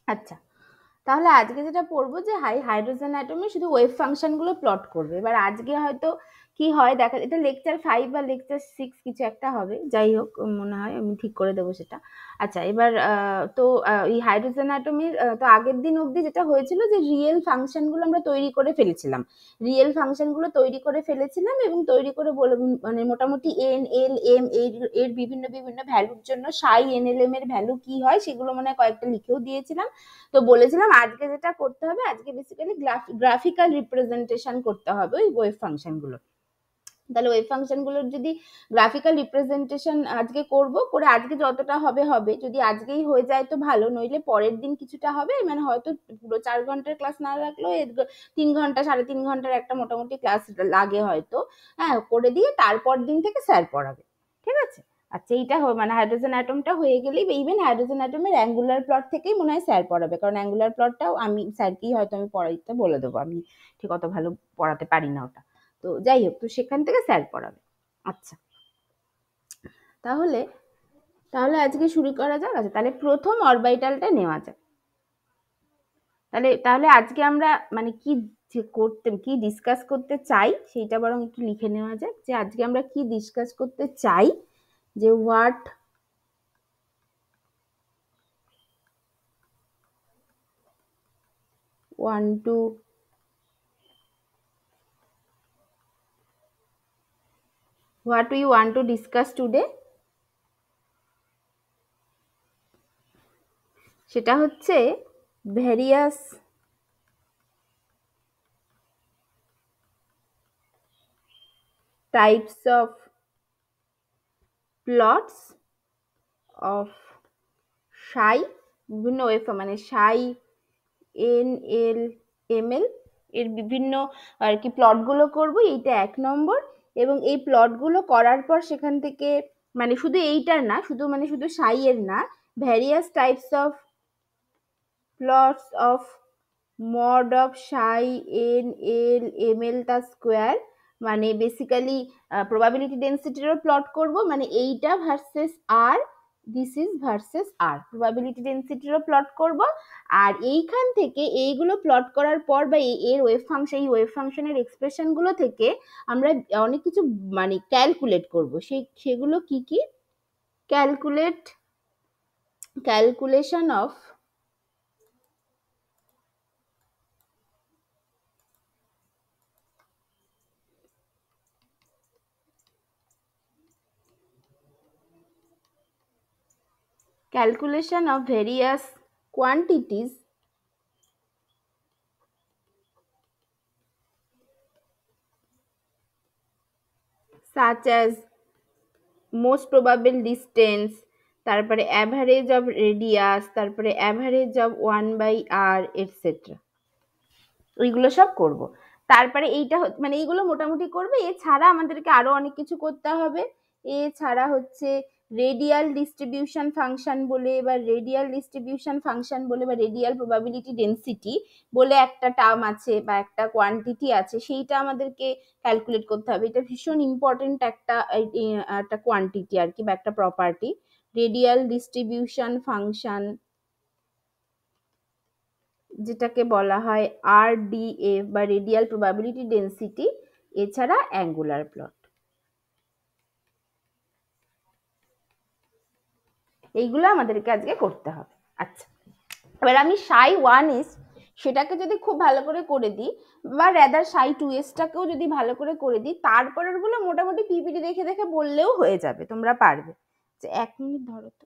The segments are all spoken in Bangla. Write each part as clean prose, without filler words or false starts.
আচ্ছা, তাহলে আজকে যেটা পড়বো যে হাইড্রোজেন অ্যাটমে শুধু ওয়েভ ফাংশন গুলো প্লট করবে। এবার আজকে হয়তো কি হয় দেখা, এটা লেকচার 5 বা লেকচার 6 কিছু একটা হবে, যাই হোক মনে হয় আমি ঠিক করে দেবো সেটা। আচ্ছা, এবার তো এই হাইড্রোজেন অ্যাটমের তো আগের দিন অবধি যেটা হয়েছিল যে রিয়েল ফাংশন গুলো আমরা তৈরি করে ফেলেছিলাম, রিয়েল ফাংশন গুলো তৈরি করে ফেলেছিলাম এবং তৈরি করে মানে মোটামুটি এন এল এম এর বিভিন্ন বিভিন্ন ভ্যালুর জন্য সাই এন এল এম এর ভ্যালু কি হয় সেগুলো মানে কয়েকটা লিখেও দিয়েছিলাম। তো বলেছিলাম আজকে যেটা করতে হবে, আজকে বেসিক্যালি গ্রাফিক্যাল রিপ্রেজেন্টেশন করতে হবে ওই ওয়েভ ফাংশন গুলো। তাহলে ওয়েভ ফাংশন গুলোর যদি গ্রাফিক্যাল রিপ্রেজেন্টেশন আজকে করব, করে আজকে যতটা হবে হবে, যদি আজকেই হয়ে যায় তো ভালো, নইলে পরের দিন কিছুটা হবে, মানে হয়তো পুরো 4 ঘন্টার ক্লাস না রাখলেও 3 ঘন্টা 3.5 ঘন্টার একটা মোটামুটি ক্লাস লাগে হয়তো। হ্যাঁ, করে দিয়ে তারপর দিন থেকে স্যার পড়াবে, ঠিক আছে? আচ্ছা, এইটা মানে হাইড্রোজেন অ্যাটমটা হয়ে গেলেই, ইভেন হাইড্রোজেন অ্যাটমের অ্যাঙ্গুলার প্লট থেকেই মনে হয় স্যার পড়াবে, কারণ অ্যাঙ্গুলার প্লটটাও আমি স্যারকেই হয়তো আমি পড়াইতে বলে দেবো, আমি ঠিক অত ভালো পড়াতে পারি না ওটা। তো যাই হোক, তো সেখান থেকে স্যার পড়াবে। আচ্ছা, তাহলে তাহলে আজকে শুরু করা যাক। আচ্ছা, তাহলে প্রথম অরবিটালটা নেওয়া যাক। তাহলে তাহলে আজকে আমরা মানে কি কি ডিসকাস করতে চাই সেইটা বরং একটু লিখে নেওয়া যাক, যে আজকে আমরা কি ডিসকাস করতে চাই, যে what want to what we want to discuss today, সেটা হচ্ছে various types of plots of সাই, বিভিন্ন ওয়েভ মানে সাই এন এল এম এল এর বিভিন্ন আর কি প্লটগুলো করব, এইটা 1 নম্বর। এবং এই প্লটগুলো করার পর সেখান থেকে মানে শুধু এইটার না, শুধু মানে শুধু সাই এর না, various types of plots of mod of Sai N L M L তা স্কোয়ার, মানে বেসিক্যালি প্রবাবিলিটি ডেন্সিটিরও প্লট করব, মানে এইটা versus r, this is versus r, probability ডেন্সিটিরও প্লট করব। আর এইখান থেকে এইগুলো প্লট করার পর বা এর ওয়েভ ফাংশন, এই ওয়েভ ফাংশনের এক্সপ্রেশন গুলো থেকে আমরা অনেক কিছু মানে ক্যালকুলেট করব, সেগুলো কি কি, calculation of various quantities such as most probable distance, তারপরে average of radius, তারপরে average of 1/r etc, ওইগুলো সব করব। তারপরে এইটা মানে এইগুলো মোটামুটি করবে, এছাড়া আমাদেরকে আরো অনেক কিছু করতে হবে। এছাড়া হচ্ছে রেডিয়াল ডিস্ট্রিবিউশন ফাংশন বলে বা রেডিয়াল প্রবাবিলিটি ডেন্সিটি বলে একটা টার্ম আছে বা একটা কোয়ান্টিটি আছে, সেইটা আমাদেরকে ক্যালকুলেট করতে হবে। এটা ভীষণ ইম্পর্টেন্ট একটা কোয়ান্টিটি আর কি, বা একটা প্রপার্টি, রেডিয়াল ডিস্ট্রিবিউশন ফাংশন, যেটাকে বলা হয় RDF বা রেডিয়াল প্রবাবিলিটি ডেন্সিটি, এছাড়া অ্যাঙ্গুলার প্লট, এইগুলো আমাদেরকে আজকে করতে হবে। আচ্ছা, এবার আমি সাই 1s সেটাকে যদি খুব ভালো করে করে দিই, বা রেদার সাই 2s-টাকেও যদি ভালো করে করে দিই, তারপরের গুলো মোটামুটি পিপিটি দেখে দেখে বললেও হয়ে যাবে, তোমরা পারবে। 1 মিনিট ধরো তো।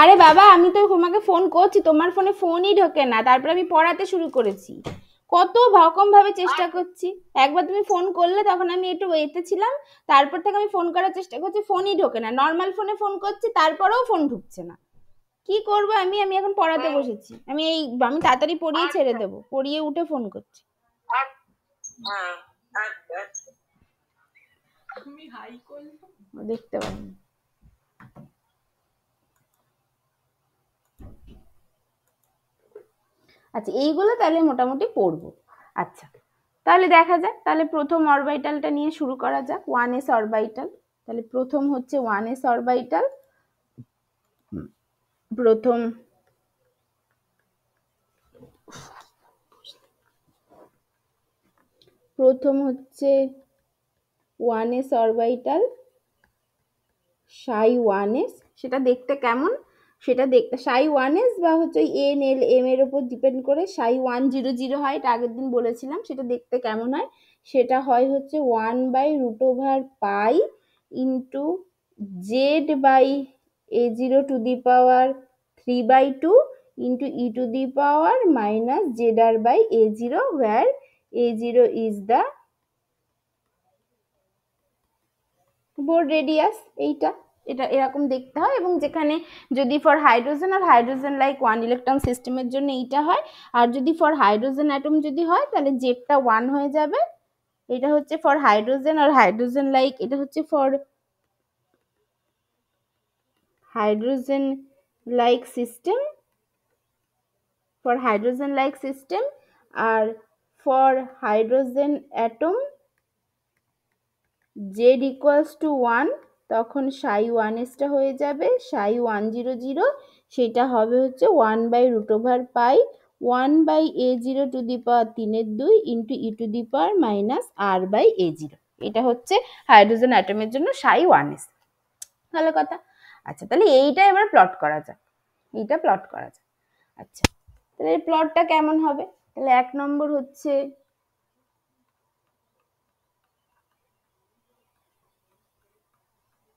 আরে বাবা, আমি তো তোমাকে ফোন করছি, তোমার ফোনে ফোনই ঢোকে না, তারপরে আমি পড়াতে শুরু করেছি, কত রকম ভাবে চেষ্টা করছি। একবার তুমি ফোন করলে তখন আমি একটু ওয়েতে ছিলাম, তারপর থেকে আমি ফোন করার চেষ্টা করছি, ফোনই ঢোকে না, নর্মাল ফোনে ফোন করছি তারপরেও ফোন ঢুকছে না, কি করবো আমি এখন পড়াতে বসেছি। আমি তাড়াতাড়ি পড়িয়ে ছেড়ে দেবো, পড়িয়ে উঠে ফোন করছি। আমি হাই করলাম, দেখতে পাইনি। আচ্ছা এইগুলো তাহলে মোটামুটি পড়বো। আচ্ছা তাহলে দেখা যাক, তাহলে প্রথম অরবিটালটা নিয়ে শুরু করা যাক, 1s অরবিটাল। তাহলে প্রথম হচ্ছে 1s অরবিটাল। প্রথম হচ্ছে 1s অরবিটাল সাই 1s। সেটা দেখতে কেমন, সেটা দেখতে সাই 1s বা হচ্ছে এন এল এম এর উপর ডিপেন্ড করে সাই 100 হয়, এটা আগের দিন বলেছিলাম। সেটা দেখতে কেমন হয়, সেটা হয় হচ্ছে 1/√π into Z by a0 to the power 3/2 into E to the power minus Z by a0, where a0 is the Bohr radius. এটা এরকম দেখতে হয়। এবং যেখানে যদি ফর হাইড্রোজেন আর হাইড্রোজেন লাইক 1 ইলেকট্রন সিস্টেমের জন্য এইটা হয়, আর যদি ফর হাইড্রোজেন অ্যাটম যদি হয় তাহলে জেডটা 1 হয়ে যাবে। এটা হচ্ছে ফর হাইড্রোজেন আর হাইড্রোজেন লাইক, এটা হচ্ছে for hydrogen like system, for hydrogen like system. আর for hydrogen atom Z equals to 1, তখন সাই 1s টা হয়ে যাবে সাই 100, সেটা হবে হচ্ছে 1/√π 1/a0 two the power 3/2 into E to the power minus r/a0। এটা হচ্ছে হাইড্রোজেন অ্যাটমের জন্য সাই 1s। ভালো কথা। আচ্ছা তাহলে এইটা এবার প্লট করা যাক, এইটা প্লট করা যাক। আচ্ছা তাহলে এই প্লটটা কেমন হবে, তাহলে 1 নম্বর হচ্ছে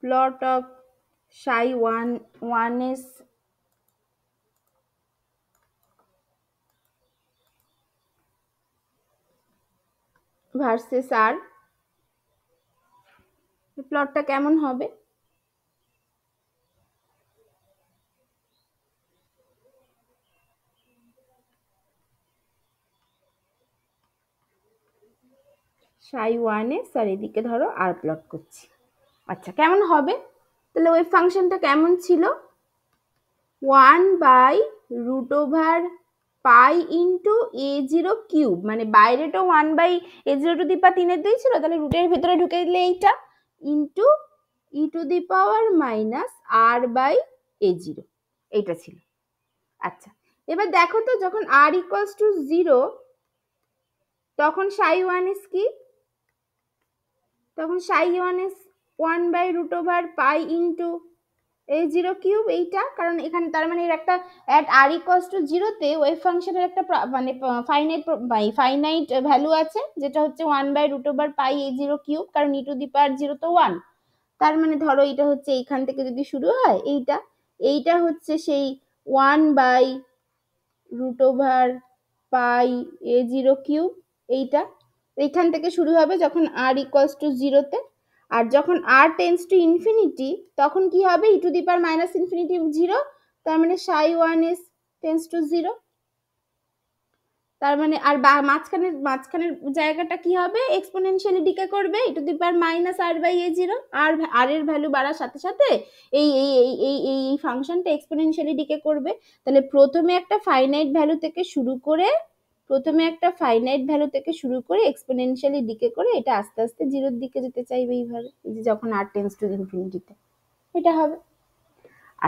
plot of psi 1s versus r। প্লটটা কেমন হবে, psi 1s আর এদিকে ধরো r প্লট করছি। আচ্ছা কেমন হবে, তাহলে ওয়েভ ফাংশনটা কেমন ছিল, 1/√π ইন্টু a0 কিউব, মানে বাইরে তো 1/a0 টু দি পাওয়ার 3/2 ছিল, তাহলে রুটের ভিতরে ঢুকে দিলে এইটা into E to the power minus r/a0, এইটা ছিল। আচ্ছা এবার দেখো তো যখন r ইকুয়ালস টু 0 তখন সাই 1s কি, তখন সাই 1s 1/√π ইন্টু a0 কিউব, এইটা। কারণ এখানে তার মানে এর একটা অ্যাট r ইকুয়ালস টু 0 তে ওয়েভ ফাংশনের একটা মানে ফাইনাইট ভ্যালু আছে, যেটা হচ্ছে 1/√π a0 কিউব, কারণ ই টু দি পাওয়ার 0 তো 1। তার মানে ধরো এটা হচ্ছে এইখান থেকে যদি শুরু হয়, এইটা হচ্ছে সেই 1/√π a0 কিউব, এইখান থেকে শুরু হবে যখন r ইকুয়ালস টু 0 তে। আর যখন r টেন্ডস টু ইনফিনিটি তখন কি হবে, e to the power minus infinity 0, তার মানে সাই 1s টেন্ডস টু 0। তার মানে আর মাঝখানের জায়গাটা কি হবে, এক্সপোনেনশিয়ালি ডিকে করবে, ই to the power minus r/a0। আর এর ভ্যালু বাড়ার সাথে সাথে এই এই এই এই এই ফাংশনটা এক্সপোনেনশিয়ালি ডিকে করবে। তাহলে প্রথমে একটা ফাইনাইট ভ্যালু থেকে শুরু করে এক্সপোনেনশিয়ালি ডিকে করে এটা আস্তে আস্তে 0-র দিকে যেতে চাইবে এইভাবে, এই যে যখন r টেন্ডস টু ইনফিনিটিতে এটা হবে।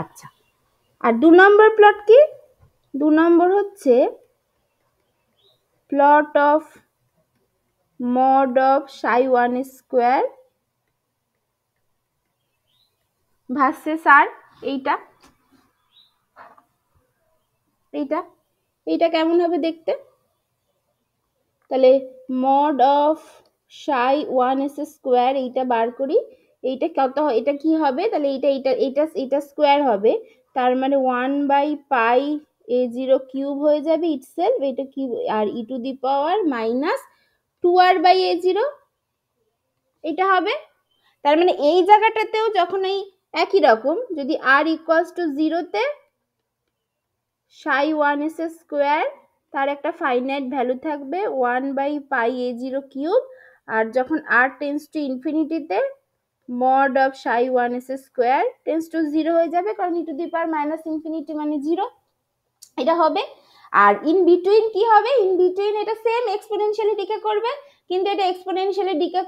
আচ্ছা আর 2 নম্বর প্লট কি, 2 নম্বর হচ্ছে plot of mod of psi 1 square versus r। এইটা কেমন হবে দেখতে, তাহলে mod of psi 1s square এইটা বার করি, এইটা কত হয়, এটা কি হবে, তাহলে এটা স্কোয়ার হবে, তার মানে 1/π a0 কিউব হয়ে যাবে ইটসেলফ, এটা কি আর ই to the power minus 2r/a0, এটা হবে। তার মানে এই জায়গাটাতেও যখন এই একই রকম, যদি r ইকুয়ালস টু 0 তে psi 1s স্কোয়ার, তার একটা ফাইনাইট ভ্যালু থাকবে 1/πa0 কিউব, আর যখন r টেন্স টু ইনফিনিটিতে mod of psi 1s square tends to 0 হয়ে যাবে, কারণ e to the power minus infinity মানে 0, এটা হবে। আর ইন বিটুইন কি হবে, ইন বিটুইন এটা সেম এক্সপোনেনশিয়ালি ডিকে করবে, কিন্তু এটা এক্সপোনেনশিয়ালি ডিকে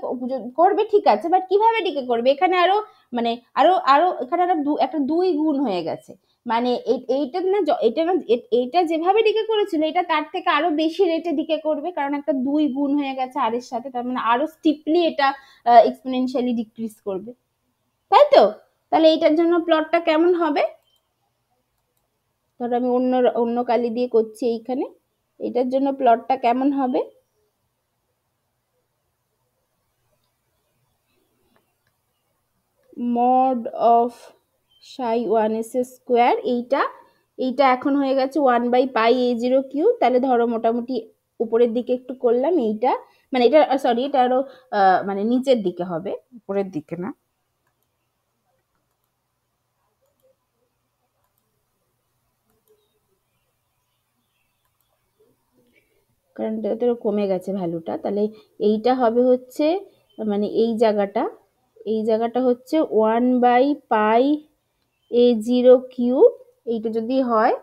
করবে ঠিক আছে, বাট কিভাবে ডিকে করবে, এখানে আরো মানে আরো আরো এখানে একটা 2 গুণ হয়ে গেছে, মানে এইটা না, এটা না, এইটা যেভাবে ডিকে করেছিল এটা তার থেকে আরো বেশি রেটে ডিকে করবে, কারণ একটা 2 গুণ হয়ে গেছে আর এর সাথে, তার মানে আরো স্টিপলি এটা এক্সপোনেনশিয়ালি ডিক্রিজ করবে, তাই তো? তাহলে এইটার জন্য প্লটটা কেমন হবে, ধরো আমি অন্য অন্য কালি দিয়ে করছি এইখানে, এটার জন্য প্লটটা কেমন হবে, mod of psi 1s square, এইটা এখন হয়ে গেছে 1/πa0 কিউব, তাহলে ধরো মোটামুটি উপরের দিকে একটু করলাম, এইটা মানে এটা সরি এটা আরো মানে নিচের দিকে হবে, উপরের দিকে না, কারণ এটা কমে গেছে ভ্যালুটা, তাহলে এইটা হবে হচ্ছে মানে এই জায়গাটা হচ্ছে 1/πa0 কিউব, এইটা যদি হয়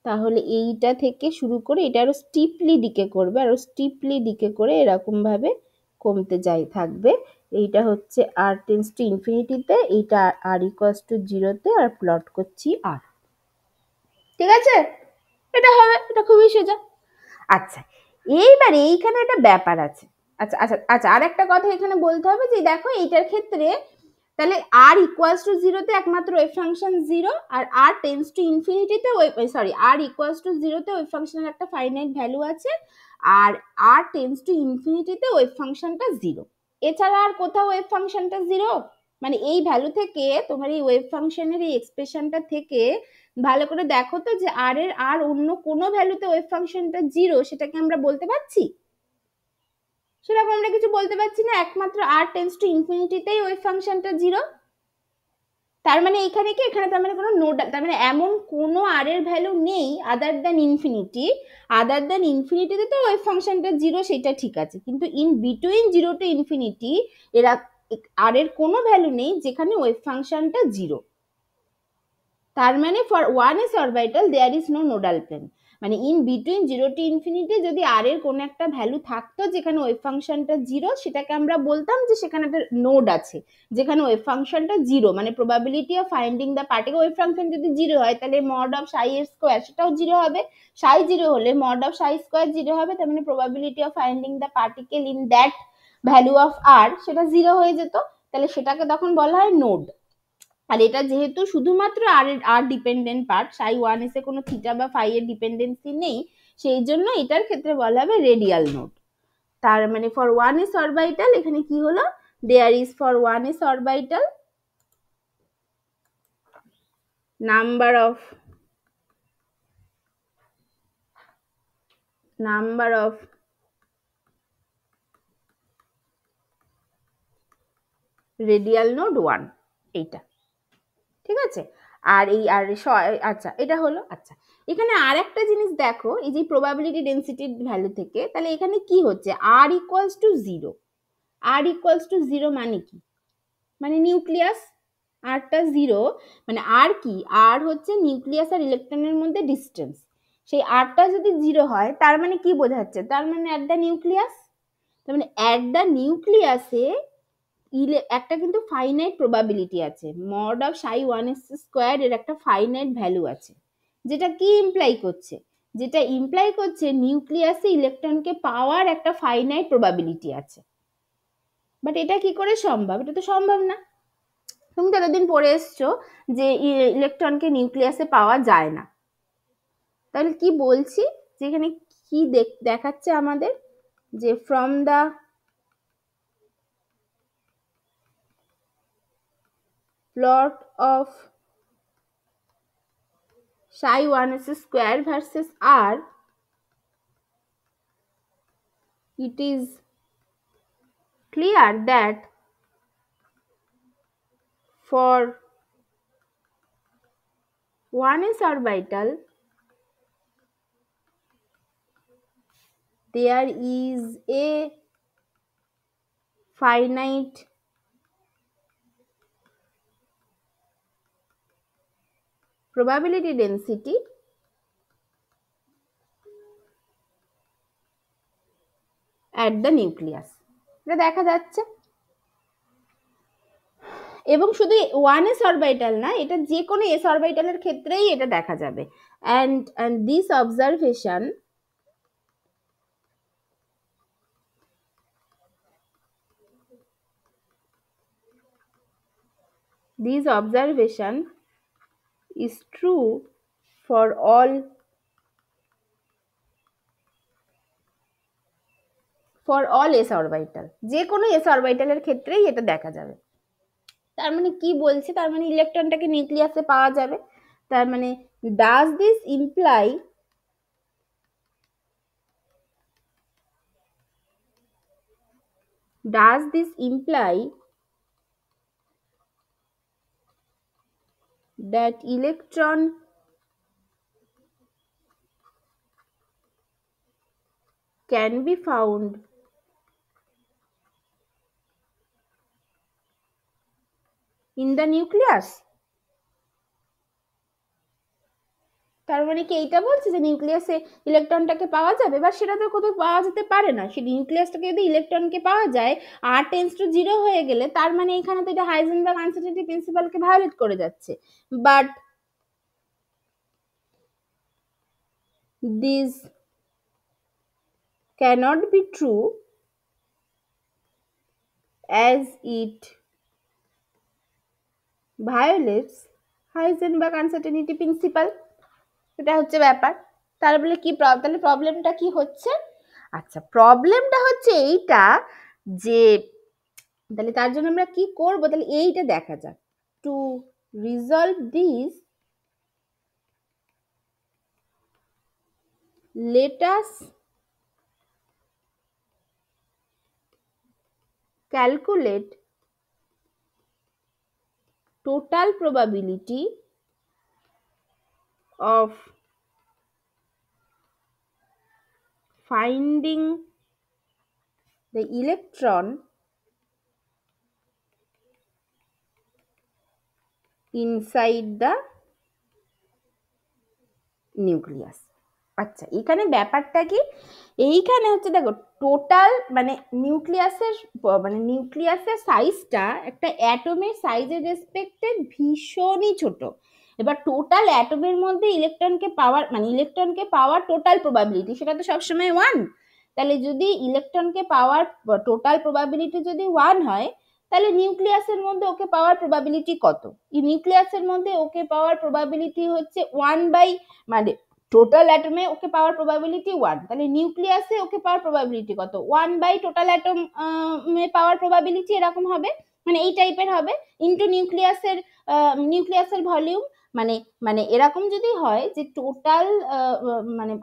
তাহলে এইটা থেকে শুরু করে এটা আরো স্টিপলি ডিকে করবে, আরো স্টিপলি ডিকে করে এরকম ভাবে কমতে থাকবে, এইটা হচ্ছে r টেন্স টু ইনফিনিটিতে, এইটা r ইকুয়ালস টু 0-তে, আর প্লট করছি r, ঠিক আছে? এটা হবে, এটা খুবই সোজা। আচ্ছা, এইবার এইখানে একটা ব্যাপার আছে, আচ্ছা আচ্ছা আচ্ছা, আর একটা কথা এখানে বলতে হবে যে দেখো এইটার ক্ষেত্রে তাহলে r ইকুয়ালস টু 0-তে একমাত্র ওয়েভ ফাংশন 0, আর r টেন্স টু ইনফিনিটিতে r ইকুয়ালস টু 0-তে ওয়েভ ফাংশনের একটা ফাইনাইট ভ্যালু আছে, আর r টেন্স টু ইনফিনিটিতে ওয়েভ ফাংশনটা 0, এছাড়া আর কোথাও ওয়েভ ফাংশনটা 0, মানে এই ভ্যালু থেকে তোমার এই ওয়েভ ফাংশনের এই এক্সপ্রেশনটা থেকে ভালো করে দেখো তো যে আর অন্য কোনো ভ্যালুতে ওয়েভ ফাংশনটা 0 সেটাকে আমরা বলতে পারছি, সেরকম আমরা কিছু বলতে পারছি না, একমাত্র r টেন্স টু ইনফিনিটিতেই ওয়েভ ফাংশনটা 0, তার মানে এখানে কি, এখানে তার মানে কোনো নোডাল, তার মানে এমন কোনো r এর ভ্যালু নেই আদার দ্যান ইনফিনিটিতে তো ওয়েভ ফাংশনটা 0, সেটা ঠিক আছে, কিন্তু ইন বিটুইন 0 টু ইনফিনিটি এরা r এর কোনো ভ্যালু নেই যেখানে ওয়েভ ফাংশনটা 0, তার মানে for 1s orbital there is no nodal plane, মানে ইন বিটুইন 0 টু ইনফিনিটি যদি r এর কোনো একটা ভ্যালু থাকতো যেখানে ওয়েভ ফাংশনটা 0, সেটাকে আমরা বলতাম যে সেখানে একটা নোড আছে যেখানে ওয়েভ ফাংশনটা 0, মানে probability of finding the particle, wave function যদি 0 হয় তাহলে মড অফ সাই এর স্কোয়ার সেটাও 0 হবে, সাই 0 হলে মড অফ সাই স্কোয়ার 0 হবে, তার মানে probability of finding the particle in that value of r সেটা 0 হয়ে যেত, তাহলে সেটাকে তখন বলা হয় নোড। আর এটা যেহেতু শুধুমাত্র আর ডিপেন্ডেন্ট পার্ট, সাই 1s এ কোনো থিটা বা ফাই এর ডিপেন্ডেন্সি নেই, সেই জন্য এটার ক্ষেত্রে বলা হবে রেডিয়াল নোড। তার মানে ফর 1s অরবিটাল এখানে কি হলো, there is for 1s orbital number of radial node 1, এইটা ঠিক আছে। আর এই আচ্ছা এটা হলো, আচ্ছা এখানে আর একটা জিনিস দেখো, এই যে প্রবাবিলিটি ডেন্সিটির ভ্যালু থেকে, তাহলে এখানে কি হচ্ছে, r ইকুয়ালস টু 0, মানে কি, মানে নিউক্লিয়াস, আরটা 0, মানে আর কি, আর হচ্ছে নিউক্লিয়াস আর ইলেকট্রনের মধ্যে ডিস্টেন্স, সেই আরটা যদি 0 হয় তার মানে কি বোঝাচ্ছে, তার মানে অ্যাট দ্য নিউক্লিয়াস, তার মানে অ্যাট দ্য নিউক্লিয়াসে একটা কিন্তু ফাইনাইট প্রবাবিলিটি আছে, mod of psi 1s square এর একটা ফাইনাইট ভ্যালু আছে, যেটা কি ইমপ্লাই করছে নিউক্লিয়াসে ইলেকট্রনকে পাওয়ার একটা ফাইনাইট প্রবাবিলিটি আছে, বাট এটা কি করে সম্ভব, এটা তো সম্ভব না, তুমি তো এতদিন পড়ে এসছো যে ইলেকট্রনকে নিউক্লিয়াসে পাওয়া যায় না, তাহলে কি বলছি, যেখানে কি দেখাচ্ছে আমাদের, যে from the plot of psi 1s square versus r, it is clear that for 1s orbital there is a finite probability density at the nucleus. এটা দেখা যাচ্ছে, এবং শুধু 1s অরবিটাল না, এটা যে কোনো s অরবিটালের ক্ষেত্রেই এটা দেখা যাবে। and this observation is true for all s orbital, যে কোনো s অরবিটালের ক্ষেত্রেই এটা দেখা যাবে। তার মানে কি বলছে, তার মানে ইলেকট্রনটাকে নিউক্লিয়াসে পাওয়া যাবে। তার মানে does this imply that electron can be found in the nucleus? তার মানে কি এইটা বলছে যে নিউক্লিয়াসে ইলেকট্রনটাকে পাওয়া যাবে? বা সেটা তো কোথাও পাওয়া যেতে পারে না। সেই নিউক্লিয়াসটাকে যদি ইলেকট্রনকে পাওয়া যায় r টেন্ডস টু 0 হয়ে গেলে, তার মানে এখানে তো এটা হাইজেনবার্গ আনসার্টেনিটি প্রিন্সিপালকে ভায়োলেট করে যাচ্ছে। But this cannot be true as it violates Heisenberg uncertainty principle। এটা হচ্ছে ব্যাপার। তাহলে কি তাহলে প্রবলেমটা কি হচ্ছে? আচ্ছা, প্রবলেমটা হচ্ছে এইটা যে তাহলে তার জন্য আমরা কি করব, তাহলে এইটা দেখা যাক। Two resolve this, let us calculate total probability of finding the electron inside the nucleus। আচ্ছা, এখানে ব্যাপারটা কি, এইখানে হচ্ছে দেখো টোটাল মানে নিউক্লিয়াসের সাইজটা একটা অ্যাটমের সাইজের রেসপেক্টে ভীষণই ছোট। এবার টোটাল অ্যাটমের মধ্যে ইলেকট্রনকে পাওয়ার টোটাল প্রবাবিলিটি সেটা তো সবসময় 1। তাহলে যদি ইলেকট্রনকে পাওয়ার টোটাল প্রবাবিলিটি যদি 1 হয়, তাহলে নিউক্লিয়াসের মধ্যে ওকে পাওয়ার প্রবাবিলিটি কত? নিউক্লিয়াসের মধ্যে ওকে পাওয়ার প্রবাবিলিটি হচ্ছে 1 বাই, মানে টোটাল অ্যাটমে ওকে পাওয়ার প্রবাবিলিটি 1, তাহলে নিউক্লিয়াসে ওকে পাওয়ার প্রবাবিলিটি কত? 1 বাই টোটাল অ্যাটম পাওয়ার প্রবাবিলিটি, এরকম হবে, মানে এই টাইপের হবে, ইনটু নিউক্লিয়াসের ভলিউম। মানে মানে এরকম যদি হয় যে টোটাল মানে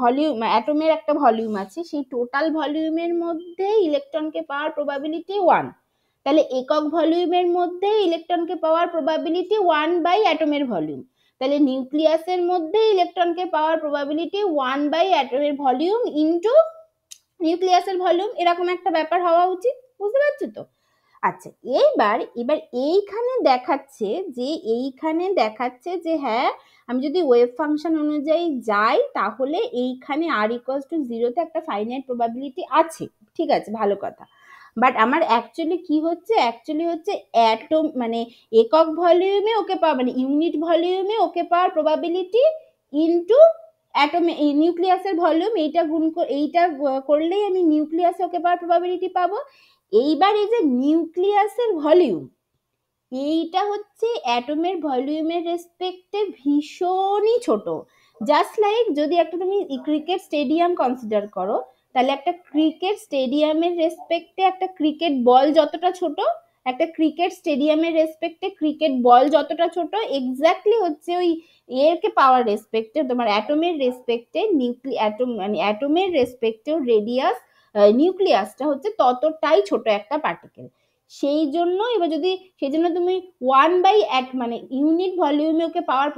ভলিউম, অ্যাটমের একটা ভলিউম আছে, সেই টোটাল ভলিউমের মধ্যে ইলেকট্রনকে পাওয়ার প্রবাবিলিটি 1, তাহলে একক ভলিউমের মধ্যে ইলেকট্রনকে পাওয়ার প্রবাবিলিটি 1 বাই অ্যাটমের ভলিউম। তাহলে নিউক্লিয়াসের মধ্যে ইলেকট্রনকে পাওয়ার প্রবাবিলিটি 1 বাই অ্যাটমের ভলিউম ইনটু নিউক্লিয়াসের ভলিউম, এরকম একটা ব্যাপার হওয়া উচিত। বুঝতে পারছো তো? আচ্ছা, এবার এইখানে দেখাচ্ছে যে হ্যাঁ, আমি যদি ওয়েভ ফাংশন অনুযায়ী যাই, তাহলে এইখানে r ইকুয়ালস টু 0 তে একটা ফাইনাইট প্রবাবিলিটি আছে। ঠিক আছে, ভালো কথা। বাট আমার অ্যাকচুয়ালি কি হচ্ছে, অ্যাটম মানে একক ভলিউমে ওকে পাওয়া, মানে ইউনিট ভলিউমে ওকে পাওয়ার প্রবাবিলিটি ইনটু অ্যাটমে নিউক্লিয়াসের ভলিউম, এইটা করলেই আমি নিউক্লিয়াসে ওকে পাওয়ার প্রবাবিলিটি পাবো। এইবার এই যে নিউক্লিয়াসের ভলিউম, এইটা হচ্ছে অ্যাটমের ভলিউমের রেসপেক্টে ভীষণই ছোট। জাস্ট লাইক যদি একটা তুমি ক্রিকেট স্টেডিয়াম কনসিডার করো, তাহলে একটা ক্রিকেট স্টেডিয়ামের রেসপেক্টে একটা ক্রিকেট বল যতটা ছোট, একটা ক্রিকেট স্টেডিয়ামের রেসপেক্টে ক্রিকেট বল যতটা ছোট, এক্স্যাক্টলি হচ্ছে ওই এরকে পাওয়ার রেসপেক্টে তোমার অ্যাটমের রেসপেক্টে অ্যাটমের রেসপেক্টেও রেডিয়াস নিউক্লিয়াসটা হচ্ছে ততটাই ছোট একটা পার্টিকেল। সেই জন্য এবার যদি সেই জন্য তুমি 1/1 মানে ইউনিট ভলিউমে ওকে পাওয়ার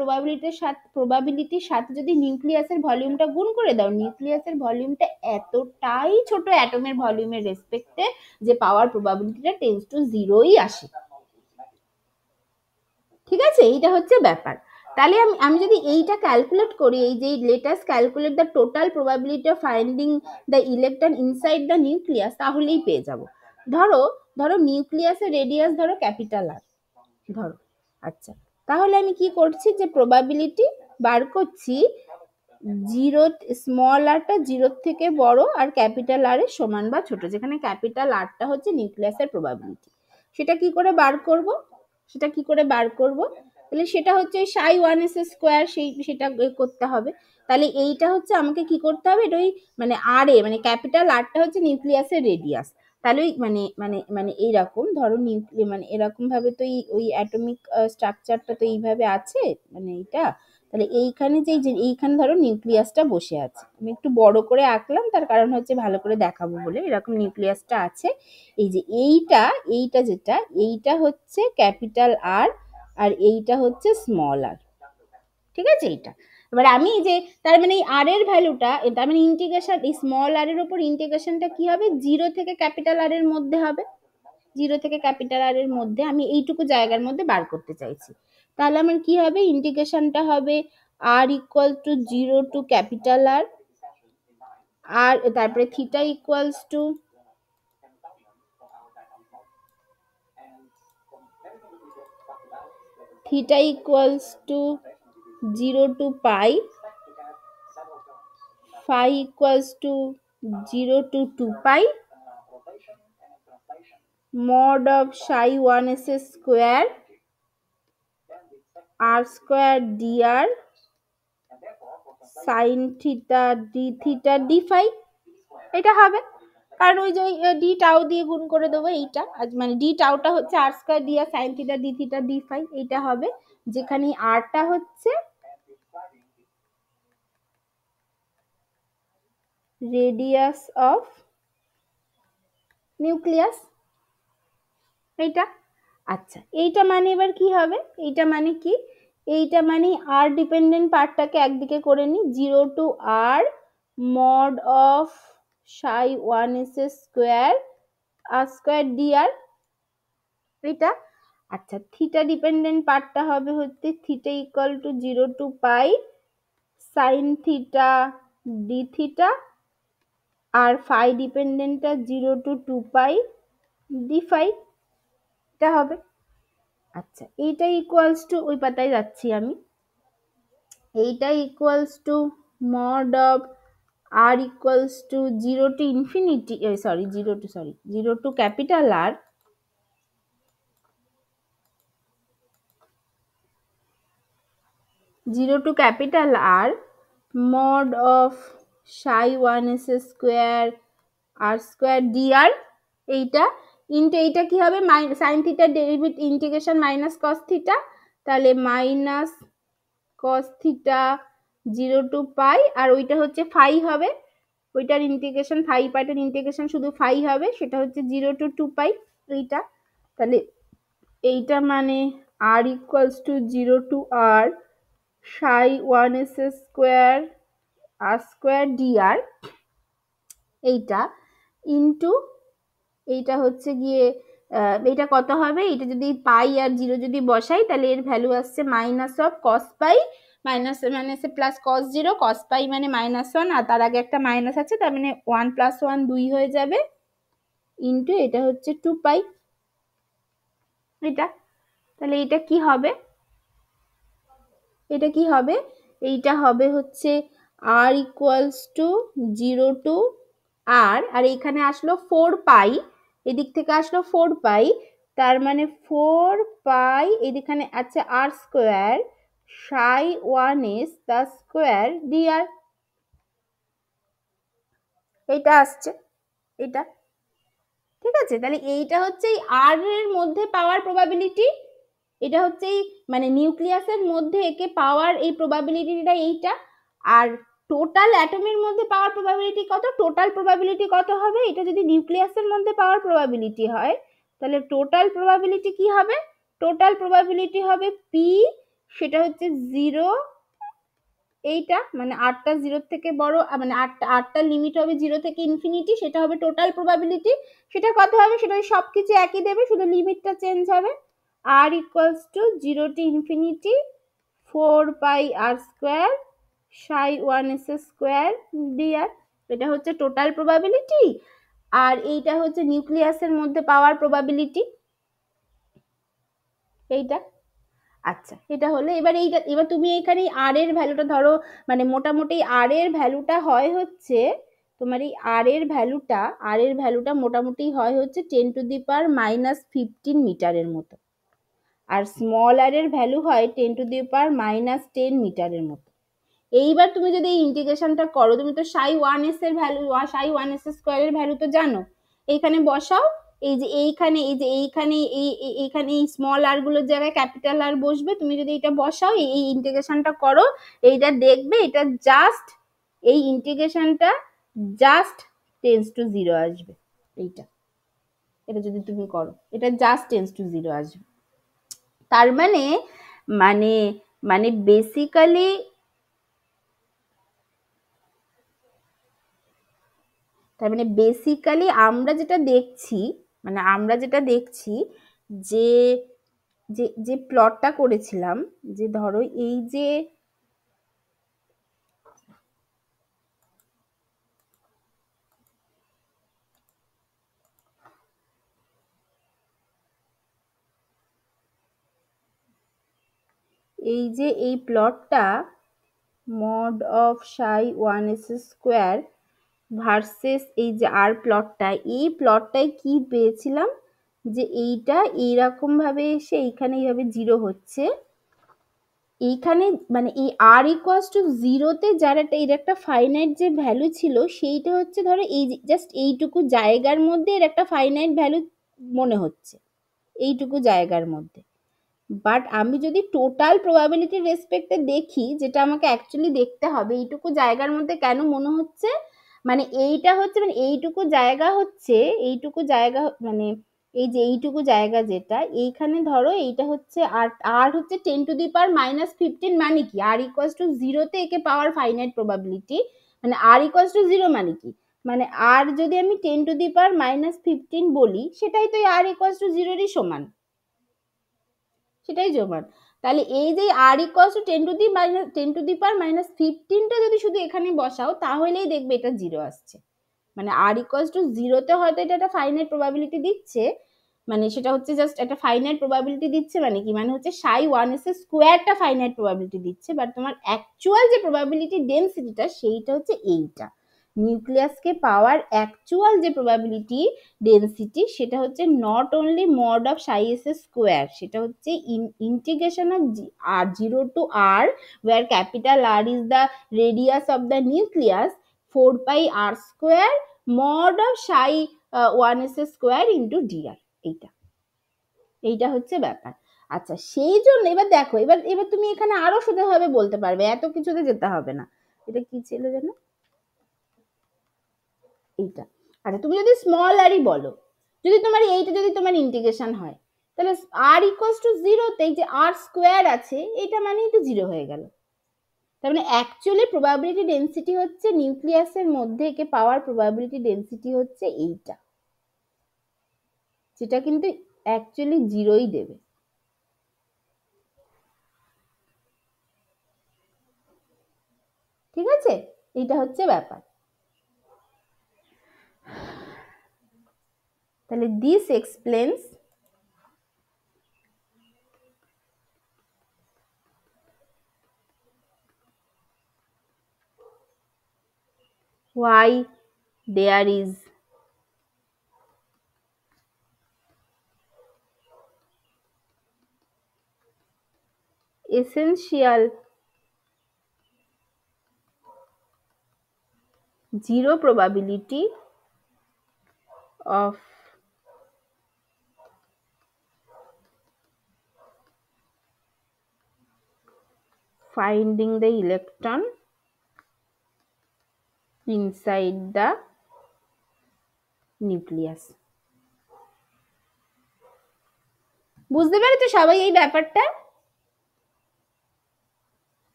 প্রবাবিলিটির সাথে যদি নিউক্লিয়াসের ভলিউমটা গুণ করে দাও, নিউক্লিয়াসের ভলিউমটা এতটাই ছোট অ্যাটমের ভলিউমের রেসপেক্টে যে পাওয়ার প্রবাবিলিটিটা টেন্ডস টু 0ই আসে। ঠিক আছে, এইটা হচ্ছে ব্যাপার। তাহলে আমি যদি এইটা ক্যালকুলেট করি, এই যে let us calculate the total probability of finding the electron inside the nucleus, তাহলেই পেয়ে যাব। ধরো নিউক্লিয়াসের রেডিয়াস ধরো ক্যাপিটাল আর, ধরো। আচ্ছা, তাহলে আমি কি করছি, যে প্রবাবিলিটি বার করছি জিরো, স্মল আরটা জিরোর থেকে বড় আর ক্যাপিটাল আর এর সমান বা ছোট, যেখানে ক্যাপিটাল আরটা হচ্ছে নিউক্লিয়াসের প্রবাবিলিটি। সেটা কি করে বার করব, তাহলে সেটা হচ্ছে ψ1s², সেটা করতে হবে। তাহলে এইটা হচ্ছে আমাকে কি করতে হবে, এটা ওই মানে আর এ মানে ক্যাপিটাল আরটা হচ্ছে নিউক্লিয়াসের রেডিয়াস। তাহলে ওই মানে মানে মানে এইরকম ধরো মানে এরকম ভাবে তো ওই অ্যাটমিক স্ট্রাকচারটা তো এইভাবে আছে, মানে এইটা। তাহলে এইখানে এইখানে ধরো নিউক্লিয়াসটা বসে আছে, আমি একটু বড় করে আঁকলাম, তার কারণ হচ্ছে ভালো করে দেখাবো বলে। এরকম নিউক্লিয়াসটা আছে, এই যে এইটা যেটা, এইটা হচ্ছে ক্যাপিটাল আর, আর এইটা হচ্ছে স্মল আর। ঠিক আছে, এইটা এবার আমি যে তার মানে এই আর এর ভ্যালুটা, তার মানে ইন্টিগ্রেশন এই স্মল আর এর উপর ইন্টিগ্রেশনটা কি হবে, 0 থেকে ক্যাপিটাল আর এর মধ্যে হবে, 0 থেকে ক্যাপিটাল আর এর মধ্যে আমি এইটুকু জায়গার মধ্যে বার করতে চাইছি। তাহলে আমার কি হবে, ইন্টিগ্রেশনটা হবে r equal to 0 to capital R, আর তারপরে theta equals to theta equals to 0 to pi, phi equals to 0 to 2 pi, mod of ψ1s square r square dr sin theta d theta d phi, এটা হবে। কারণ ওই যে ডি টাউ দিয়ে গুণ করে দেবো এইটা, মানে ডি টাউটা হচ্ছে আর square D r sine theta D phi, এইটা হবে। যেখানে আরটা হচ্ছে রেডিয়াস অফ নিউক্লিয়াস, এইটা। আচ্ছা, এইটা মানে এবার কি হবে, এইটা মানে কি, এইটা মানে আর ডিপেন্ডেন্ট পার্টটাকে একদিকে করে নি, 0 to r mod of ψ1s square R square dr, এটা। আচ্ছা, থিটা ডিপেন্ডেন্ট পার্টটা হবে হচ্ছে theta equal to 0 to pi sine theta D theta, আর ফাই ডিপেন্ডেন্টটা 0 টু 2 পাই ডি ফাই, এটা হবে। আচ্ছা, এইটা ইকুয়ালস টু, ওই পাতায় যাচ্ছি আমি, এইটা equals to mod of R equals to 0 to infinity, sorry 0 to capital R, 0 to capital R mod of ψ1s square r square dr, এইটা ইনটু এইটা কি হবে, sine theta derivative integration minus cos theta, তাহলে মাইনাস কস থিটা 0 টু পাই, আর ওইটা হচ্ছে ফাই হবে, ওইটার ইন্টিগ্রেশন ফাই পার্টের ইন্টিগ্রেশন শুধু ফাই হবে, সেটা হচ্ছে 0 টু 2 পাই এইটা। তাহলে এইটা মানে r equals to 0 to r ψ1s square R square dr, এইটা ইনটু এইটা হচ্ছে গিয়ে এইটা কত হবে, এটা যদি পাই আর 0 যদি বসাই, তাহলে এর ভ্যালু আসছে minus of cos pi, minus মানে প্লাস কস 0, কস পাই মানে -1, আর তার আগে একটা মাইনাস আছে, তার মানে 1 + 1 2 হয়ে যাবে, ইনটু এটা হচ্ছে 2 পাই, এটা। তাহলে এটা কি হবে, এইটা হবে হচ্ছে r equals to 0 to r, আর এখানে আসলো 4 পাই, এদিক থেকে আসলো 4 পাই, তার মানে 4 পাই এদিকে আছে r স্কয়ার ψ1s তার স্কয়ার dr, এইটা আসছে, এটা। ঠিক আছে, তাহলে এইটা হচ্ছে এই আর এর মধ্যে পাওয়ার প্রবাবিলিটি, এটা হচ্ছে মানে নিউক্লিয়াসের মধ্যে একে পাওয়ার এই প্রবাবিলিটিটা এইটা। আর টোটাল অ্যাটমের মধ্যে পাওয়ার প্রবাবিলিটি কত, টোটাল প্রবাবিলিটি কত হবে, এটা যদি নিউক্লিয়াসের মধ্যে পাওয়ার প্রবাবিলিটি হয়, তাহলে টোটাল প্রবাবিলিটি কি হবে? টোটাল প্রবাবিলিটি হবে পি, সেটা হচ্ছে 0, এইটা মানে 8টা 0 থেকে বড়, মানে 8টা লিমিট হবে 0 থেকে ইনফিনিটি, সেটা হবে টোটাল প্রবাবিলিটি। সেটা কত হবে? সেটা সবকিছু একই দেবে, শুধু লিমিটটা চেঞ্জ হবে। r equals to 0 to infinity 4 pi r square Sai 1s square dr। এটা হচ্ছে টোটাল প্রবাবিলিটি, আর এইটা হচ্ছে নিউক্লিয়াসের মধ্যে পাওয়ার প্রবাবিলিটি, এইটা। আচ্ছা, এটা হলে এবার তুমি এখানে আর এর ভ্যালুটা ধরো, মানে মোটামুটি আর এর ভ্যালুটা হয় হচ্ছে তোমার এই আর এর ভ্যালুটা মোটামুটি হয় হচ্ছে 10⁻⁻15 মিটারের মতো, আর স্মল আর এর ভ্যালু হয় 10⁻⁻10 মিটারের মতো। এইবার তুমি যদি এই ইন্টিগ্রেশনটা করো, তুমি তো সাই 1s এর ভ্যালু, সাই 1s স্কোয়ারের ভ্যালু তো জানো, এইখানে বসাও। এইখানে এইখানে এই স্মল আর গুলোর জায়গায় ক্যাপিটাল আর বসবে। তুমি যদি এটা বসাও, এই ইন্টিগ্রেশনটা করো, এইটা দেখবে এটা জাস্ট, এই ইন্টিগ্রেশনটা জাস্ট টেন্স টু 0 আসবে। এইটা, এটা যদি তুমি করো, এটা জাস্ট টেন্স টু 0 আসবে। তার মানে মানে মানে বেসিক্যালি আমরা যেটা দেখছি যে যে যে প্লটটা করেছিলাম, যে ধরো এই প্লটটা mod of psi 1s square versus এই যে আর প্লটটা, এই প্লটটায় কি পেয়েছিলাম, যে এইটা এইরকম ভাবে এসে এইখানে এইভাবে 0 হচ্ছে, এইখানে মানে এই আর ইকুয়ালস টু 0তে যার এর একটা ফাইনাইট যে ভ্যালু ছিল, সেইটা হচ্ছে ধরো এই জাস্ট এইটুকু জায়গার মধ্যে এর একটা ফাইনাইট ভ্যালু মনে হচ্ছে, এইটুকু জায়গার মধ্যে। বাট আমি যদি টোটাল প্রবাবিলিটি রেসপেক্টে দেখি, যেটা আমাকে অ্যাকচুয়ালি দেখতে হবে, এইটুকু জায়গার মধ্যে কেন মনে হচ্ছে, মানে এইটা হচ্ছে, মানে এইটুকু জায়গা মানে এই যে এইটুকু জায়গা যেটা এইখানে ধরো, এইটা হচ্ছে আর হচ্ছে 10⁻⁻15, মানে কি আর ইকুয়ালস টু 0তে একে পাওয়ার ফাইনাইট প্রবাবিলিটি, মানে আর ইকুয়ালস টু 0 মানে কি, মানে আর যদি আমি 10⁻⁻15 বলি, সেটাই তো আর ইকুয়ালস টু 0-এরই সমান, সেটাই সমান। তাহলে এই যে আর ইকুয়ালস টু 10⁻⁻15টা যদি শুধু এখানে বসাও, তাহলেই দেখবে এটা 0 আসছে। মানে আর ইকুয়ালস টু 0তে হয়তো এটা একটা ফাইনাইট প্রবাবিলিটি দিচ্ছে, মানে সেটা হচ্ছে জাস্ট একটা ফাইনাইট প্রবাবিলিটি দিচ্ছে, মানে কি, মানে হচ্ছে সাই 1s স্কোয়ারটা ফাইনাইট প্রবাবিলিটি দিচ্ছে, বাট তোমার অ্যাকচুয়াল যে প্রবাবিলিটি ডেন্সিটিটা সেইটা হচ্ছে এইটা, নিউক্লিয়াসকে পাওয়ার অ্যাকচুয়াল যে প্রবাবিলিটি ডেন্সিটি, সেটা হচ্ছে not only mod of psi S square, সেটা হচ্ছে integration of R 0 to R, where capital R is the radius of the nucleus, 4 pi R square mod of psi 1s square into dr। এইটা হচ্ছে ব্যাপার। আচ্ছা, সেই জন্য এবার দেখো, এবার তুমি এখানে আরো সোজাভাবে বলতে পারবে, এত কিছুতে যেতে হবে না। এটা কি ছিল যেন, এইটা। আচ্ছা, তুমি যদি স্মল আরই বলো, যদি তোমার এইটা যদি তোমার ইন্টিগ্রেশন হয়, তাহলে আর ইকুয়ালস টু 0তে এই যে আর স্কোয়ার আছে, এটা মানেই তো 0 হয়ে গেল। তার মানে অ্যাকচুয়ালি প্রবাবিলিটি ডেন্সিটি হচ্ছে নিউক্লিয়াসের মধ্যে একে পাওয়ার প্রবাবিলিটি ডেন্সিটি হচ্ছে এইটা, যেটা কিন্তু অ্যাকচুয়ালি 0ই দেবে। ঠিক আছে, এইটা হচ্ছে ব্যাপার। তাহলে this explains why there is essential 0 probability of finding the electron inside the nucleus। বুঝতে পেরেছো সবাই এই ব্যাপারটা?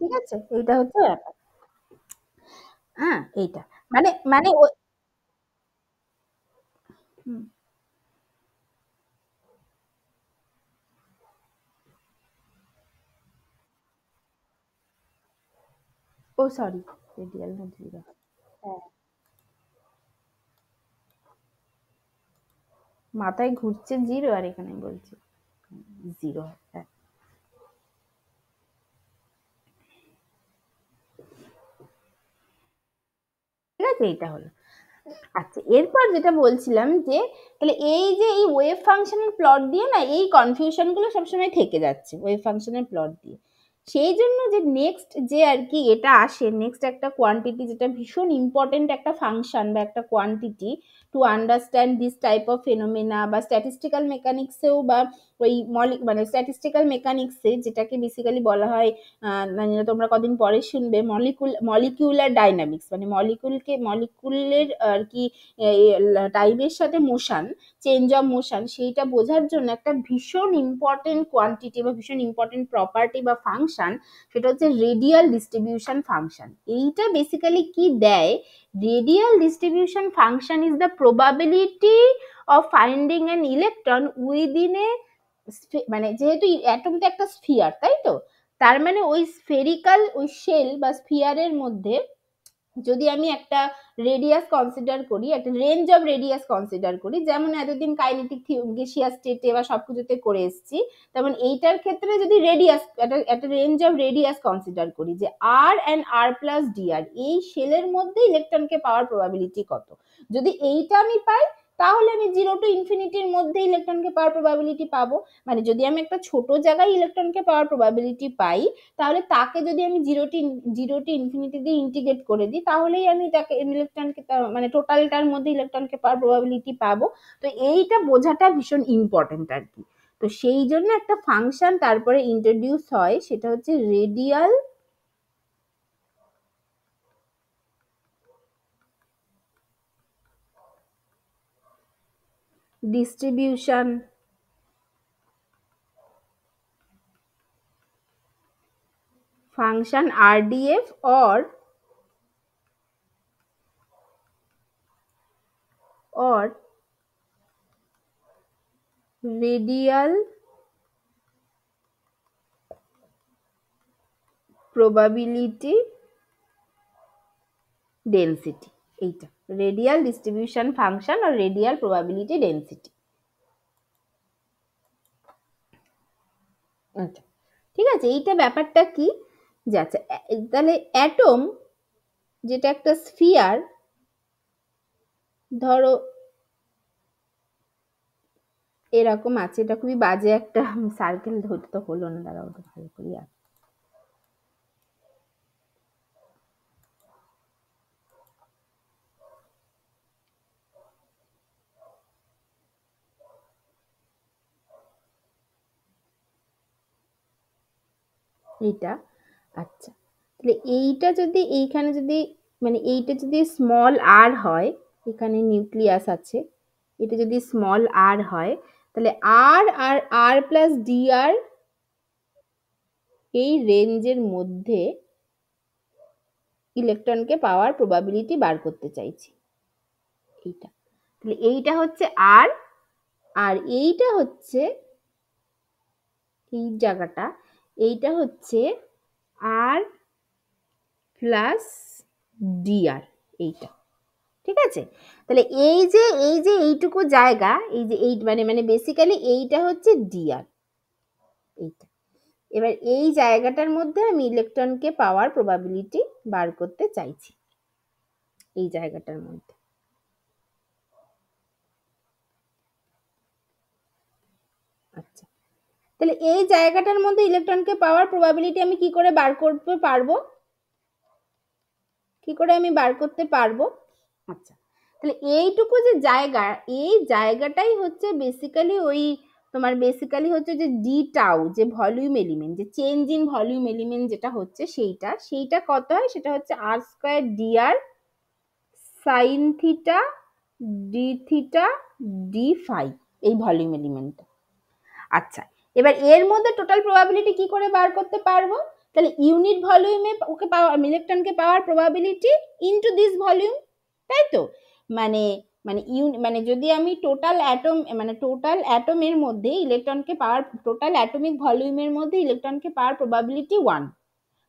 ঠিক আছে, এইটা হচ্ছে ব্যাপার। হ্যাঁ, এইটা মানে মানে হুম, ও সরি, রেডিয়াল না জিরো। হ্যাঁ, মাথায় ঘুরছে জিরো আর এখানে বলছি জিরো। হ্যাঁ, ঠিক আছে, এইটা হলো। আচ্ছা, এরপর যেটা বলছিলাম যে তাহলে এই যে এই ওয়েভ ফাংশনের প্লট দিয়ে না এই কনফিউশন গুলো সবসময় থেকে যাচ্ছে ওয়েভ ফাংশনের প্লট দিয়ে। সেই জন্য যে নেক্সট যে আর কি এটা আসে, নেক্সট একটা কোয়ান্টিটি যেটা ভীষণ ইম্পর্টেন্ট একটা ফাংশন বা একটা quantity to understand this type of phenomena বা স্ট্যাটিস্টিক্যাল মেকানিক্সেও বা ওই মানে স্ট্যাটিস্টিক্যাল মেকানিক্সে যেটাকে বেসিক্যালি বলা হয়, মানে তোমরা কদিন পরে শুনবে মলিকিউলার ডাইনামিক্স, মানে মলিকুলের আর কি টাইমের সাথে মোশন, চেঞ্জ অফ মোশন, সেইটা বোঝার জন্য একটা ভীষণ ইম্পর্টেন্ট কোয়ান্টিটি বা ভীষণ ইম্পর্টেন্ট প্রপার্টি বা ফাংশন, সেটা হচ্ছে রেডিয়াল ডিস্ট্রিবিউশন ফাংশন। এইটা বেসিক্যালি কি দেয়? Radial distribution function is the probability of finding an electron within a, মানে যেহেতু অ্যাটমটা একটা স্ফিয়ার তাই তো, তার মানে ওই স্ফেরিক্যাল ওই শেল বা স্ফিয়ারের মধ্যে যদি আমি একটা রেডিয়াস কনসিডার করি, একটা রেঞ্জ অফ রেডিয়াস কনসিডার করি, যেমন এতদিন কাইনেটিক গেসিয়াস স্টেটে বা সবকিছুতে করে এসেছি, তেমন এইটার ক্ষেত্রে যদি রেডিয়াস একটা রেঞ্জ অফ রেডিয়াস কনসিডার করি যে আর অ্যান্ড আর প্লাস ডিআর, এই শেলের মধ্যে ইলেকট্রনকে পাওয়ার প্রবাবিলিটি কত, যদি এইটা আমি পাই তাহলে আমি জিরো টু ইনফিনিটির মধ্যে ইলেকট্রনকে পাওয়ার প্রবাবিলিটি পাবো। মানে যদি আমি একটা ছোট জায়গায় ইলেকট্রনকে পাওয়ার প্রবাবিলিটি পাই, তাহলে তাকে যদি আমি জিরোটি ইনফিনিটি দিয়ে ইন্টিগ্রেট করে দিই তাহলেই আমি তাকে ইলেকট্রনকে মানে টোটালটার মধ্যে ইলেকট্রনকে পাওয়ার প্রবাবিলিটি পাবো। তো এইটা বোঝাটা ভীষণ ইম্পর্টেন্ট আর কি। তো সেই জন্য একটা ফাংশন তারপরে ইন্ট্রোডিউস হয়, সেটা হচ্ছে radial distribution function, RDF, or radial probability density। এইটা রেডিয়াল ডিস্ট্রিবিউশন ফাংশন আর রেডিয়াল প্রবাবিলিটি ডেন্সিটি। আচ্ছা, ঠিক আছে, এইটা ব্যাপারটা কি যে আচ্ছা তাহলে অ্যাটম যেটা একটা স্ফিয়ার, ধরো এরকম আছে, এটা খুবই বাজে একটা সার্কেল ধরতে তো হলো না, দাঁড়াও ওটা ভালো করি। এইটা আচ্ছা, তাহলে এইটা যদি এইখানে যদি মানে এইটা যদি স্মল আর হয়, এখানে নিউক্লিয়াস আছে, এটা যদি স্মল আর হয়, তাহলে আর আর আর প্লাস ডি আর এই রেঞ্জের মধ্যে ইলেকট্রনকে পাওয়ার প্রবাবিলিটি বার করতে চাইছি। এইটা তাহলে এইটা হচ্ছে আর, আর এইটা হচ্ছে এই জায়গাটা, এইটা হচ্ছে আর প্লাস ডিআর, এইটা ঠিক আছে। তাহলে এই যে এইটুকু জায়গা, এই যে এই মানে মানে বেসিক্যালি এইটা হচ্ছে ডিআর, এইটা। এবার এই জায়গাটার মধ্যে আমি ইলেকট্রনকে পাওয়ার প্রবাবিলিটি বার করতে চাইছি, এই জায়গাটার মধ্যে। আচ্ছা, তাহলে এই জায়গাটার মধ্যে ইলেকট্রনকে পাওয়ার প্রবাবিলিটি আমি কি করে বার করতে পারবো, কি করে আমি বার করতে পারবো? আচ্ছা, তাহলে এইটুকু যে জায়গা, এই জায়গাটাই হচ্ছে বেসিক্যালি ওই তোমার বেসিক্যালি হচ্ছে যে ডি টাউ, যে ভলিউম এলিমেন্ট, যে চেঞ্জ ইন ভলিউম এলিমেন্ট যেটা হচ্ছে সেইটা, সেইটা কত হয়, সেটা হচ্ছে r square d r sine theta D theta D phi. এই ভলিউম এলিমেন্টটা। আচ্ছা, এবার এর মধ্যে টোটাল প্রবাবিলিটি কি করে বার করতে পারবো? তাহলে ইউনিট ভলিউমে ওকে পাওয়া ইলেকট্রনকে পাওয়ার প্রবাবিলিটি ইনটু দিস ভলিউম, তাই তো? মানে মানে যদি আমি টোটাল অ্যাটম মানে টোটাল অ্যাটমের মধ্যে ইলেকট্রনকে পাওয়ার টোটাল অ্যাটমিক ভলিউমের মধ্যে ইলেকট্রনকে পাওয়ার প্রবাবিলিটি 1,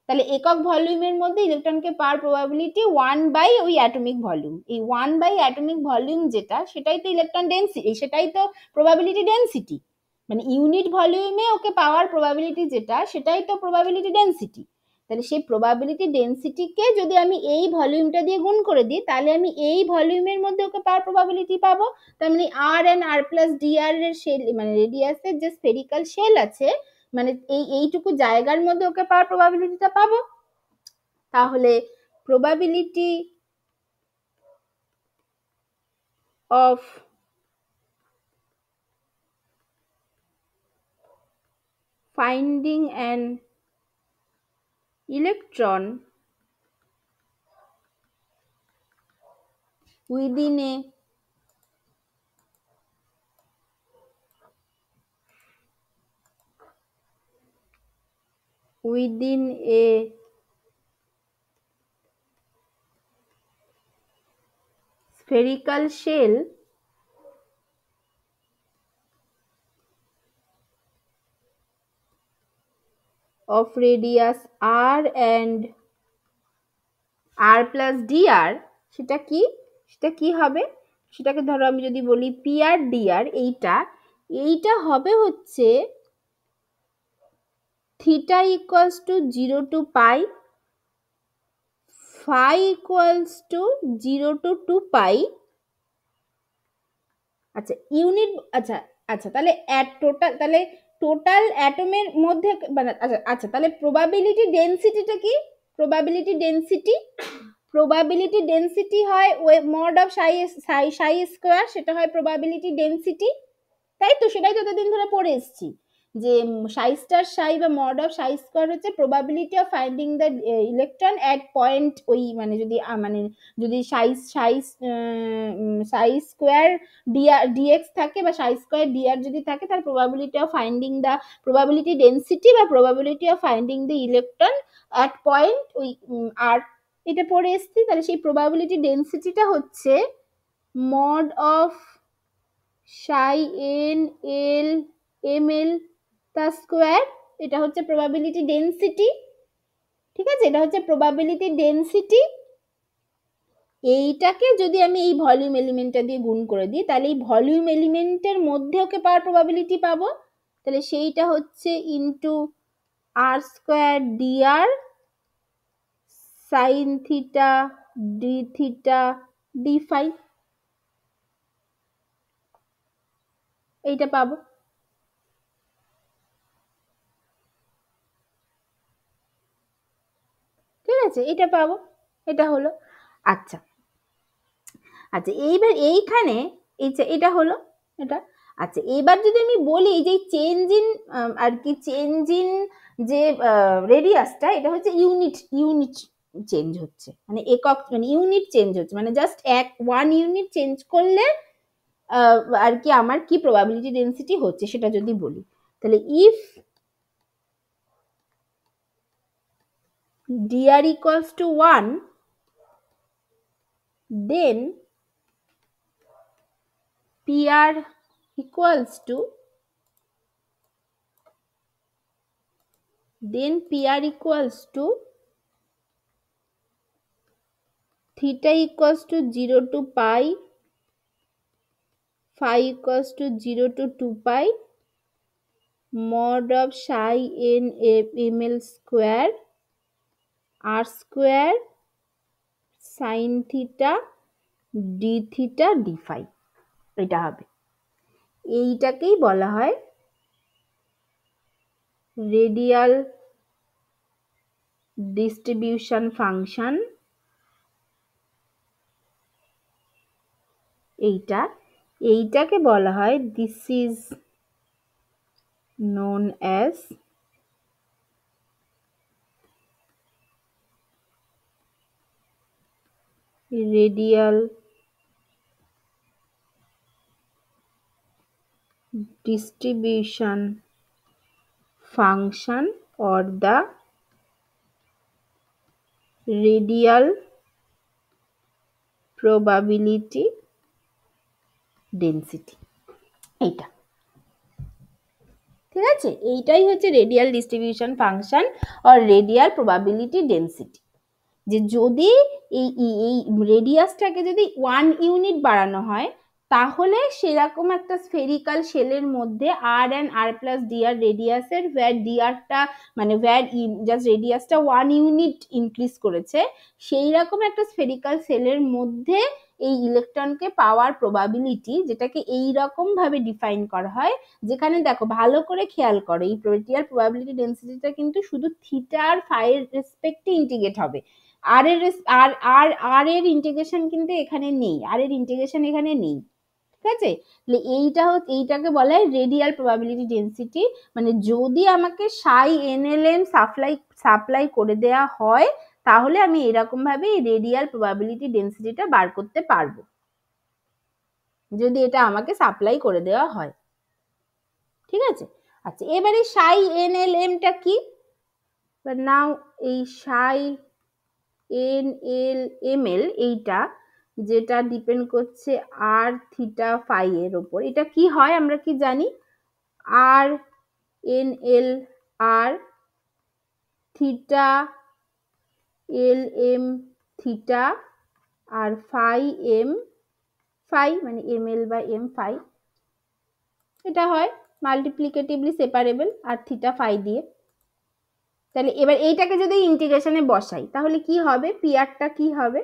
তাহলে একক ভলিউমের মধ্যে ইলেকট্রনকে পাওয়ার প্রবাবিলিটি 1 বাই ওই অ্যাটমিক ভলিউম। এই 1 বাই অ্যাটমিক ভলিউম যেটা, সেটাই তো ইলেকট্রন ডেন্সিটি, সেটাই তো প্রবাবিলিটি ডেন্সিটি। মানে ইউনিট ভলিউমে ওকে পাওয়ার প্রবাবিলিটি যেটা, সেটাই তো প্রবাবিলিটি ডেন্সিটি। তাহলে সেই প্রবাবিলিটি ডেন্সিটিকে যদি আমি এই ভলিউমটা দিয়ে গুণ করে দিই, তাহলে আমি এই ভলিউমের মধ্যে ওকে পাওয়ার প্রবাবিলিটি পাবো। তার মানে আর এন আর প্লাস ডিআর এর শেল, মানে রেডিয়াসের যে স্ফেরিক্যাল শেল আছে, মানে এইটুকু জায়গার মধ্যে ওকে পাওয়ার প্রবাবিলিটিটা পাবো। তাহলে probability of finding an electron within a spherical shell of radius r and r plus dr, সেটা কি হবে? সেটাকে ধরো আমি যদি বলি পি আর ডিআর, এইটা হবে হচ্ছে theta equals to 0 to pi, phi equals to 0 to 2 pi। আচ্ছা ইউনিট, আচ্ছা তাহলে টোটাল অ্যাটমের মধ্যে মানে আচ্ছা তাহলে প্রবাবিলিটি ডেনসিটিটা কি? প্রবাবিলিটি ডেনসিটি হয় মড অফ সাই স্কোয়ার, সেটা হয় প্রবাবিলিটি ডেনসিটি, তাই তো? সেটাই তো এতদিন ধরে পড়ে এসেছি যে সাই স্টার সাই বা মড অফ সাই স্কোয়ার হচ্ছে probability of finding the electron at point ওই, মানে যদি সাই স্কোয়ার ডিএক্স থাকে বা সাই স্কোয়ার ডিআর যদি থাকে, তার probability of finding the probability density বা probability of finding the electron at point ওই আর, এটা পড়ে এসেছি। তাহলে সেই প্রবাবিলিটি ডেন্সিটিটা হচ্ছে mod of Sai N L M L তার স্কোয়ার, এটা হচ্ছে প্রবাবিলিটি ডেন্সিটি। ঠিক আছে, এটা হচ্ছে প্রবাবিলিটি ডেন্সিটি। এইটাকে যদি আমি এই ভলিউম এলিমেন্টটা দিয়ে গুণ করে দিই, তাহলে এই ভলিউম এলিমেন্টের মধ্যে ওকে পাওয়ার প্রবাবিলিটি পাবো। তাহলে সেইটা হচ্ছে ইন্টু আর square dr sine theta D phi, এইটা পাবো। ঠিক আছে, এটা পাবো, এটা হলো। আচ্ছা এইবার এইখানে এটা হলো এটা। আচ্ছা এবার যদি আমি বলি যে চেঞ্জ ইন আর কি, চেঞ্জ ইন যে রেডিয়াসটা, এটা হচ্ছে ইউনিট চেঞ্জ হচ্ছে, মানে একক, মানে ইউনিট চেঞ্জ হচ্ছে, মানে জাস্ট 1 ইউনিট চেঞ্জ করলে আর কি আমার কি প্রবাবিলিটি ডেন্সিটি হচ্ছে সেটা যদি বলি, তাহলে if dr equals to 1, then pr equals to theta equals to 0 to pi, phi equals to 0 to 2 pi, mod of psi n ml square r square sin theta d theta d phi, এটা হবে। এইটাকেই বলা হয় রেডিয়াল ডিস্ট্রিবিউশন ফাংশন। এইটাকে বলা হয়, this is known as radial distribution function or the radial probability density, এইটা ঠিক আছে, এইটাই হচ্ছে রেডিয়াল ডিস্ট্রিবিউশন ফাংশন আর রেডিয়াল প্রবাবিলিটি ডেন্সিটি। যে যদি এই রেডিয়াসটাকে যদি 1 ইউনিট বাড়ানো হয় তাহলে সেরকম একটা স্ফেরিক্যাল শেলের মধ্যে r and r plus dr রেডিয়াসের ভ্যার ডিআরটা মানে ভ্যার জাস্ট রেডিয়াসটা 1 ইউনিট ইনক্রিজ করেছে, সেই রকম একটা স্ফেরিক্যাল শেলের মধ্যে এই ইলেকট্রনকে পাওয়ার প্রবাবিলিটি, যেটাকে এই রকম ভাবে ডিফাইন করা হয়, যেখানে দেখো ভালো করে খেয়াল করো এই রেডিয়াল প্রবাবিলিটি ডেন্সিটিটা কিন্তু শুধু থিটা আর ফাই এর রেসপেক্টে ইন্টিগ্রেট হবে, আর এর আর এর ইন্টিগ্রেশন কিন্তু এখানে নেই, আর এর ইন্টিগ্রেশন এখানে নেই, ঠিক আছে। তাহলে এইটাকে বলা হয় রেডিয়াল প্রবাবিলিটি ডেন্সিটি, মানে যদি আমাকে সাই এনএলএম সাপ্লাই করে দেয়া হয় তাহলে আমি এরকম ভাবে এই রেডিয়াল প্রবাবিলিটি ডেন্সিটিটা বার করতে পারবো, যদি এটা আমাকে সাপ্লাই করে দেওয়া হয়, ঠিক আছে। আচ্ছা, এবারে সাই এনএলএমটা কি, নাও এই সাই এনএলএমএল এইটা যেটা ডিপেন্ড করছে আর থিটা ফাই এর উপর, এটা কি হয় আমরা কি জানি, আর এনএল আর থিটা এল এম থিটা আর ফাই এম ফাই মানে এম এল বা এম ফাই, এটা হয় মাল্টিপ্লিকেটিভলি সেপারেবল আর থিটা ফাই দিয়ে। তাহলে এবার এইটাকে যদি ইন্টিগ্রেশনে বসাই তাহলে কি হবে, পিআরটা কি হবে,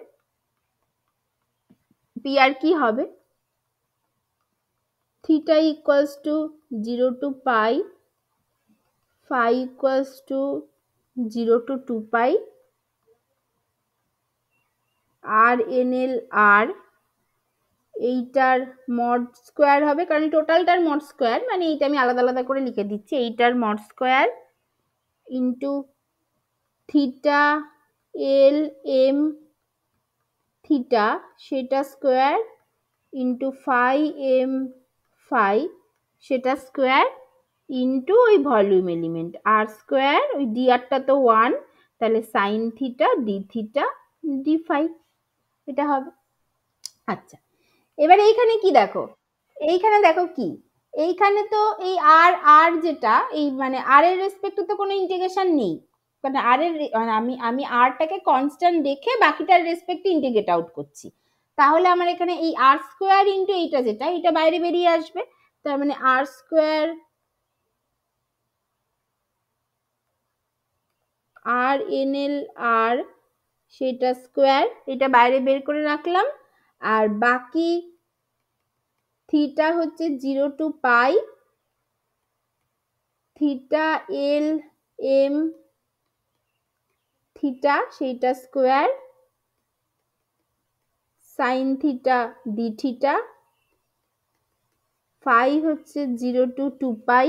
পিআর কি হবে, theta equals to 0 to pi, phi equals to 0 to 2 pi, R NL r এইটার মড স্কোয়ার হবে, কারণ টোটালটার মড স্কোয়ার, মানে এইটা আমি আলাদা আলাদা করে লিখে দিচ্ছি, এইটার mod square into theta L M theta সেটা square into phi M phi সেটা স্কোয়ার ইন্টু ওই ভলিউম এলিমেন্ট আর স্কোয়ার, ওই ডি আরটা তো 1, তাহলে sine theta D theta D phi, এটা হবে। আচ্ছা, এবার এইখানে কি দেখো, এইখানে দেখো কি, এইখানে তো এই আর আর যেটা এই মানে আর এর রেসপেক্টে তো কোনো ইন্টিগ্রেশন নেই, মানে আর এর আমি আরটাকে কনস্ট্যান্ট রেখে বাকিটার রেসপেক্টে ইন্টিগ্রেট আউট করছি, তাহলে আমার এখানে এই আর স্কোয়ার ইন্টু এইটা যেটা এটা বাইরে বেরিয়ে আসবে, তার মানে আর স্কোয়ার আর এনএল আর সেটা স্কোয়ার, এটা বাইরে বের করে রাখলাম, আর বাকি থিটা হচ্ছে 0 to pi, theta L M theta সেইটা square, sine theta D theta, phi হচ্ছে 0 to 2 pi,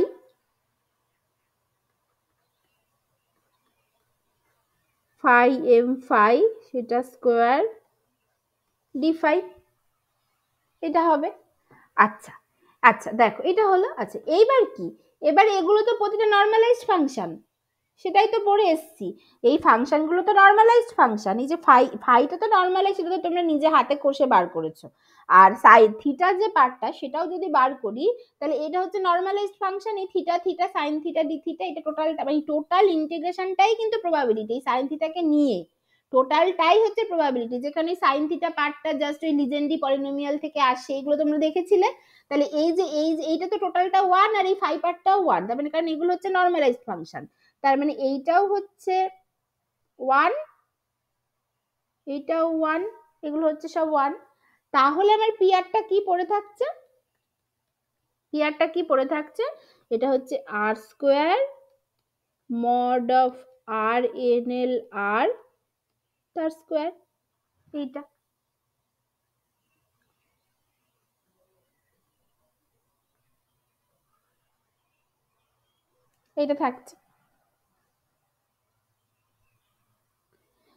phi M phi সেটা স্কোয়ার ডি ফাই, এটা হবে। আচ্ছা আচ্ছা দেখো এটা হলো, আচ্ছা এইবার কি, এবার এগুলো তো প্রতিটা নর্মালাইজড ফাংশন, সেটাই তো পড়ে এসছি, এই ফাংশনগুলো তো নর্মালাইজড ফাংশন, এই যে ফাইটা তো নর্মালাইজড, সেটা তো তোমরা নিজে হাতে কষে বার করেছো, আর সাইন থিটার যে পার্টটা সেটাও যদি বার করি তাহলে এটা হচ্ছে নর্মালাইজড ফাংশন, এই theta theta sine theta D theta এটা টোটালটা মানে টোটাল ইন্টিগ্রেশনটাই কিন্তু প্রবাবিলিটি, এই সাইন থিটাকে নিয়ে টোটালটাই হচ্ছে প্রবাবিলিটি, যেখানে সাইন থিটা পার্টটা জাস্ট ওই লিজেন্ড্রি পলিনোমিয়াল থেকে আসে, এগুলো তোমরা দেখেছিলে, তাহলে এইটা তো টোটালটা 1 আর এই ফাই পার্টটাও 1, তার মানে কারণ এগুলো হচ্ছে নর্মালাইজড ফাংশন, তার মানে এইটাও হচ্ছে 1 এইটাও 1, এগুলো হচ্ছে সব 1, তাহলে আমার পিআরটা কি পড়ে থাকছে, পিআরটা কি পড়ে থাকছে, এটা হচ্ছে r square mod of R NL r তার স্কোয়ার, এইটা এইটা থাকছে।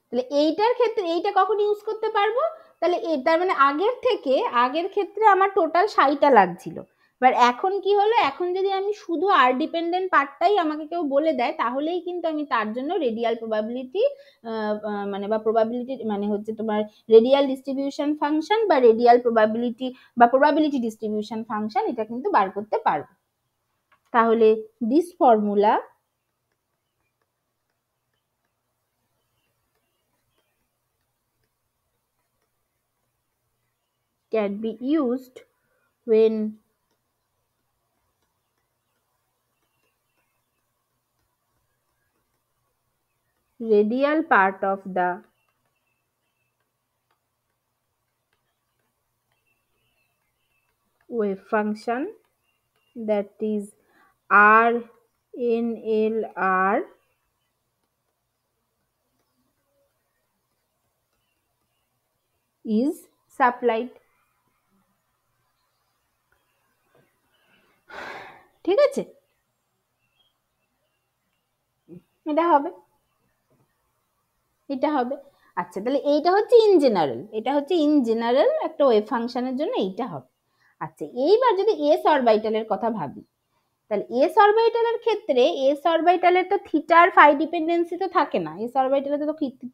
তাহলে এইটার ক্ষেত্রে এইটা কখন ইউজ করতে পারবো, তাহলে তার মানে আগের ক্ষেত্রে আমার টোটাল 60টা লাগছিল, এবার এখন কি হলো, এখন যদি আমি শুধু আর ডিপেন্ডেন্ট পার্টটাই আমাকে কেউ বলে দেয়, তাহলেই কিন্তু আমি তার জন্য রেডিয়াল প্রবাবিলিটি মানে বা প্রবাবিলিটি মানে হচ্ছে তোমার রেডিয়াল ডিস্ট্রিবিউশন ফাংশন বা রেডিয়াল প্রবাবিলিটি বা প্রবাবিলিটি ডিস্ট্রিবিউশন ফাংশন এটা কিন্তু বার করতে পারবো। তাহলে this formula can be used when radial part of the wave function, that is RNLR, is supplied. ঠিক আছে, এটা হবে, এটা হবে। আচ্ছা, তাহলে এইটা হচ্ছে ইন জেনারেল, এটা হচ্ছে ইন জেনারেল একটা ওয়েভ ফাংশনের জন্য এইটা হবে। আচ্ছা, এইবার যদি এস অরবিটালের কথা ভাবি, তাহলে এস অরবিটালের ক্ষেত্রে এস অরবিটালের তো থিটা আর ফাই ডিপেন্ডেন্সি তো থাকে না, এস অরবিটালে তো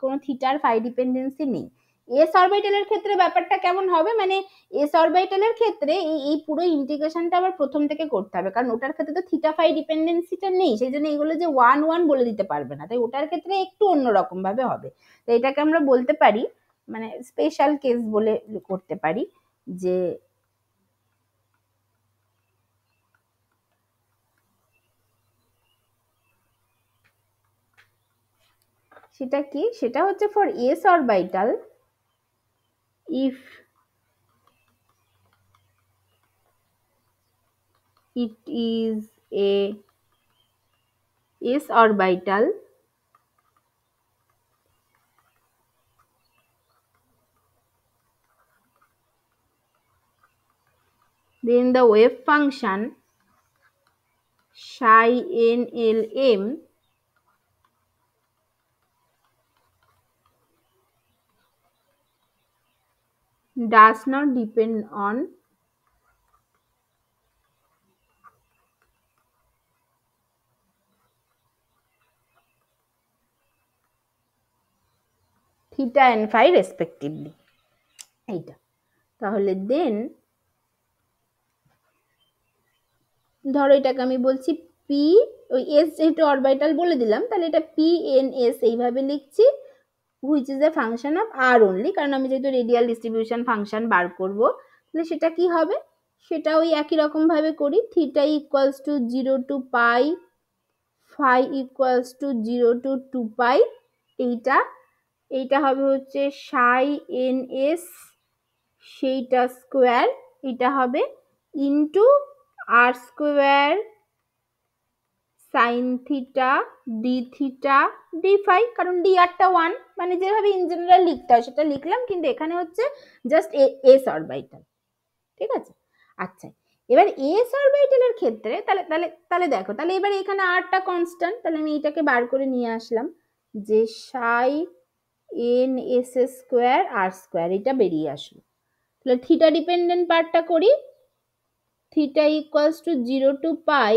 কোনো থিটা আর ফাই ডিপেন্ডেন্সি নেই। এস অরবিটালের ক্ষেত্রে ব্যাপারটা কেমন হবে, মানে এস অরবিটালের ক্ষেত্রে এই পুরো ইন্টিগ্রেশনটা আবার প্রথম থেকে করতে হবে, কারণ ওটার ক্ষেত্রে তো থিটা ফাই ডিপেন্ডেন্সিটা নেই, সেই জন্য এগুলো যে ওয়ান ওয়ান বলে দিতে পারবে না, তাই ওটার ক্ষেত্রে একটু অন্যরকম ভাবে হবে। তো এটাকে আমরা বলতে পারি মানে স্পেশাল কেস বলে করতে পারি, যে সেটা কি, সেটা হচ্ছে for S orbital if it is a s orbital then the wave function psi nlm does not depend on theta and phi respectively। এইটা তাহলে দেন ধরো এটাকে আমি বলছি পি, ওই এস যেহেতু অরবিটাল বলে দিলাম, তাহলে এটা পি এন এস এইভাবে লিখছি, which is a function of R only, কারণ আমি যেহেতু রেডিয়াল ডিস্ট্রিবিউশন ফাংশন বার করব, তাহলে সেটা কি হবে, সেটা ওই একই রকম ভাবে করি, theta equals to 0 to pi, phi equals to 0 to 2 pi, এইটা এইটা হবে হচ্ছে সাই এন এস সেইটা স্কোয়ার, এটা হবে ইন্টু আর square sine theta D theta D phi, কারণ ডি আরটা ওয়ান, মানে যেভাবে ইন জেনারেল লিখতে হয় সেটা লিখলাম, কিন্তু এখানে হচ্ছে জাস্ট এস অরবিটাল। ঠিক আছে, আচ্ছা এবার এস অরবিটালের ক্ষেত্রে তাহলে তাহলে তাহলে দেখো, তাহলে এবার এখানে আরটা কনস্ট্যান্ট, তাহলে আমি এটাকে বার করে নিয়ে আসলাম, যে psi N S square R square, এটা বেরিয়ে আসলো। তাহলে থিটা ডিপেন্ডেন্ট পার্টটা করি, theta equals to 0 to pi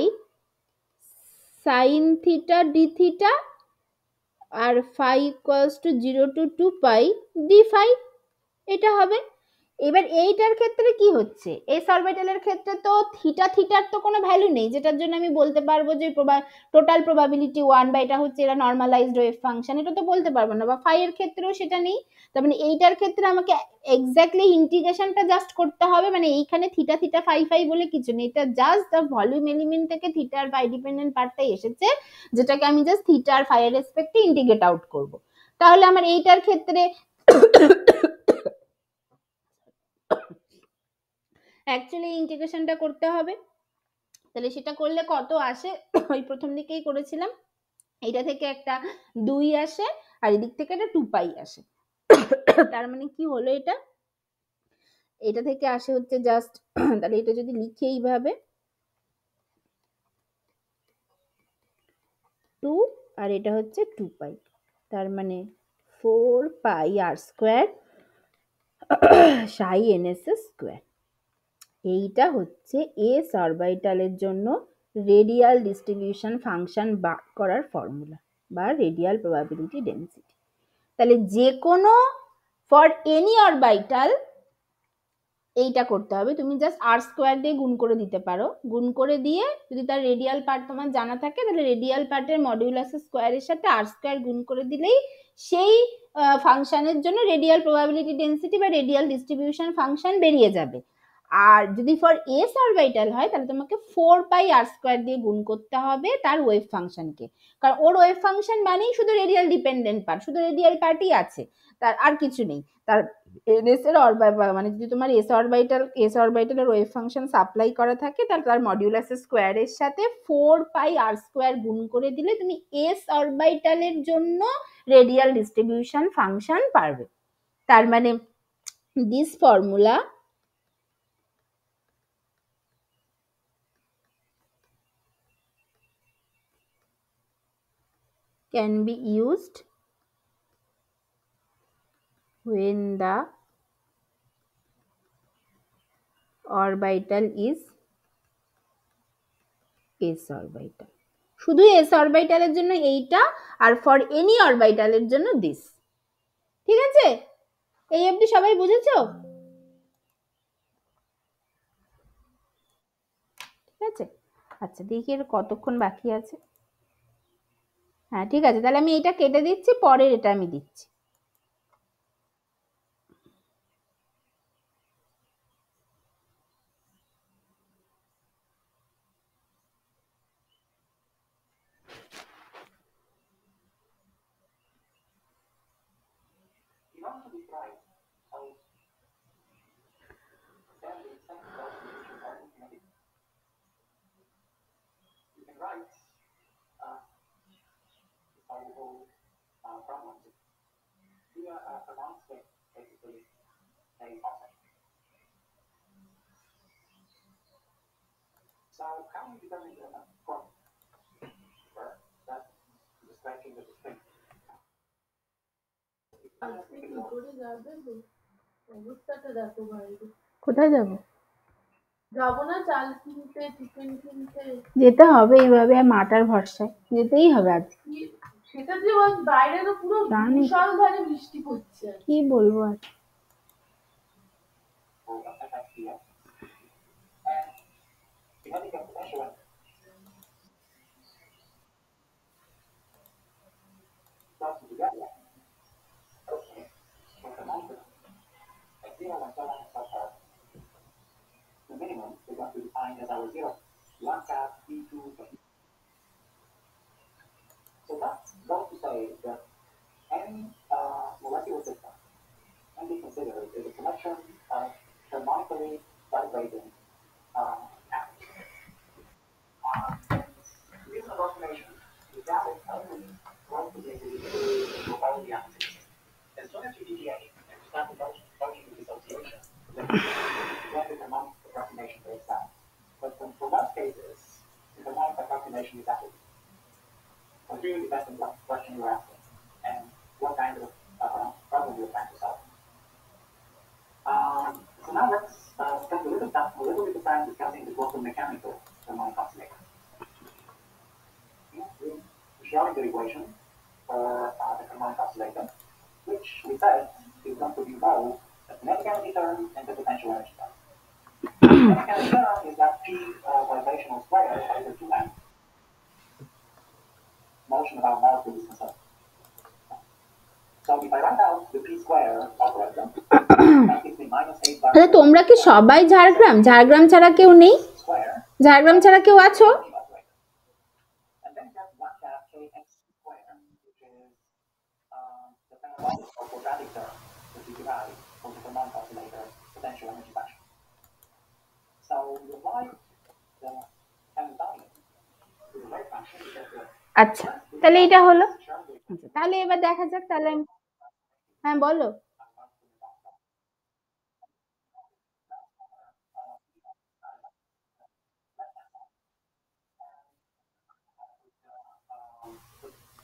sine theta D theta আর phi equals to 0 to 2 pi D phi, এটা হবে। এবার এইটার ক্ষেত্রে কি হচ্ছে, এস অরবিটালের ক্ষেত্রে তো থিটা থিটার তো কোনো ভ্যালু নেই, যেটার জন্য আমি বলতে পারবো যে টোটাল প্রবাবিলিটি 1 বা এটা হচ্ছে এরা নর্মালাইজড ওয়েভ ফাংশন, এটা তো বলতে পারবো না, বা ফাই এর ক্ষেত্রেও সেটা নেই। তার মানে এইটার ক্ষেত্রে আমাকে এক্স্যাক্টলি ইন্টিগ্রেশনটা জাস্ট করতে হবে, মানে এইখানে থিটা থিটা ফাই ফাই বলে কিছু নেই, এটা জাস্ট দ্য ভলিউম এলিমেন্ট থেকে থিটা আর ফাই ডিপেন্ডেন্ট পার্টটাই এসেছে, যেটাকে আমি জাস্ট থিটা আর ফাই এর রেসপেক্টে ইন্টিগ্রেট আউট করব। তাহলে আমার এইটার ক্ষেত্রে অ্যাকচুয়ালি ইন্টিগ্রেশনটা করতে হবে, তাহলে সেটা করলে কত আসে, ওই প্রথম দিকেই করেছিলাম, এইটা থেকে একটা 2 আসে আর এদিক থেকে একটা 2 পাই আসে, তার মানে কি হলো, এটা এটা থেকে আসে হচ্ছে জাস্ট, তাহলে এটা যদি লিখি এইভাবে 2 আর এটা হচ্ছে 2 পাই, তার মানে 4 পাই আর square psi N S square, এইটা হচ্ছে এস অরবিটালের জন্য রেডিয়াল ডিস্ট্রিবিউশন ফাংশন বার করার ফর্মুলা বা রেডিয়াল প্রবাবিলিটি ডেন্সিটি। তাহলে যে কোনো ফর এনি অরবিটাল এইটা করতে হবে, তুমি জাস্ট আর স্কোয়ার দিয়ে গুণ করে দিতে পারো, গুণ করে দিয়ে যদি তার রেডিয়াল পার্ট তোমার জানা থাকে তাহলে রেডিয়াল পার্টের মডিউলাস স্কোয়ারের সাথে আর স্কোয়ার গুণ করে দিলেই সেই ফাংশনের জন্য রেডিয়াল প্রবাবিলিটি ডেন্সিটি বা রেডিয়াল ডিস্ট্রিবিউশন ফাংশন বেরিয়ে যাবে। আর যদি ফর এস অরবিটাল হয় তাহলে তোমাকে 4 পাই আর স্কোয়ার দিয়ে গুণ করতে হবে তার ওয়েভ ফাংশনকে, কারণ ওর ওয়েভ ফাংশন মানেই শুধু রেডিয়াল ডিপেন্ডেন্ট পার্ট, শুধু রেডিয়াল পার্টই আছে, তার আর কিছু নেই। তার এনএস এর মানে যদি তোমার এস অরবিটালের ওয়েভ ফাংশন সাপ্লাই করা থাকে তাহলে তার মডিউলাস স্কোয়ারের সাথে 4 পাই আর স্কোয়ার গুণ করে দিলে তুমি এস অরবিটালের জন্য রেডিয়াল ডিস্ট্রিবিউশন ফাংশন পারবে। তার মানে this formula can be used when the orbital is s orbital। শুধু s অরবিটালের জন্য এইটা, আর ফর এনি অরবিটালের জন্য দিস। ঠিক আছে, এই অবধি সবাই বুঝেছো? ঠিক আছে, আচ্ছা দেখি এর কতক্ষণ বাকি আছে। হ্যাঁ ঠিক আছে, তাহলে আমি এটা কেটে দিচ্ছি, পরের এটা আমি দিচ্ছি। কোথায় যাবো? যাবো না, চাল কিনতে, চিকেন কিনতে যেতে হবে, এইভাবে মাটার ভরসায় যেতেই হবে আজ। সেটা যে বাইরে তো পুরো মুষলধারে বৃষ্টি পড়ছে, কি বলবো আর। তোমরা কি সবাই ঝাড়গ্রাম? ঝাড়গ্রাম ছাড়া কেউ নেই? ঝাড়গ্রাম ছাড়া কেউ আছো? আচ্ছা তাহলে এটা হলো, তাহলে এবার দেখা যাক তাহলে। হ্যাঁ বলো।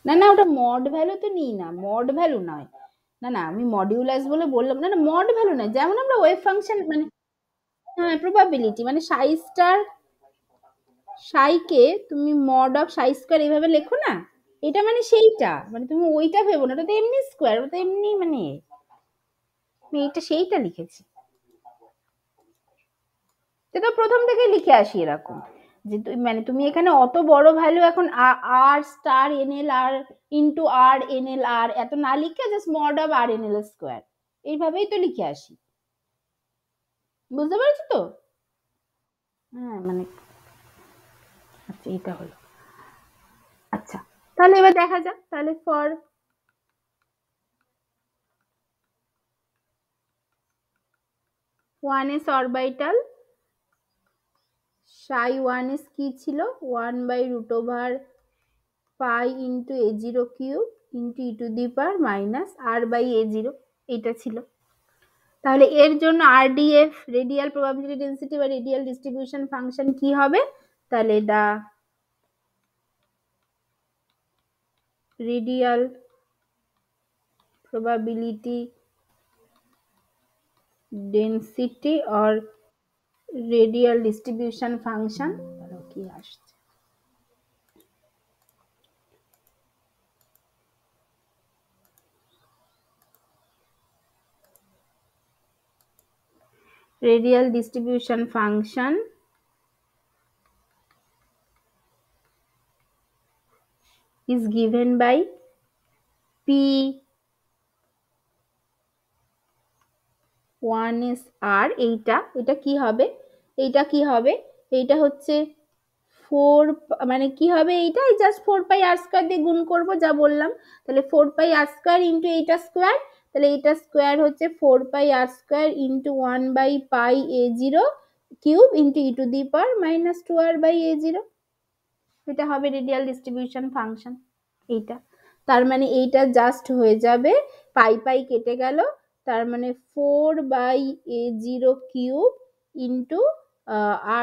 না না, ওটা মড ভ্যালু তো নিই না, মড ভ্যালু নয়। না না, আমি মডিউলাস বলে বললাম না, না মড ভ্যালু নয়, যেমন আমরা ওয়েভ ফাংশন মানে হ্যাঁ, প্রবাবিলিটি মানে সাই স্টার সাইকে তুমি মড অফ সাই স্কোয়ার এইভাবে লেখো না, এটা মানে সেইটা, মানে তুমি ওইটা ভেবো না, ওটা তো এমনি স্কোয়ার, ওটা তো এমনি মানে আমি এইটা সেইটা লিখেছি। সেটা প্রথম থেকে লিখে আসি এরকম, যে মানে তুমি এখানে অত বড় ভ্যালু এখন R star N L R into R NL R এত না লিখে just mod of R N L square এইভাবেই তো লিখে আসি। বুঝতে পারছো তো? হ্যাঁ মানে আচ্ছা এটা হলো। আচ্ছা তাহলে এবার দেখা যাক, তাহলে for one s orbital psi one s কি ছিল, 1/√পাই into a zero cube into E to the power minus r by a zero, এটা ছিল। তাহলে এর জন্য আরডিএফ রেডিয়াল প্রবাবিলিটি ডেন্সিটি বা রেডিয়াল ডিস্ট্রিবিউশন ফাংশন কি হবে, তাহলে the radial probability density or radial distribution function কি আসছে, radial distribution function is given by p 1s r, এইটা এটা কি হবে, এইটা কি হবে, এইটা হচ্ছে 4 মানে কি হবে, এইটা জাস্ট 4 পাই r² দিয়ে গুণ করব যা বললাম, তাহলে 4 পাই r² ইন্টু এইটা স্কোয়ার, তাহলে এইটা স্কোয়ার হচ্ছে 4 পাই r² ইন্টু 1/পাই a0 cube into E to the power minus 2r/a0, এটা হবে রেডিয়াল ডিস্ট্রিবিউশন ফাংশন এইটা। তার মানে এইটা জাস্ট হয়ে যাবে পাই পাই কেটে গেল, তার মানে 4/a0 cube into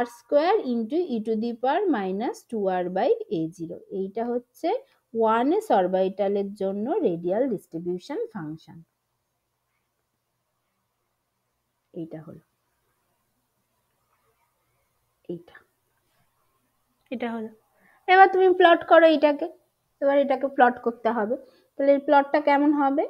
r² into E to the power minus 2r/a0, এইটা হচ্ছে 1s অরবিটালের জন্য রেডিয়াল ডিস্ট্রিবিউশন ফাংশন, এইটা হলো এইটা, এটা হলো। এবার তুমি প্লট করো এটাকে, এবার এটাকে প্লট করতে হবে, তাহলে এই প্লটটা কেমন হবে,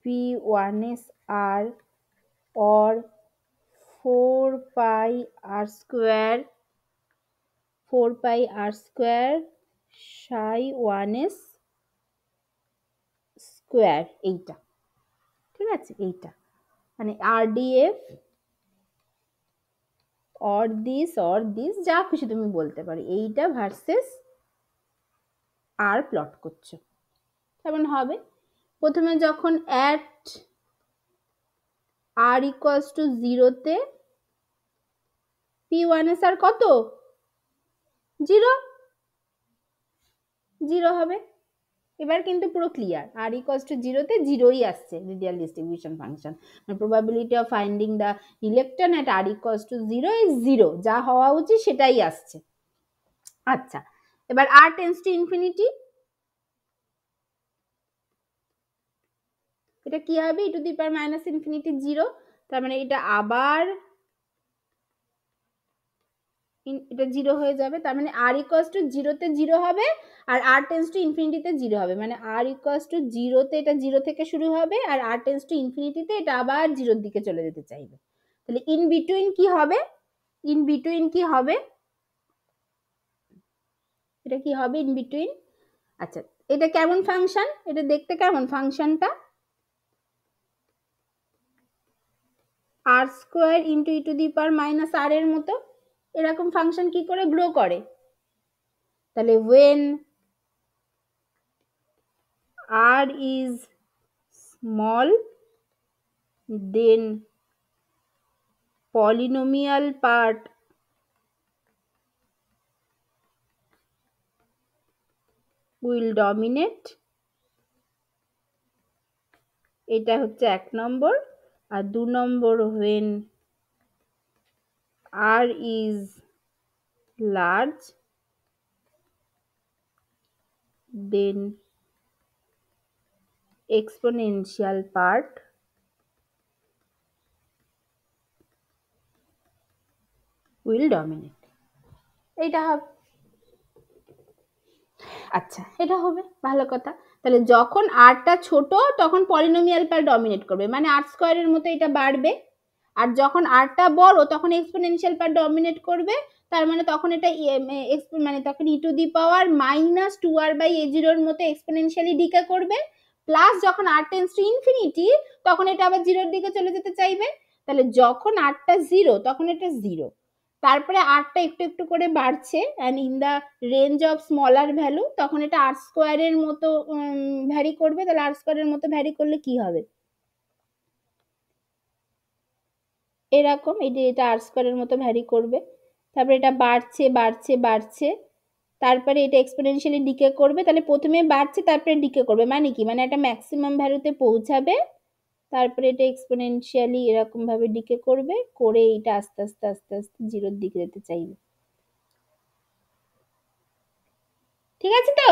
p1s r or 4 pi r² 4 pi r² psi 1s square, এইটা ঠিক আছে, এইটা মানে আরডিএফ অর দিস যা খুশি তুমি বলতে পারো, এইটা ভার্সেস আর প্লট করছো কেমন হবে, প্রথমে যখন অ্যাট আর ইকুয়ালস টু জিরোতে p1s আর কত, জিরো, জিরো হবে। এবার কিন্তু পুরো ক্লিয়ার, আর ইকুয়ালস টু জিরোতে জিরোই আসছে radial distribution function, probability of finding the electron at R equals to zero is zero, যা হওয়া উচিত সেটাই আসছে। আচ্ছা এবার আর টেন্স টু ইনফিনিটি, এটা কি হবে, e to the power minus infinity zero, তার মানে এটা আবার এটা জিরো হয়ে যাবে, তার মানে আর ইকুয়ালস টু জিরোতে জিরো হবে আর আর টেন্স টু ইনফিনিটিতে জিরো হবে, মানে আর ইকুয়ালস টু জিরোতে এটা জিরো থেকে শুরু হবে আর আর টেন্স টু ইনফিনিটিতে এটা আবার জিরোর দিকে চলে যেতে চাইবে, তাহলে ইন বিটুইন কি হবে, ইন বিটুইন কি হবে, এটা কি হবে ইন বিটুইন। আচ্ছা এটা কেমন ফাংশন, এটা দেখতে কেমন ফাংশনটা, r² into E to the power minus r এর মতো, এরকম ফাংশন কি করে গ্রো করে, তাহলে when r is small then polynomial part will dominate, এটা হচ্ছে 1 নম্বর, আর 2 নম্বর when R is large, then exponential part will dominate. এটা হবে। আচ্ছা, এটা হবে ভালো কথা। তাহলে যখন আরটা ছোট তখন পলিনোমিয়াল পার্ট ডমিনেট করবে, মানে আর স্কোয়ারের মতো এটা বাড়বে। আর যখন আরটা বড় তখন এক্সপোনেনশিয়াল পার্ট ডমিনেট করবে। তার মানে তখন এটা মানে তখন e to the power minus two r by a জিরোর মতো এক্সপোনেনশিয়ালি ডিকে করবে। প্লাস যখন আর টেন্স টু ইনফিনিটি তখন এটা আবার জিরোর দিকে চলে যেতে চাইবে। তাহলে যখন আরটা জিরো তখন এটা জিরো, তারপরে আরটা একটু একটু করে বাড়ছে and in the range of smaller value, তখন এটা আর স্কোয়ারের মতো ভ্যারি করবে। তাহলে আর স্কোয়ারের মতো ভ্যারি করলে কি হবে, এরকম এটা আর স্কোয়ারের মতো ভ্যারি করবে। তারপরে এটা বাড়ছে বাড়ছে বাড়ছে, তারপরে এটা এক্সপোনেনশিয়ালি ডিকে করবে। তাহলে প্রথমে বাড়ছে তারপরে ডিকে করবে, মানে কি, মানে একটা ম্যাক্সিমাম ভ্যালুতে পৌঁছাবে, তারপরে এটা এক্সপোনেনশিয়ালি এরকম ভাবে ডিকে করবে, করে এটা আস্তে আস্তে আস্তে আস্তে জিরোর দিকে যেতে চাইবে। ঠিক আছে তো?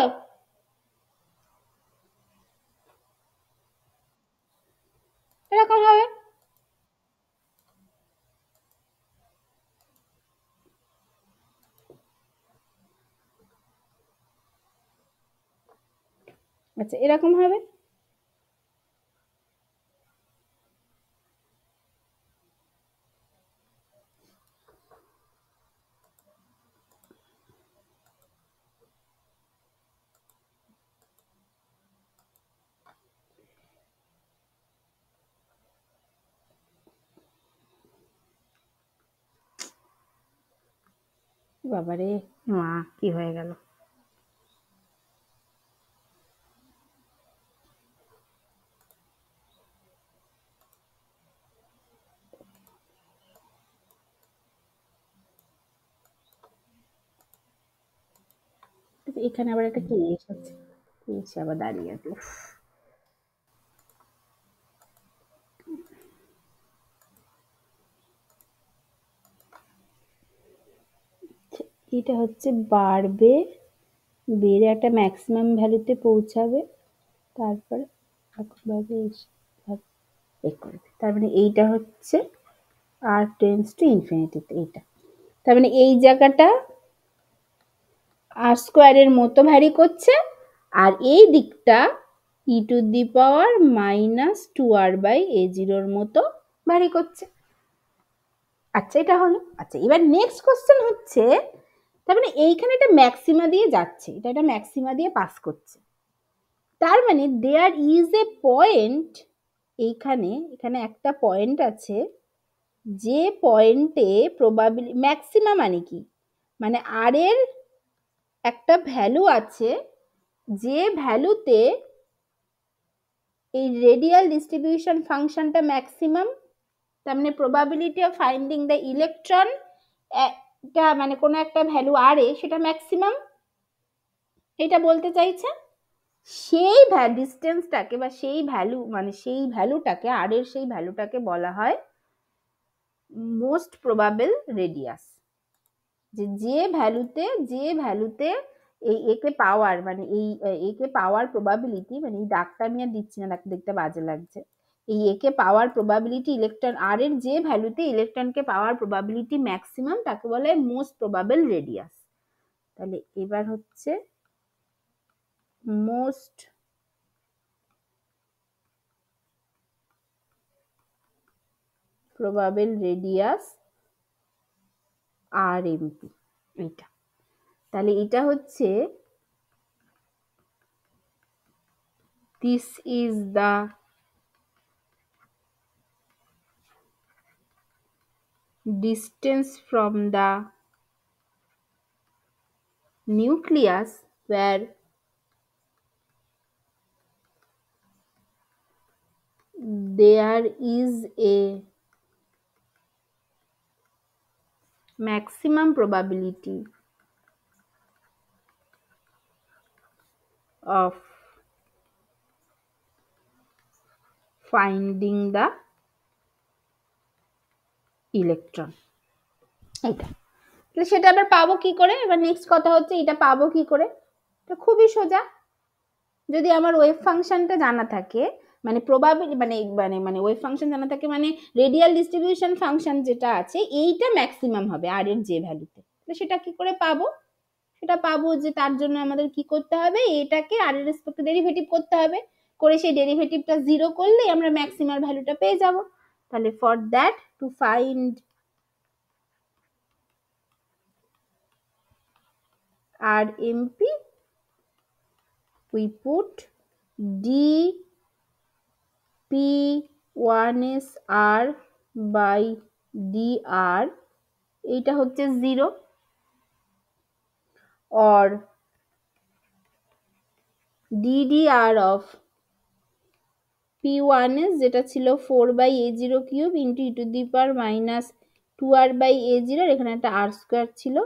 এরকম হবে। আচ্ছা, এরকম হবে। বাবারে, মা কি হয়ে গেল। এখানে আবার একটা কে এসেছে, এসে আবার দাঁড়িয়ে আছে। এটা হচ্ছে বাড়বে, বেড়ে একটা ম্যাক্সিমাম ভ্যালুতে পৌঁছাবে, তারপরে একবারে এ করবে। তার মানে এইটা হচ্ছে আর টেন্স টু ইনফিনিটিতে এইটা। তার মানে এই জায়গাটা আর স্কোয়ারের মতো ভ্যারি করছে, আর এই দিকটা e to the power minus two r by a জিরোর মতো ভ্যারি করছে। আচ্ছা, এটা হলো। আচ্ছা, এবার নেক্সট কোশ্চেন হচ্ছে, তার মানে এইখানে এটা ম্যাক্সিমা দিয়ে যাচ্ছে, এটা একটা ম্যাক্সিমা দিয়ে পাস করছে। তার মানে দেয়ার ইজ এ পয়েন্ট, এইখানে এখানে একটা পয়েন্ট আছে, যে পয়েন্টে প্রবাবিলিটি ম্যাক্সিমা মানে কি, মানে আর এর একটা ভ্যালু আছে, যে ভ্যালুতে এই রেডিয়াল ডিস্ট্রিবিউশন ফাংশনটা ম্যাক্সিমাম। তার মানে probability of finding the electron, এটা মানে কোনো একটা ভ্যালু আর এ সেটা ম্যাক্সিমাম, এটা বলতে চাইছে। সেই ডিস্টেন্সটাকে বা সেই ভ্যালু, মানে সেই ভ্যালুটাকে, আর এর সেই ভ্যালুটাকে বলা হয় মোস্ট প্রবাবল রেডিয়াস। যে ভ্যালুতে এই একে পাওয়ার, মানে এই একে পাওয়ার প্রবাবিলিটি, মানে এই ডাকটা আমি আর দিচ্ছি না, দেখতে বাজে লাগছে। এই একে পাওয়ার প্রবাবিলিটি ইলেকট্রন আর এর যে ভ্যালুতে ইলেকট্রনকে পাওয়ার প্রবাবিলিটি ম্যাক্সিমাম তাকে বলে মোস্ট প্রবাবল রেডিয়াস। তাহলে এবার হচ্ছে মোস্ট প্রবাবল রেডিয়াস আর এমপি, এটা। তাহলে এটা হচ্ছে this is the distance from the nucleus where there is a maximum probability of finding the electron. এটা, তাহলে সেটা আবার পাবো কি করে? এবার নেক্সট কথা হচ্ছে এটা পাবো কি করে? এটা খুবই সোজা, যদি আমার ওয়েভ ফাংশনটা জানা থাকে, মানে প্রবাবিলিটি মানে মানে মানে ওয়েভ ফাংশন জানা থাকে, মানে রেডিয়াল ডিস্ট্রিবিউশন ফাংশন যেটা আছে এইটা ম্যাক্সিমাম হবে আর এর যে ভ্যালুতে, তাহলে সেটা কি করে পাবো? সেটা পাবো যে তার জন্য আমাদের কি করতে হবে, এটাকে আর এর রেসপেক্টে ডেরিভেটিভ করতে হবে, করে সেই ডেরিভেটিভটা জিরো করলেই আমরা ম্যাক্সিমাম ভ্যালুটা পেয়ে যাব। তাহলে for that to find RMP we put dp1sr by dr, এইটা হচ্ছে 0, or ddr of p1s যেটা ছিল 4/a0 cube into e to the power minus 2r/a0, এখানে একটা r স্কোয়ার ছিল,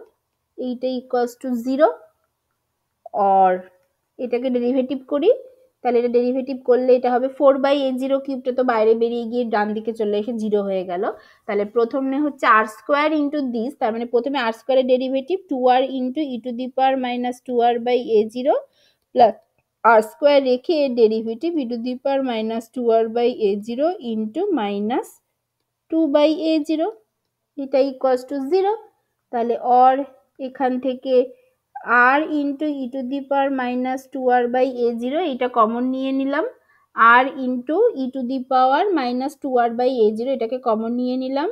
এইটা ইকুয়ালস টু 0, or এটাকে ডেরিভেটিভ করি, তাহলে এটা ডেরিভেটিভ করলে এটা হবে 4/a0 কিউবটা তো বাইরে বেরিয়ে গিয়ে ডান দিকে চলে এসে 0 হয়ে গেল, তাহলে প্রথমে হচ্ছে r স্কোয়ার ইন্টু দিস, তার মানে প্রথমে r স্কোয়ারের derivative 2r into e to the power minus 2r/a0 plus r square রেখে এর derivative e to the power minus 2r/a0 into minus 2/a0, এটা ইকুয়ালস টু 0, তাহলে অর এখান থেকে r into E to the power minus 2r/a0 এটা কমন নিয়ে নিলাম, r into E to the power minus 2r/a0 এটাকে কমন নিয়ে নিলাম,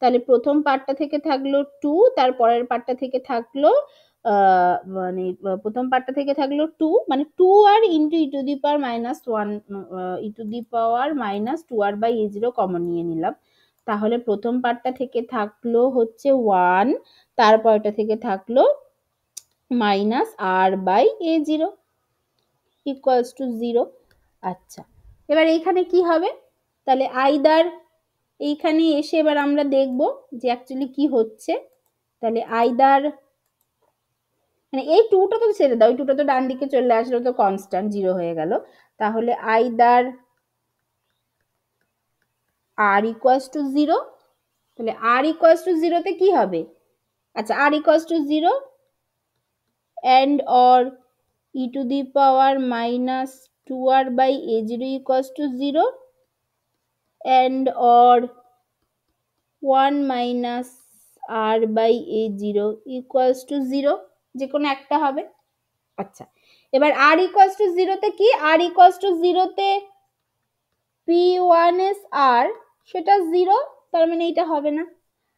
তাহলে প্রথম পার্টটা থেকে থাকলো 2, তারপরের পার্টটা থেকে থাকলো মানে প্রথম পার্টটা থেকে থাকলো 2, মানে 2r into E to the power minus 1 E to the power minus 2r/a0 common নিয়ে নিলাম, তাহলে প্রথম পার্টটা থেকে থাকলো হচ্ছে 1, তারপরটা থেকে থাকলো মাইনাস r/a0 ইকুয়ালস টু 0। আচ্ছা, এবার এইখানে কি হবে, তাহলে আইদার এইখানে এসে এবার আমরা দেখব যে অ্যাকচুয়ালি কি হচ্ছে, তাহলে আইদার মানে এই টুটা তো ছেড়ে দাও, এই টুটা তো ডান দিকে চলে আসলো, তো কনস্ট্যান্ট 0 হয়ে গেল, তাহলে আইদার r ইকুয়ালস টু 0, তাহলে r ইকুয়ালস টু 0 তে কি হবে, আচ্ছা r equals to 0 and or e to the power minus 2r/a0 equals to 0 and or 1 minus r/a0 equals to 0, যে কোনো একটা হবে। আচ্ছা, এবার r equals to 0 তে কি, r equals to 0 তে p1s r সেটা 0, তার মানে এটা হবে না।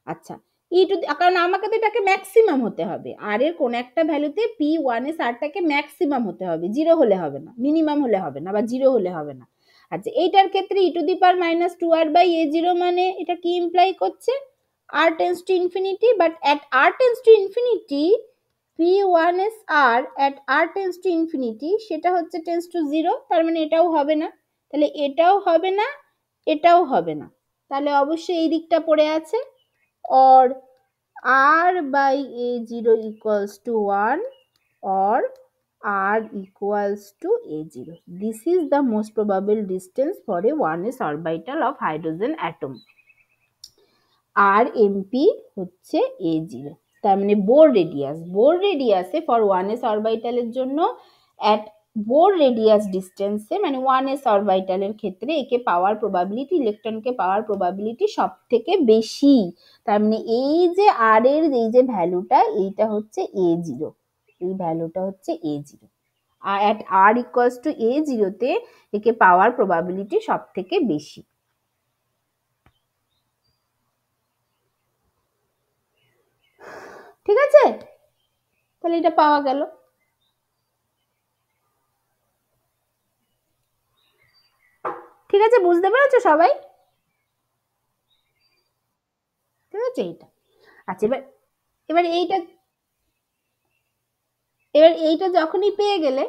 আচ্ছা, ই টু, কারণ আমাকে তো এটাকে ম্যাক্সিমাম হতে হবে, আর এর কোন একটা ভ্যালুতে p1s-rটাকে ম্যাক্সিমাম হতে হবে, 0 হলে হবে না, মিনিমাম হলে হবে না, বা 0 হলে হবে না। আচ্ছা, এইটার ক্ষেত্রে ই to the power minus 2r/a0 মানে এটা কি ইমপ্লাই করছে, r tends to infinity, but at r tends to infinity p1s-r at r tends to infinity সেটা হচ্ছে টেন্ডস টু 0, তার মানে এটাও হবে না, তাহলে এটাও হবে না, এটাও হবে না, তাহলে অবশ্যই এই দিকটা পড়ে আছে, or r/a0 equals to 1 or r equals to a0. This is the most probable distance for a 1s orbital of hydrogen atom. RMP হচ্ছে a0, তার মানে বোর রেডিয়াসে ফর 1s অরবিটালের জন্য at বোর রেডিয়াস ডিস্টেন্সে, মানে 1s অরবিটালের ক্ষেত্রে একে পাওয়ার প্রবাবিলিটি, ইলেকট্রনকে পাওয়ার প্রবাবিলিটি সব থেকে বেশি, তার মানে এই যে r এর এই যে ভ্যালুটা এইটা হচ্ছে a0, এই ভ্যালুটা হচ্ছে a0, R at r equals to a0 তে একে পাওয়ার প্রবাবিলিটি সব থেকে বেশি। ঠিক আছে, তাহলে এটা পাওয়া গেল। ঠিক আছে, বুঝতে পেরেছো সবাই? ঠিক আছে, এইটা আচ্ছা, এবার এইটা যখনই পেয়ে গেলে,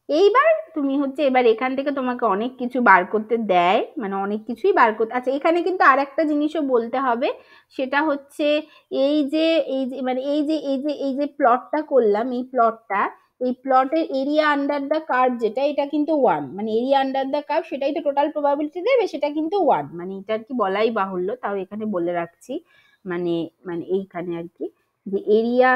এইবার তুমি হচ্ছে এবার এখান থেকে তোমাকে অনেক কিছু বার করতে দেয়, মানে অনেক কিছুই বার করতে, আচ্ছা এখানে কিন্তু আর একটা জিনিসও বলতে হবে, সেটা হচ্ছে এই যে প্লটটা করলাম, এই প্লটের এরিয়া আন্ডার দ্য কার্ভ যেটা, এটা কিন্তু 1, মানে এরিয়া আন্ডার দ্য কার্ভ সেটাই তো টোটাল প্রবাবিলিটি দেবে, সেটা কিন্তু 1, মানে এটা আর কি বলাই বাহুল্য, তাও এখানে বলে রাখছি, মানে মানে এইখানে আর কি, যে এরিয়া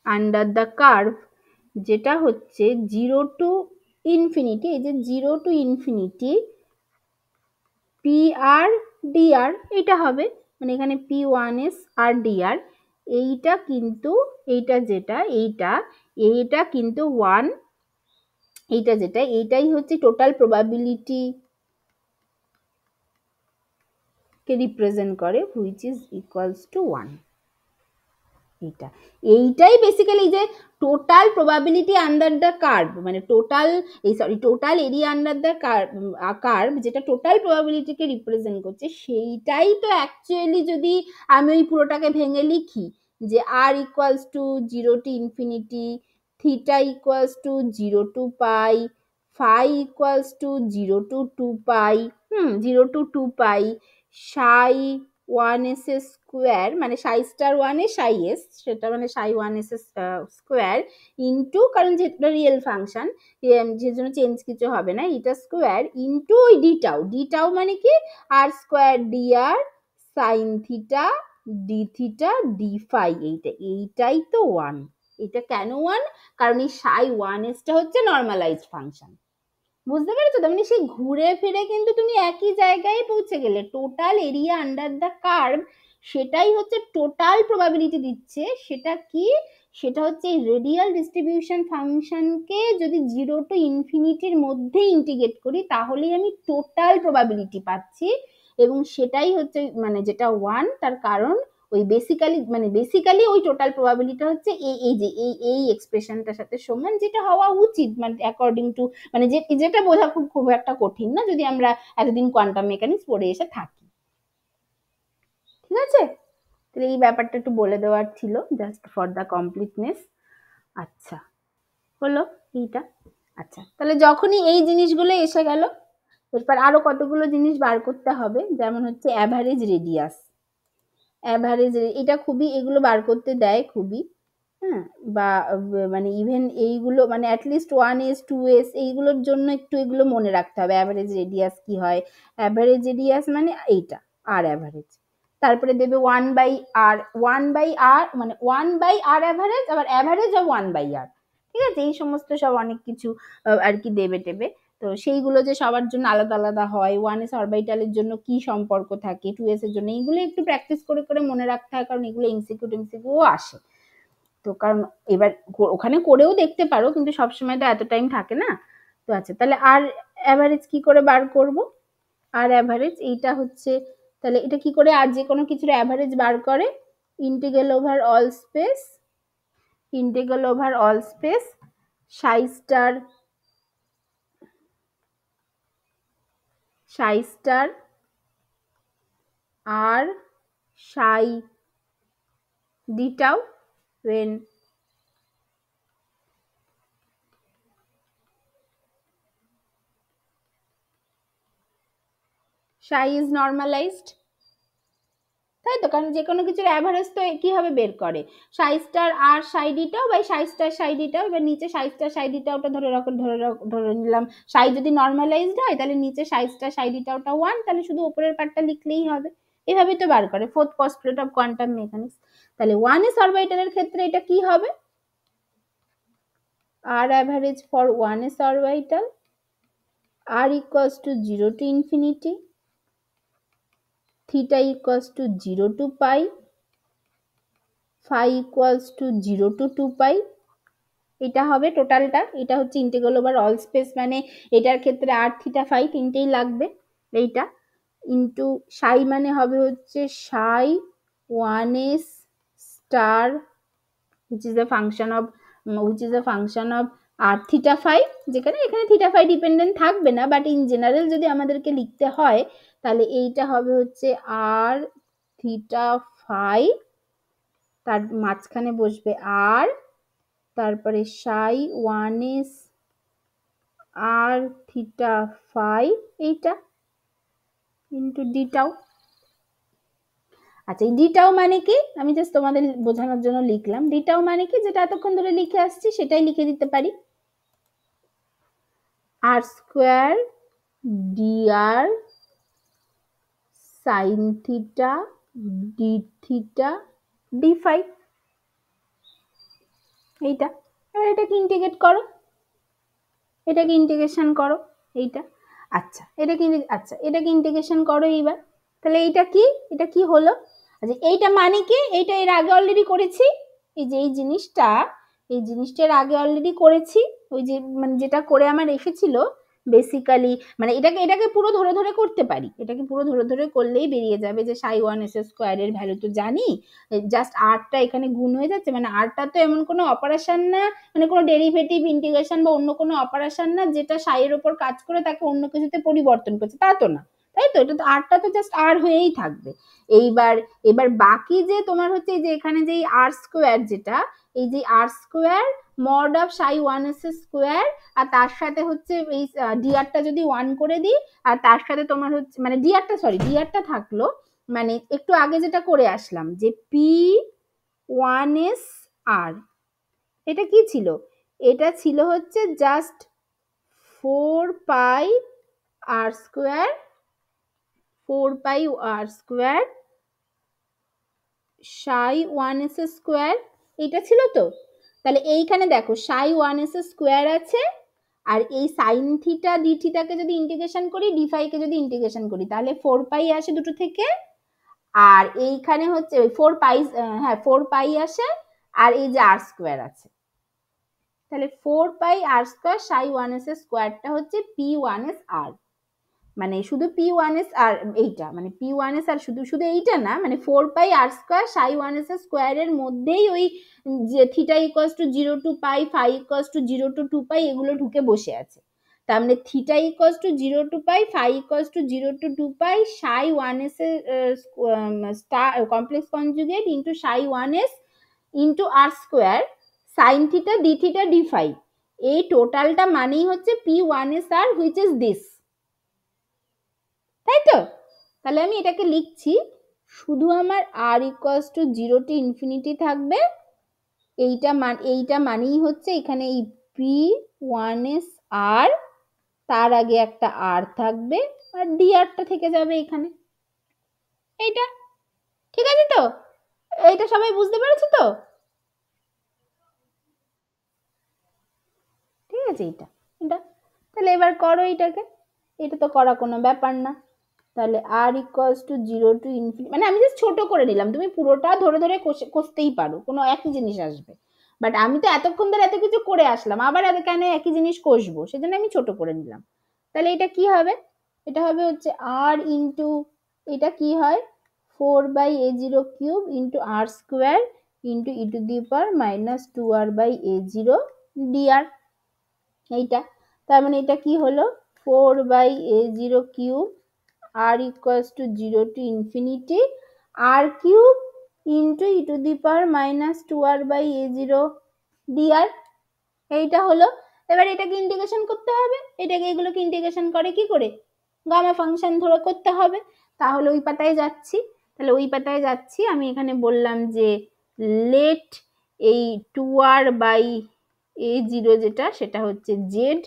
আন্ডার দ্য কার্ভ, যেটা হচ্ছে 0 টু ইনফিনিটি, এই যে 0 to infinity P R D R, এটা হবে, মানে এখানে P1s আর ডিআর, এইটা কিন্তু এইটা যেটা এইটা কিন্তু 1, এইটা যেটা এইটাই হচ্ছে টোটাল প্রবাবিলিটি কে রিপ্রেজেন্ট করে, হুইচ ইজ ইকুয়ালস টু 1। এইটাই বেসিক্যালি যে total probability under the curve, মানে total area under the curve, যেটা টোটাল প্রবাবিলিটিকে রিপ্রেজেন্ট করছে, সেইটাই তো অ্যাকচুয়ালি যদি আমি ওই পুরোটাকে ভেঙে লিখি, যে r equals to 0 to infinity, theta equals to 0 to pi, phi equals to 0 to 2 pi, 0 to 2 pi, psi 1s square, মানে সাই স্টার 1 এ সাই এস, সেটা মানে সাই 1s স্কোয়ার ইন্টু, কারণ যেটা রিয়েল ফাংশন, যে জন্য চেঞ্জ কিছু হবে না, এটা স্কোয়ার ইন্টু ওই ডিটাও মানে কি r square dr sine theta D theta D phi, এইটাই তো 1। এটা কেন 1? কারণ এই সাই 1s টা হচ্ছে নর্মালাইজড ফাংশন, বুঝতে পেরেছো তো? মানে সেই ঘুরে ফিরে কিন্তু তুমি একই জায়গায় পৌঁছে গেলে, total area under the curve, সেটাই হচ্ছে টোটাল প্রবাবিলিটি দিচ্ছে। সেটা কি? সেটা হচ্ছে এই রেডিয়াল ডিস্ট্রিবিউশন ফাংশনকে যদি 0 টু ইনফিনিটির মধ্যে ইন্টিগ্রেট করি, তাহলেই আমি টোটাল প্রবাবিলিটি পাচ্ছি, এবং সেটাই হচ্ছে মানে যেটা 1, তার কারণ ওই বেসিক্যালি ওই টোটাল প্রবাবিলিটি হচ্ছে এই এক্সপ্রেশনটার সাথে সমান, যেটা হওয়া উচিত, মানে অ্যাকর্ডিং টু, মানে যেটা বোঝা খুব একটা কঠিন না যদি আমরা এতদিন কোয়ান্টাম মেকানিক্স পড়ে এসে থাকি। ঠিক আছে, তাহলে এই ব্যাপারটা একটু বলে দেওয়ার ছিল, জাস্ট ফর দ্য কমপ্লিটনেস। আচ্ছা, হলো এইটা। আচ্ছা, তাহলে যখনই এই জিনিসগুলো এসে গেল, এরপর আরো কতগুলো জিনিস বার করতে হবে, যেমন হচ্ছে অ্যাভারেজ রেডিয়াস। এটা খুবই, এগুলো বার করতে দেয় খুবই, হ্যাঁ, বা মানে ইভেন এইগুলো মানে অ্যাটলিস্ট 1s 2s এইগুলোর জন্য একটু এগুলো মনে রাখতে হবে, অ্যাভারেজ রেডিয়াস কি হয়। অ্যাভারেজ রেডিয়াস মানে এইটা আর অ্যাভারেজ, তারপরে দেবে 1/r, 1/r মানে 1/r অ্যাভারেজ, আবার অ্যাভারেজ অফ 1/r। ঠিক আছে, এই সমস্ত সব অনেক কিছু আর কি দেবে টেবে। তো সেইগুলো যে সবার জন্য আলাদা আলাদা হয়, 1s অরবিটালের জন্য কি সম্পর্ক থাকে, 2s এর জন্য, এইগুলো একটু প্র্যাকটিস করে করে মনে রাখতে হয়, কারণ এগুলো এমসিকিউ আসে। তো কারণ এবার ওখানে করেও দেখতে পারো, কিন্তু সবসময় তো এত টাইম থাকে না। তো আচ্ছা, তাহলে আর অ্যাভারেজ কি করে বার করব? আর অ্যাভারেজ এইটা হচ্ছে, তাহলে এটা কি করে আর যে কোনো কিছুর অ্যাভারেজ বার করে? Integral over all space psi star r psi d tau when psi is normalized। তাই তো, কারণ যে কোনো কিছুর অ্যাভারেজ তো কি হবে বের করে, সাই star r psi ডিটাও by Sai star সাই ডিটাও। এবার নিচে সাই স্টার সাই ডিটাওটা ধরে নিলাম, সাই যদি নর্মালাইজড হয় তাহলে নিচে সাই স্টার সাই ডিটাওটা 1, তাহলে শুধু উপরের পার্টটা লিখলেই হবে। এভাবেই তো বার করে fourth postulate of quantum mechanics. তাহলে 1s অরবিটালের ক্ষেত্রে এটা কি হবে? R average for 1s orbital, r equals to 0 to infinity, theta equals to 0 to pi, phi equals to 0 to 2 pi। এটা হবে টোটালটা, এটা হচ্ছে ইন্টিগ্রাল ওভার অল স্পেস, মানে এটার ক্ষেত্রে আর থিটা ফাই তিনটেই লাগবে, এইটা ইন্টু সাই মানে হবে হচ্ছে psi 1s star which is a function of R theta phi, যেখানে এখানে থিটা ফাই ডিপেন্ডেন্ট থাকবে না, বাট ইন জেনারেল যদি আমাদেরকে লিখতে হয় তাহলে এইটা হবে হচ্ছে আর থিটা ফাই, তার মাঝখানে বসবে আর, তারপরে সাই 1s আর থিটা ফাই, এইটা ইন্টু ডিটাও। আচ্ছা, এই ডিটাও মানে কি আমি জাস্ট তোমাদের বোঝানোর জন্য লিখলাম। ডিটাও মানে কি, যেটা এতক্ষণ ধরে লিখে আসছি সেটাই লিখে দিতে পারি। R square dr sine theta D theta D phi. এইটা এবার এটাকে ইন্টিগ্রেট করো, এটাকে ইন্টিগ্রেশন করো এইটা। আচ্ছা এটাকে ইন্টিগ্রেশন করো এইবার। তাহলে এইটা কি, এটা কি হলো? আচ্ছা এইটা মানে কি, এইটা এর আগে অলরেডি করেছি, এই যে এই জিনিসটার আগে অলরেডি করেছি, ওই যে মানে যেটা করে আমার এসেছিল বেসিক্যালি, মানে এটাকে পুরো ধরে ধরে করতে পারি, এটাকে পুরো ধরে ধরে করলেই বেরিয়ে যাবে যে সাই ওয়ান এস স্কোয়ার এর ভ্যালু তো জানি, জাস্ট আরটা এখানে গুণ হয়ে যাচ্ছে, মানে আরটা তো এমন কোনো অপারেশন না, মানে কোনো ডেরিভেটিভ ইন্টিগ্রেশন বা অন্য কোনো অপারেশন না যেটা সাইয়ের উপর কাজ করে তাকে অন্য কিছুতে পরিবর্তন করছে, তা তো না, তাই তো? এটা তো আরটা তো জাস্ট আর হয়েই থাকবে। এবার বাকি যে তোমার হচ্ছে যে এখানে যে আর স্কোয়ার, যেটা এই যে r square mod of psi one s square, আর তার সাথে হচ্ছে এই ডিআরটা যদি ওয়ান করে দিই, আর তার সাথে তোমার হচ্ছে মানে ডিআরটা থাকলো, মানে একটু আগে যেটা করে আসলাম যে পি ওয়ান এস আর, এটা কি ছিল? এটা ছিল হচ্ছে জাস্ট 4 পাই আর স্কোয়ার, 4 পাই আর square psi one s square, এটা ছিল তো। তাহলে এইখানে দেখো সাই ওয়ান এস স্কোয়ার আছে, আর এই সাইন থিটা ডি থিটাকে যদি ইন্টিগ্রেশন করি, ডি ফাইকে যদি ইন্টিগ্রেশন করি, তাহলে 4 পাই আসে দুটো থেকে, আর এইখানে হচ্ছে 4 পাই, হ্যাঁ 4 পাই আসে, আর এই যে আর স্কোয়ার আছে, তাহলে 4 পাই আর স্কোয়ার সাই ওয়ান এস স্কোয়ারটা হচ্ছে পি ওয়ান এস আর, মানে শুধু পি ওয়ান এস আর এইটা, মানে পি ওয়ান এস আর শুধু শুধু এইটা না, মানে 4 পাই আর স্কোয়ার সাই ওয়ান এস স্কোয়ারের মধ্যেই ওই যে theta equals to 0 to pi, phi equals to 0 to 2 pi এগুলো ঢুকে বসে আছে। তার মানে theta equals to 0 to pi, phi equals to 0 to 2 pi, psi one s এর star complex conjugate into psi one s into আর square sine theta D theta D phi, এই টোটালটা মানেই হচ্ছে P one S R, which is this, তাই তো? তাহলে আমি এটাকে লিখছি, শুধু আমার R equals to 0 to infinity থাকবে, এইটা মানেই হচ্ছে এখানে এই পি ওয়ান এস আর, তার আগে একটা আর থাকবে, আর ডি আরটা থেকে যাবে এখানে, এইটা ঠিক আছে তো? এইটা সবাই বুঝতে পেরেছো তো? ঠিক আছে, এটা এটা তাহলে এবার করো এইটাকে, এটা তো করা কোনো ব্যাপার না। তাহলে আর ইকুয়ালস টু 0 টু ইনফিনিটি, মানে আমি জাস্ট ছোট করে নিলাম, তুমি পুরোটা ধরে ধরে কষতেই পারো, কোনো একই জিনিস আসবে, বাট আমি তো এতক্ষণ ধরে এত কিছু করে আসলাম, আবার কেন একই জিনিস কষবো, সেজন্য আমি ছোট করে নিলাম। তাহলে এটা কি হবে? এটা হবে হচ্ছে আর ইন্টু, এটা কি হয় 4/a0³ into R square into E to the power minus 2r/a0 dr, এইটা। তার মানে এটা কি হলো 4/a0³ r equals to 0 to infinity r cube into e to the power minus 2r/a0 dr, এইটা হলো। এবার এটাকে ইন্টিগ্রেশন করতে হবে, এটাকে এগুলোকে ইন্টিগ্রেশন করে কি করে, গামা ফাংশন ধরে করতে হবে। তাহলে ওই পাতায় যাচ্ছি, তাহলে ওই পাতায় যাচ্ছি, আমি এখানে বললাম যে লেট এই 2r/a0 যেটা, সেটা হচ্ছে জেড,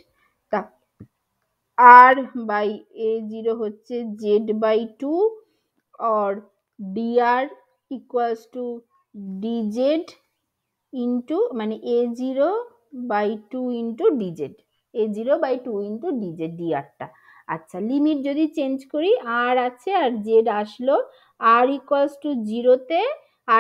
r/a0 হচ্ছে z/2, or dr equals to dz into মানে a0/2 into dz, a0/2 into dz dr টা। আচ্ছা লিমিট যদি চেঞ্জ করি, আর আছে আর জেড আসলো, r ইকুয়ালস টু 0-তে,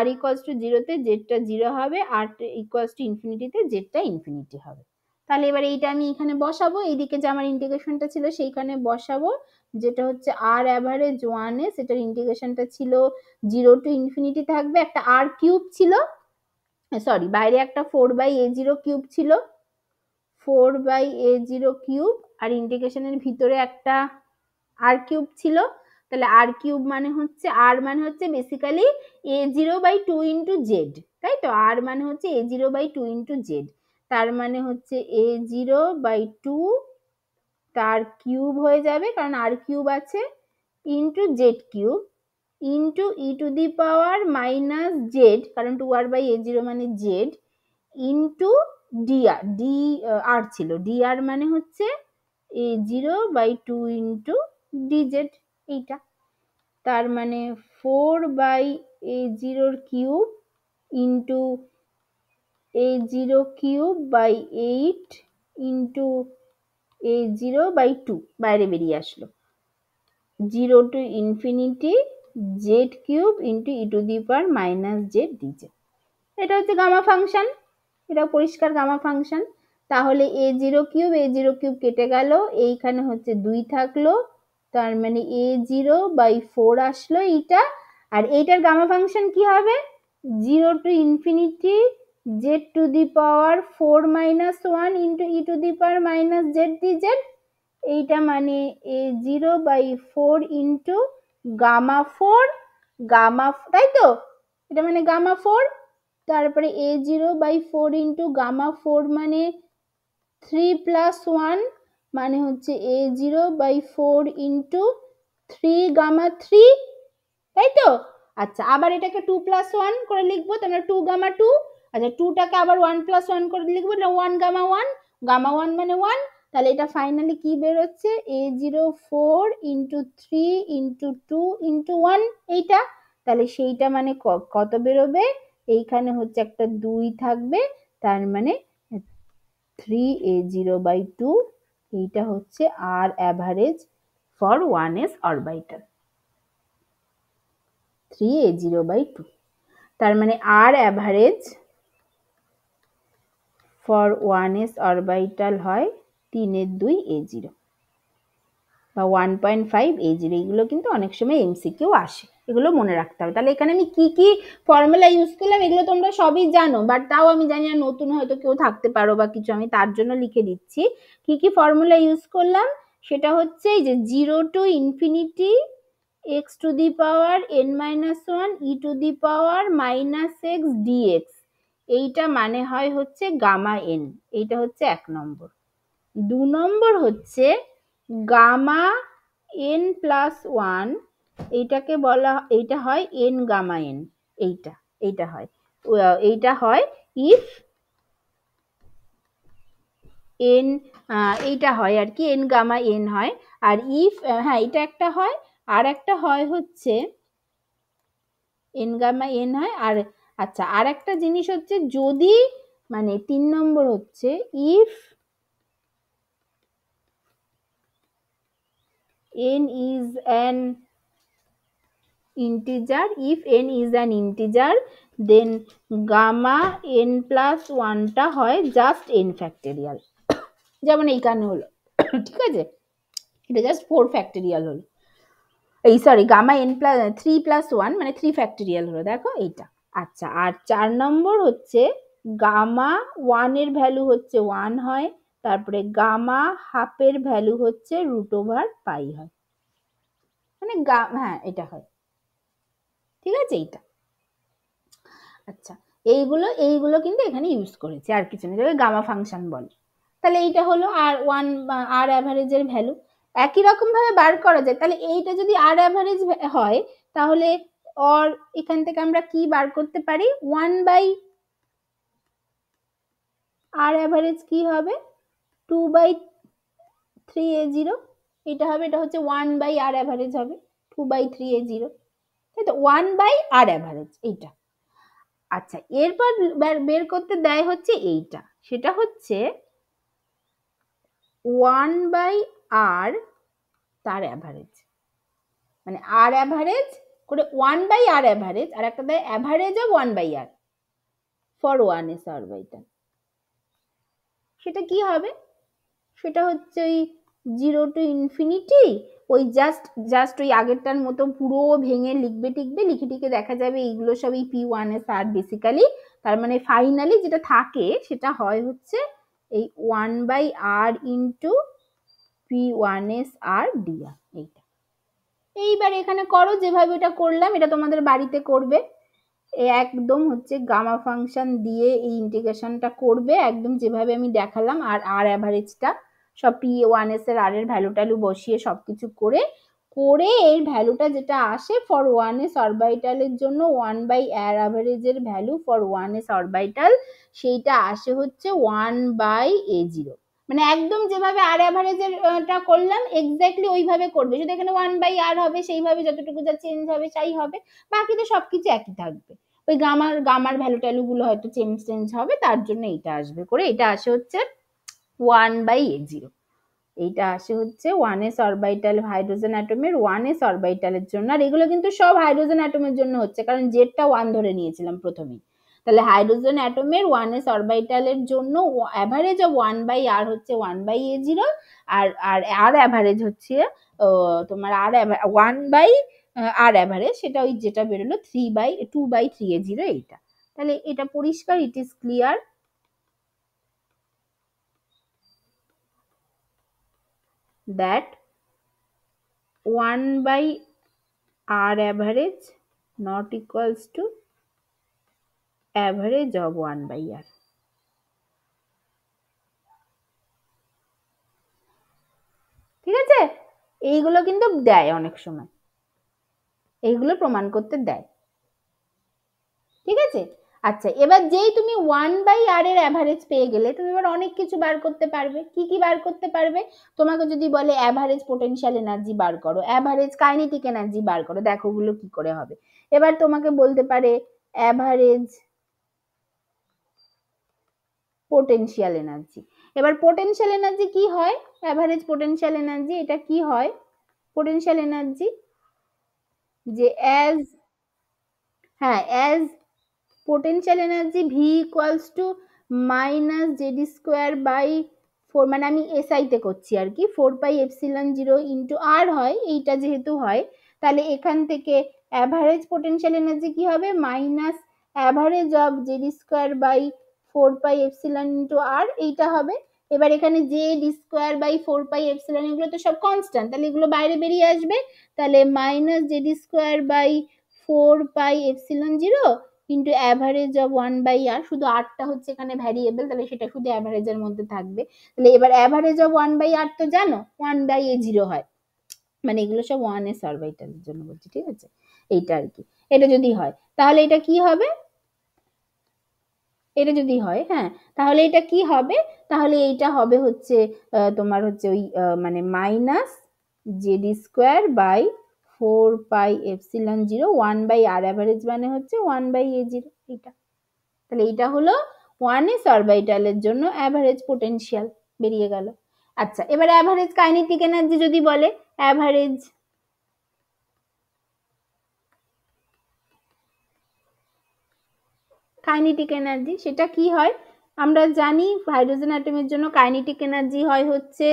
r ইকুয়ালস টু 0-তে জেডটা 0 হবে, আর ইকুয়ালস টু ইনফিনিটিতে জেডটা ইনফিনিটি হবে। তাহলে এবার এইটা আমি এখানে বসাবো, এইদিকে যে আমার ইন্টিগ্রেশনটা ছিল সেইখানে বসাবো, যেটা হচ্ছে আর অ্যাভারেজ 1 সেটার ইন্টিগ্রেশনটা ছিল 0 টু ইনফিনিটি থাকবে, একটা আর কিউব ছিল, সরি বাইরে একটা 4/a0³ ছিল, 4/a0³ আর ইন্টিগ্রেশনের ভিতরে একটা আর কিউব ছিল। তাহলে আর কিউব মানে হচ্ছে, আর মানে হচ্ছে বেসিক্যালি a0/2 ইন্টু জেড, তাই তো? আর মানে হচ্ছে a0/2 ইন্টু জেড, তার মানে হচ্ছে a0/2 তার কিউব হয়ে যাবে, কারণ আর কিউব আছে, into Z cube into E to the power minus Z, কারণ 2r/a0 মানে জেড, ইন্টু dr, dr ছিল, dr মানে হচ্ছে a0/2 ইন্টু dz এইটা, তার মানে 4/a0³ into a0³/8 into a0/2 বাইরে বেরিয়ে আসলো, 0 to infinity z³ into e⁻z dz। এটা হচ্ছে গামা ফাংশন, এটা পরিষ্কার গামা ফাংশন। তাহলে a0³ কেটে গেল, এইখানে হচ্ছে 2 থাকলো, তার মানে a0/4 আসলো এইটা। আর এইটার গামা ফাংশন কি হবে? 0 to infinity z⁴ into e⁻z dz। এইটা মানে a0/4 ইন্টু গামা4, তাই তো? এটা মানে গামা4, তারপরে a0/4 ইন্টু গামা4 মানে 3+1 মানে হচ্ছে a0/4 ইন্টু 3 গামা3, তাই তো? আচ্ছা, আবার এটাকে 2+1 করে লিখবো, তাহলে 2 গামা2। আচ্ছা, 2টাকে আবার 1+1 করে লিখবো, তাহলে 1 গামা1, গামা1 মানে 1। তাহলে এটা ফাইনালি কি বেরোচ্ছে? a0/4 ইন্টু 3 ইন্টু 2 ইন্টু 1 এইটা। তাহলে সেইটা মানে কত বেরোবে? এইখানে হচ্ছে একটা 2 থাকবে, তার মানে 3a0/2। এইটা হচ্ছে r average for 1s orbital, 3a0/2। তার মানে r average for 1s orbital হয় 3/2a0 বা 1.5a0। এগুলো কিন্তু অনেক সময় এমসিকিউ আসে, এগুলো মনে রাখতে হবে। তাহলে এখানে আমি কি কি ফর্মুলা ইউজ করলাম এগুলো তোমরা সবই জানো, বাট তাও আমি জানি না নতুন হয়তো কেউ থাকতে পারো বা কিছু, আমি তার জন্য লিখে দিচ্ছি। কি কি ফর্মুলা ইউজ করলাম সেটা হচ্ছে এই যে 0 to infinity x⁻n−1 e⁻−x dx, এইটা মানে হয় হচ্ছে গামা n, এইটা হচ্ছে 1 নম্বর। 2 নম্বর হচ্ছে গামা n+1, এইটাকে বলা, এইটা হয় n গামা n, এইটা হয় ইফ n, এইটা হয় আর কি n গামা n হয়। আর ইফ, হ্যাঁ এটা একটা হয়, আর একটা হয় হচ্ছে n গামা n হয়। আর আচ্ছা, আর একটা জিনিস হচ্ছে যদি, মানে 3 নম্বর হচ্ছে if n is an integer, then gamma n+1 টা হয় জাস্ট n ফ্যাক্টোরিয়াল, যেমন এইখানে হলো ঠিক আছে, এটা জাস্ট 4 ফ্যাক্টোরিয়াল হলো, এই সরি গামা n+3+1 মানে 3 ফ্যাক্টোরিয়াল হলো, দেখো এইটা। আচ্ছা, আর 4 নম্বর হচ্ছে গামা 1 এর ভ্যালু হচ্ছে 1 হয়, তারপরে গামা হাফের ভ্যালু হচ্ছে √π হয়, মানে হ্যাঁ এটা হয়, ঠিক আছে এইটা। আচ্ছা, এইগুলো কিন্তু এখানে ইউজ করেছি, আর কিছু না, যেটাকে গামা ফাংশন বলে। তাহলে এইটা হলো আর অ্যাভারেজের ভ্যালু। একই রকম ভাবে বার করা যায়, তাহলে এইটা যদি আর অ্যাভারেজ হয় তাহলে অর এখান থেকে আমরা কি বার করতে পারি? 1/r অ্যাভারেজ কি হবে? 2/3a0, এটা হবে, এটা হচ্ছে 1/r অ্যাভারেজ হবে 2/3a0, তাই তো, 1/r অ্যাভারেজ এইটা। আচ্ছা, এরপর বের করতে দেয় হচ্ছে এইটা, সেটা হচ্ছে 1/r তার অ্যাভারেজ, মানে আর অ্যাভারেজ করে 1/r অ্যাভারেজ, আর একটা দেয় average of 1/r for 1s orbital. সেটা কি হবে? সেটা হচ্ছে ওই 0 to infinity, ওই জাস্ট ওই আগেরটার মতো পুরো ভেঙে লিখবে, লিখে টিকে দেখা যাবে এইগুলো সব এই p1s আর বেসিক্যালি, তার মানে ফাইনালি যেটা থাকে সেটা হয় হচ্ছে এই 1/r ইন্টু p1s আর dr, এইটা। এইবার এখানে করো যেভাবে এটা করলাম, এটা তোমাদের বাড়িতে করবে, একদম হচ্ছে গামা ফাংশন দিয়ে এই ইন্টিগ্রেশনটা করবে একদম যেভাবে আমি দেখালাম, আর আর অ্যাভারেজটা সব p1s এর আর এর ভ্যালু ট্যালু বসিয়ে সবকিছু করে এর ভ্যালুটা যেটা আসে ফর 1s অরবিটালের জন্য 1/r অ্যাভারেজের value for 1s orbital, সেইটা আসে হচ্ছে 1/a0। মানে একদম যেভাবে আর অ্যাভারেজের টা করলাম এক্স্যাক্টলি ওইভাবে করবে, শুধু এখানে 1/r হবে, সেইভাবে যতটুকু যা চেঞ্জ হবে তাই হবে, বাকিতে সবকিছু একই থাকবে। ওই গামার ভ্যালু ট্যালু গুলো হয়তো চেঞ্জ হবে, তার জন্য এইটা আসবে করে, এটা আসে হচ্ছে 1/a0। এইটা আসে হচ্ছে 1s অরবিটাল হাইড্রোজেন অ্যাটমের 1s অরবিটালের জন্য। আর এগুলো কিন্তু সব হাইড্রোজেন অ্যাটমের জন্য হচ্ছে, কারণ জেডটা 1 ধরে নিয়েছিলাম প্রথমেই। তাহলে হাইড্রোজেন অ্যাটমের 1s অরবিটালের জন্য অ্যাভারেজ অফ 1/r হচ্ছে 1/a0, আর আর আর অ্যাভারেজ হচ্ছে তোমার আর 1/r অ্যাভারেজ, সেটা ওই যেটা বেরোলো 2/3a0 এইটা। তাহলে এটা পরিষ্কার, it is clear that 1/r average not equals to average of 1/r। ঠিক আছে, এইগুলো কিন্তু দেয় অনেক সময়, এইগুলো প্রমাণ করতে দেয়। ঠিক আছে, আচ্ছা এবার যেই তুমি 1/r এর অ্যাভারেজ পেয়ে গেলে, তুমি এবার অনেক কিছু বার করতে পারবে। কি কি বার করতে পারবে? তোমাকে যদি বলে অ্যাভারেজ পোটেনশিয়াল এনার্জি বার করো, অ্যাভারেজ কাইনেটিক এনার্জি বার করো, দেখো ওগুলো কি করে হবে। এবার তোমাকে বলতে পারে অ্যাভারেজ পোটেনশিয়াল এনার্জি। এবার পোটেনশিয়াল এনার্জি কি হয়? অ্যাভারেজ পোটেনশিয়াল এনার্জি এটা কি হয়? পোটেনশিয়াল এনার্জি যে as potential energy V equals to minus JD square by 4, মানে আমি এসআই তে করছি আর কি, 4πε0 ইন্টু আর হয়, এইটা যেহেতু হয়, তাহলে এখান থেকে অ্যাভারেজ পোটেনশিয়াল এনার্জি কি হবে? Minus average of Z e square by 4πε into আর, এইটা হবে। এবার এখানে জেডি স্কোয়ার বাই 4πε, এগুলো তো সব কনস্ট্যান্ট, তাহলে এগুলো বাইরে বেরিয়ে আসবে, তাহলে minus JD square by 4πε0 into average of 1/r, শুধু আরটা হচ্ছে এখানে ভ্যারিয়েবল, তাহলে সেটা শুধু অ্যাভারেজের মধ্যে থাকবে। তাহলে এবার অ্যাভারেজ অফ 1/r তো জানো 1/a0 হয়, মানে এগুলো সব 1s অরবিটালের জন্য বলছি, ঠিক আছে, এইটা আর কি। এটা যদি হয় তাহলে এটা কি হবে? এটা যদি হয়, হ্যাঁ, তাহলে এটা কি হবে? তাহলে এইটা হবে হচ্ছে তোমার হচ্ছে ওই মানে minus JD square by 4πε0, 1/r average মানে হচ্ছে 1/a0 এটা। তাহলে এইটা হলো 1s অরবিটালের জন্য অ্যাভারেজ পোটেনশিয়াল বেরিয়ে গেল। আচ্ছা এবার অ্যাভারেজ কাইনেটিক এনার্জি যদি বলে, অ্যাভারেজ কাইনেটিক এনার্জি সেটা কি হয়? আমরা জানি হাইড্রোজেন অ্যাটমের জন্য কাইনেটিক এনার্জি হয় হচ্ছে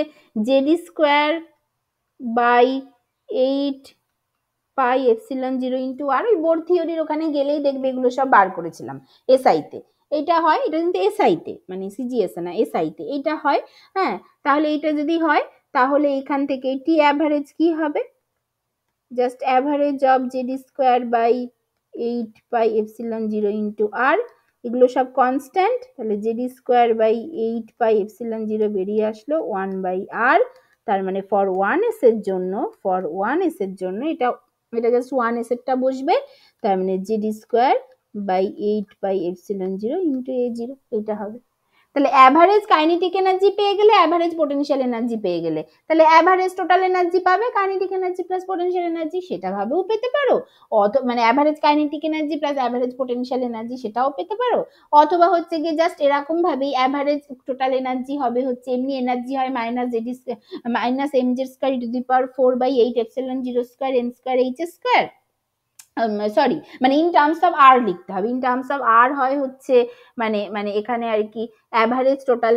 জেডি স্কোয়ার বাই 8πε0 ইন্টু আর, ওই বোর থিওরির ওখানে গেলেই দেখবে এগুলো সব বার করেছিলাম এসআইতে। এটা হয়, এটা কিন্তু এসআইতে, মানে সিজিএস না, এসআইতে এইটা হয়। হ্যাঁ, তাহলে এটা যদি হয় তাহলে এখান থেকে টি অ্যাভারেজ কি হবে? Just average of Z e square by 8πε0 into R, এগুলো সব কনস্ট্যান্ট, তাহলে জেডি স্কোয়ার বাই 8πε0 বেরিয়ে আসলো 1/r। তার মানে ফর ওয়ান এস এর জন্য এটা এটা জাস্ট 1s এরটা বসবে, তার মানে JD square by 8πε0 into a0, এটা হবে। তাহলে অ্যাভারেজ কাইনেটিক এনার্জি পেয়ে গেলে, অ্যাভারেজ পোটেনশিয়াল এনার্জি পেয়ে গেলে, তাহলে অ্যাভারেজ টোটাল এনার্জি পাবে kinetic energy plus potential energy, সেটা ভাবেও পেতে পারো। মানে average kinetic energy plus average potential energy সেটাও পেতে পারো। অথবা হচ্ছে গিয়ে জাস্ট এরকম ভাবেই অ্যাভারেজ টোটাল এনার্জি হবে হচ্ছে, এমনি এনার্জি হয় মাইনাস জেডি minus M Z square to the power 4/8 square N square H square, sorry মানে ইন টার্মস অফ আর লিখতে হবে। ইন টার্মস অফ আর হয় হচ্ছে মানে মানে এখানে আর কি অ্যাভারেজ টোটাল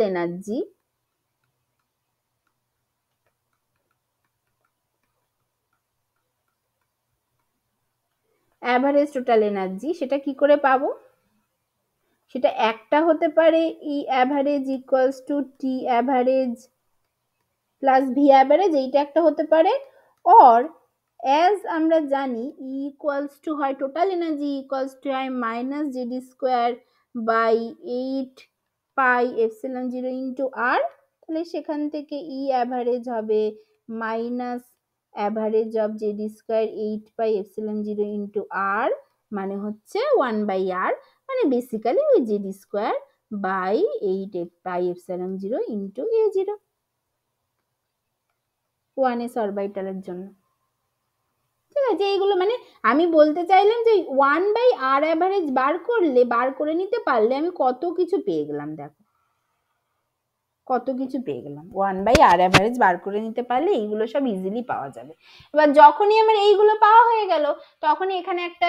এনার্জি সেটা কি করে পাবো? সেটা একটা হতে পারে E average equals to T average plus V average, এইটা একটা হতে পারে। অর অ্যাজ আমরা জানি ই ইকুয়ালস টু হয় টোটাল এনার্জি ইকুয়ালস টু হয় minus JD square by 8πε0 into R, তাহলে সেখান থেকে ই অ্যাভারেজ হবে minus average of Z e square 8πε0 into R, মানে হচ্ছে 1/r, মানে বেসিক্যালি ওই Z e square by 8 pi epsilon 0 into A0 1s অরবিটালের জন্য। ঠিক আছে, এইগুলো মানে আমি বলতে চাইলাম যে 1/r অ্যাভারেজ বার করে নিতে পারলে আমি কত কিছু পেয়ে গেলাম। দেখো কত কিছু পেয়ে গেলাম, 1/r অ্যাভারেজ বার করে নিতে পারলে এইগুলো সব ইজিলি পাওয়া যাবে। এবার যখনই আমার এইগুলো পাওয়া হয়ে গেল তখনই এখানে একটা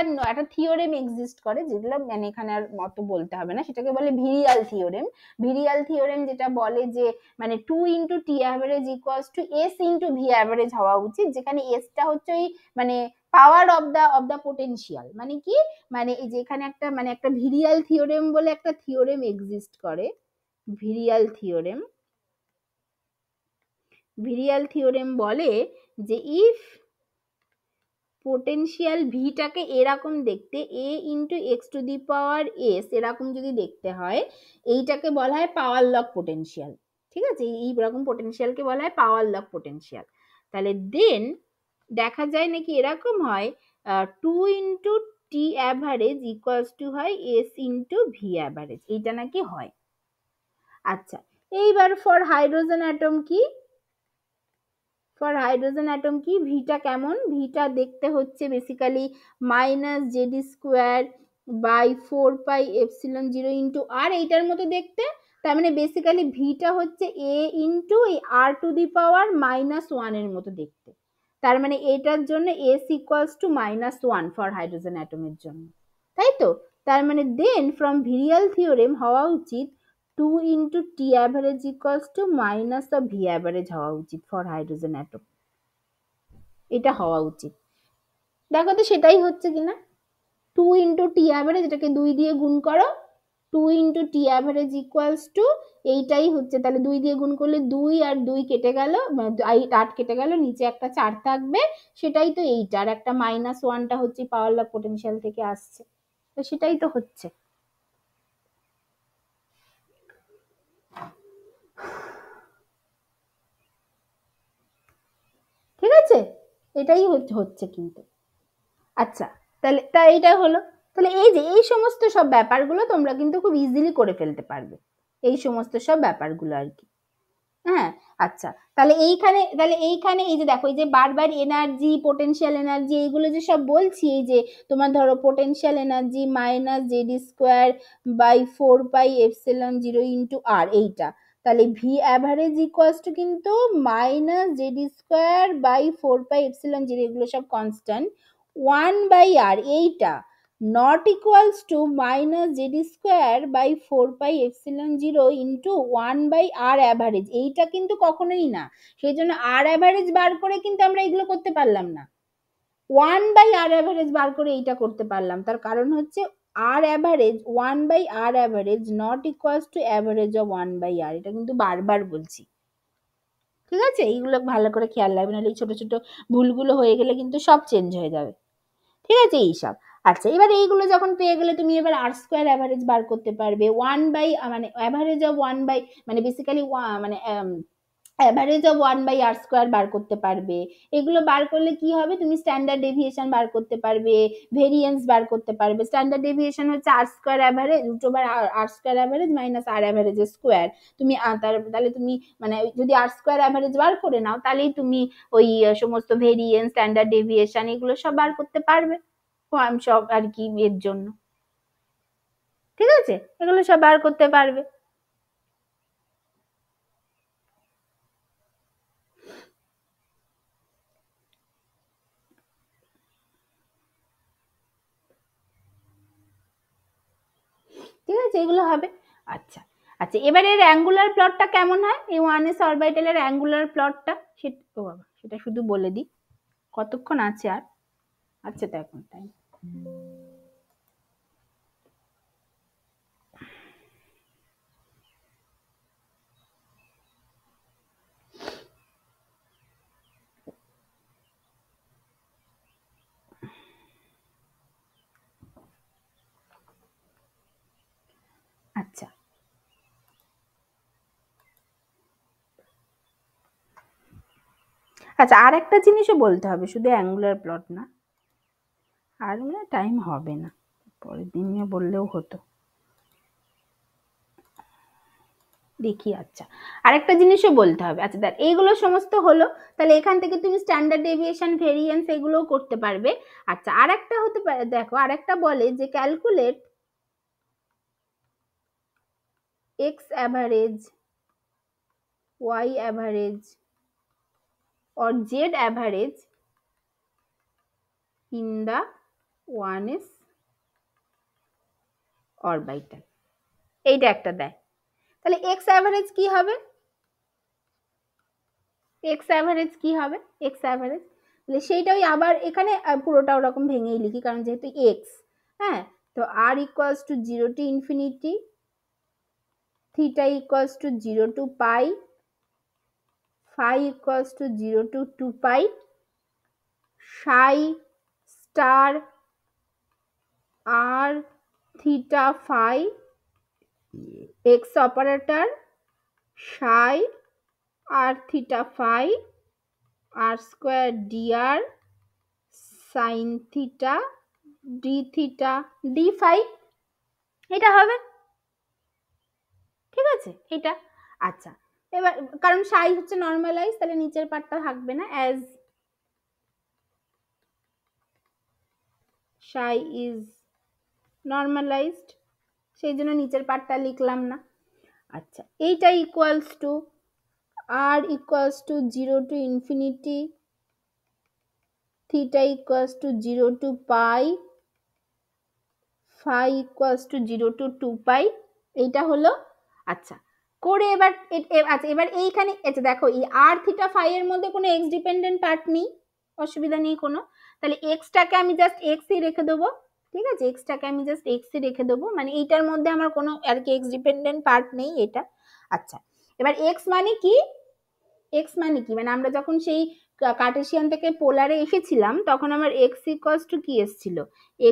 থিওরেম এক্সিস্ট করে, যেগুলো মানে এখানে আর মত বলতে হবে না, সেটাকে বলে ভিরিয়াল থিওরেম। ভিরিয়াল থিওরেম যেটা বলে যে মানে 2 into T average equals two S into V average হওয়া উচিত, যেখানে এসটা হচ্ছে ওই মানে পাওয়ার অফ দা পোটেনশিয়াল। মানে কি, মানে এই যে এখানে একটা মানে একটা ভিরিয়াল থিওরেম বলে একটা থিওরেম এক্সিস্ট করে, ভিরিয়াল থিওরেম। ভিরিয়াল থিওরেম বলে যে ইফ পোটেনশিয়াল ভিটাকে এরকম দেখতে A into X to the power S এরকম যদি দেখতে হয়, এইটাকে বলা হয় পাওয়ার লগ পোটেনশিয়াল। ঠিক আছে, এইরকম পোটেনশিয়ালকে বলা হয় পাওয়ার লগ পোটেনশিয়াল। তাহলে দেন দেখা যায় নাকি এরকম হয় 2 into T average equals to হয় এস ইন্টু ভি অ্যাভারেজ, এইটা নাকি হয়। আচ্ছা, এইবার ফর হাইড্রোজেন অ্যাটম কি, ফর হাইড্রোজেন অ্যাটম কি ভিটা কেমন, ভিটা দেখতে হচ্ছে basically minus JD square by 4 pi epsilon 0 into R, এইটার মতো দেখতে। তার মানে বেসিক্যালি ভিটা হচ্ছে এ ইন্টু এই আর টু দি পাওয়ার -1 এর মতো দেখতে। তার মানে এটার জন্য S equals to -1 for hydrogen অ্যাটমের জন্য, তাই তো। তার মানে দেন ফ্রম ভিরিয়াল থিওরেম হওয়া উচিত 2 into T average equals to minus of V average হওয়া উচিত ফর হাইড্রোজেন অ্যাটম, এটা হওয়া উচিত। দেখো তো সেটাই হচ্ছে কিনা। 2 ইন্টু টি অ্যাভারেজ, এটাকে 2 দিয়ে গুণ করো, 2 into T average equals two এইটাই হচ্ছে, তাহলে 2 দিয়ে গুণ করলে 2 আর 2 কেটে গেল, 8 কেটে গেল, নিচে একটা 4 থাকবে, সেটাই তো এইটা। আর একটা -1টা হচ্ছে পাওয়ার লগ পোটেনশিয়াল থেকে আসছে, তো সেটাই তো হচ্ছে। ঠিক আছে, এটাই হচ্ছে কিন্তু। আচ্ছা, তাহলে এইটা হলো। তাহলে এই যে এই সমস্ত সব ব্যাপারগুলো তোমরা কিন্তু খুব ইজিলি করে ফেলতে পারবে, এই সমস্ত সব ব্যাপারগুলো আর কি। হ্যাঁ, আচ্ছা, তাহলে এইখানে এই যে দেখো, এই যে বারবার এনার্জি পোটেনশিয়াল এনার্জি এইগুলো যে সব বলছি, এই যে তোমার ধরো potential energy minus JD square by 4 pi epsilon 0 into আর, এইটা তাহলে ভি অ্যাভারেজ ইকুয়ালস টু কিন্তু minus JD square by 4 pi epsilon 0, এগুলো সব কনস্ট্যান্ট, 1/r, এইটা not equals to minus JD square by 4 pi epsilon 0 into 1/r average, এইটা কিন্তু কখনোই না। সেই জন্য আর অ্যাভারেজ বার করে কিন্তু আমরা এগুলো করতে পারলাম না, 1/r অ্যাভারেজ বার করে এইটা করতে পারলাম। তার কারণ হচ্ছে আর average 1/r average not equals to average of 1/r, এটা কিন্তু বারবার বলছি। ঠিক আছে, এইগুলো ভালো করে খেয়াল রাখবেন, নাহলে এই ছোট ছোট ভুলগুলো হয়ে গেলে কিন্তু সব চেঞ্জ হয়ে যাবে। ঠিক আছে, এইসব। আচ্ছা, এবার এইগুলো যখন পেয়ে গেলে তুমি এবার আর স্কোয়ার অ্যাভারেজ বার করতে পারবে, 1/, মানে অ্যাভারেজ অফ 1/, মানে বেসিক্যালি মানে অ্যাভারেজ অফ 1/r স্কোয়ার বার করতে পারবে। এগুলো বার করলে কি হবে, তুমি স্ট্যান্ডার্ড ডেভিয়েশন বার করতে পারবে, ভেরিয়েন্স বার করতে পারবে। স্ট্যান্ডার্ড ডেভিয়েশন হচ্ছে আর স্কোয়ার অ্যাভারেজ √, আর স্কোয়ার অ্যাভারেজ মাইনাস আর অ্যাভারেজ স্কোয়ার। তুমি তাহলে তুমি মানে যদি আর স্কোয়ার অ্যাভারেজ বার করে নাও, তাহলেই তুমি ওই সমস্ত ভেরিয়েন্স স্ট্যান্ডার্ড ডেভিয়েশন এগুলো সব বার করতে পারবে সব আর কি এর জন্য। ঠিক আছে, এগুলো সব বার করতে পারবে। ঠিক আছে, এগুলো হবে। আচ্ছা আচ্ছা, এবারে এর অ্যাঙ্গুলার প্লটটা কেমন হয়, এই 1s অরবিটালের অ্যাঙ্গুলার প্লটটা, সেটা ও বাবা, সেটা শুধু বলে দিই, কতক্ষণ আছে আর, আচ্ছা তো এখন টাইম। আচ্ছা আচ্ছা, আর একটা জিনিসও বলতে হবে, শুধু অ্যাঙ্গুলার প্লট না, আর টাইম হবে না, পরের দিন বললেও হতো। দেখি। আচ্ছা, আরেকটা জিনিসও বলতে হবে। আচ্ছা দেখ, এইগুলো সমস্ত হলো, তাহলে এখান থেকে তুমি স্ট্যান্ডার্ড ডেভিয়েশন, ভেরিয়েন্স এগুলোও করতে পারবে। আচ্ছা, আরেকটা হতে পারে, দেখো আরেকটা বলে যে calculate X average, Y average or z average in the 1s orbital, এইটা একটা দেয়। তাহলে x average কি হবে, x average কি হবে, x average তাহলে সেইটাই আবার এখানে পুরোটা ওরকম ভেঙেই লিখি, কারণ যেহেতু x, হ্যাঁ, তো r equals to 0 to infinity, theta equals to 0 to pi, phi equals to 0 to 2 pi, psi star r theta phi x operator psi r theta phi r square dr sin theta d theta d phi, এটা হবে, ঠিক আছে এটা। আচ্ছা, এবার কারণ সাই হচ্ছে নর্মালাইজ, তাহলে নিচের পার্টটা থাকবে না, অ্যাজ সাই ইজ নর্মালাইজড, সেই জন্য নিচের পার্টটা লিখলাম না। আচ্ছা, এইটা equals two r equals to 0 to infinity, theta equals to 0 to pi, phi equals to 0 to 2 pi, এইটা হলো। আচ্ছা, করে এবার আচ্ছা এবার এইখানে আচ্ছা দেখো, এই r থিটা phi এর মধ্যে কোনো x ডিপেন্ডেন্ট পার্ট নেই, অসুবিধা নেই কোনো, তাহলে x টাকে আমি জাস্ট x ই রেখে দেবো, ঠিক আছে, x টাকে আমি জাস্ট x ই রেখে দেবো, মানে এইটার মধ্যে আমার কোনো আর কি x ডিপেন্ডেন্ট পার্ট নেই এটা। আচ্ছা, এবার x মানে কি, x মানে কি, মানে আমরা যখন সেই কার্টেসিয়ান থেকে পোলারে এসেছিলাম তখন আমার x ইকুয়ালস টু কি এসেছিল,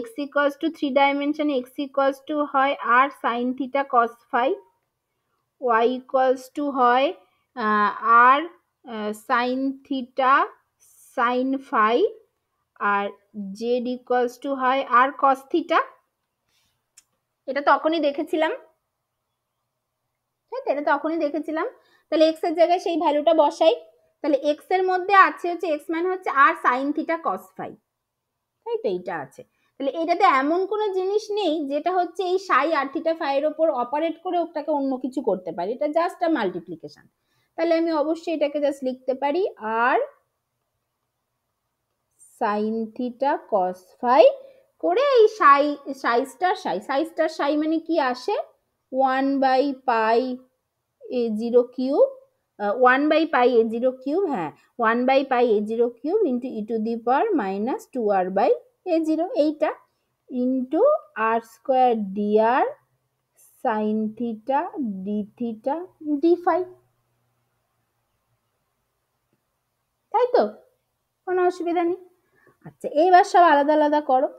x ইকুয়ালস টু 3 ডাইমেনশনে x ইকুয়ালস টু হয় r sin theta cos phi, y equals to হয় r sin theta sin phi, আর z ইকুয়ালস টু হয় r cos থিটা, এটা তখনই দেখেছিলাম, এটা তখনই দেখেছিলাম। তাহলে x এর জায়গায় সেই ভ্যালুটা বসাই, তাহলে x এর মধ্যে আছে হচ্ছে x মানে হচ্ছে r sin theta cos phi, তাই তো এইটা আছে। তাহলে এটাতে এমন কোনো জিনিস নেই যেটা হচ্ছে এই সাই আর থিটা ফাই এর উপর অপারেট করে ওটাকে অন্য কিছু করতে পারি, এটা জাস্ট আ মাল্টিপ্লিকেশন। তাহলে আমি অবশ্যই এটাকে জাস্ট লিখতে পারি r sin theta cos phi করে এই সাই স্টার সাই মানে কি আসে 1 by pi a0 cube, 1 by pi a0 cube, হ্যাঁ 1 by pi a0 cube into E to the power minus 2r by a0, এইটা into r square dr sine theta D theta D phi, তাই তো, কোনো অসুবিধা নেই। আচ্ছা, এইবার সব আলাদা আলাদা করো,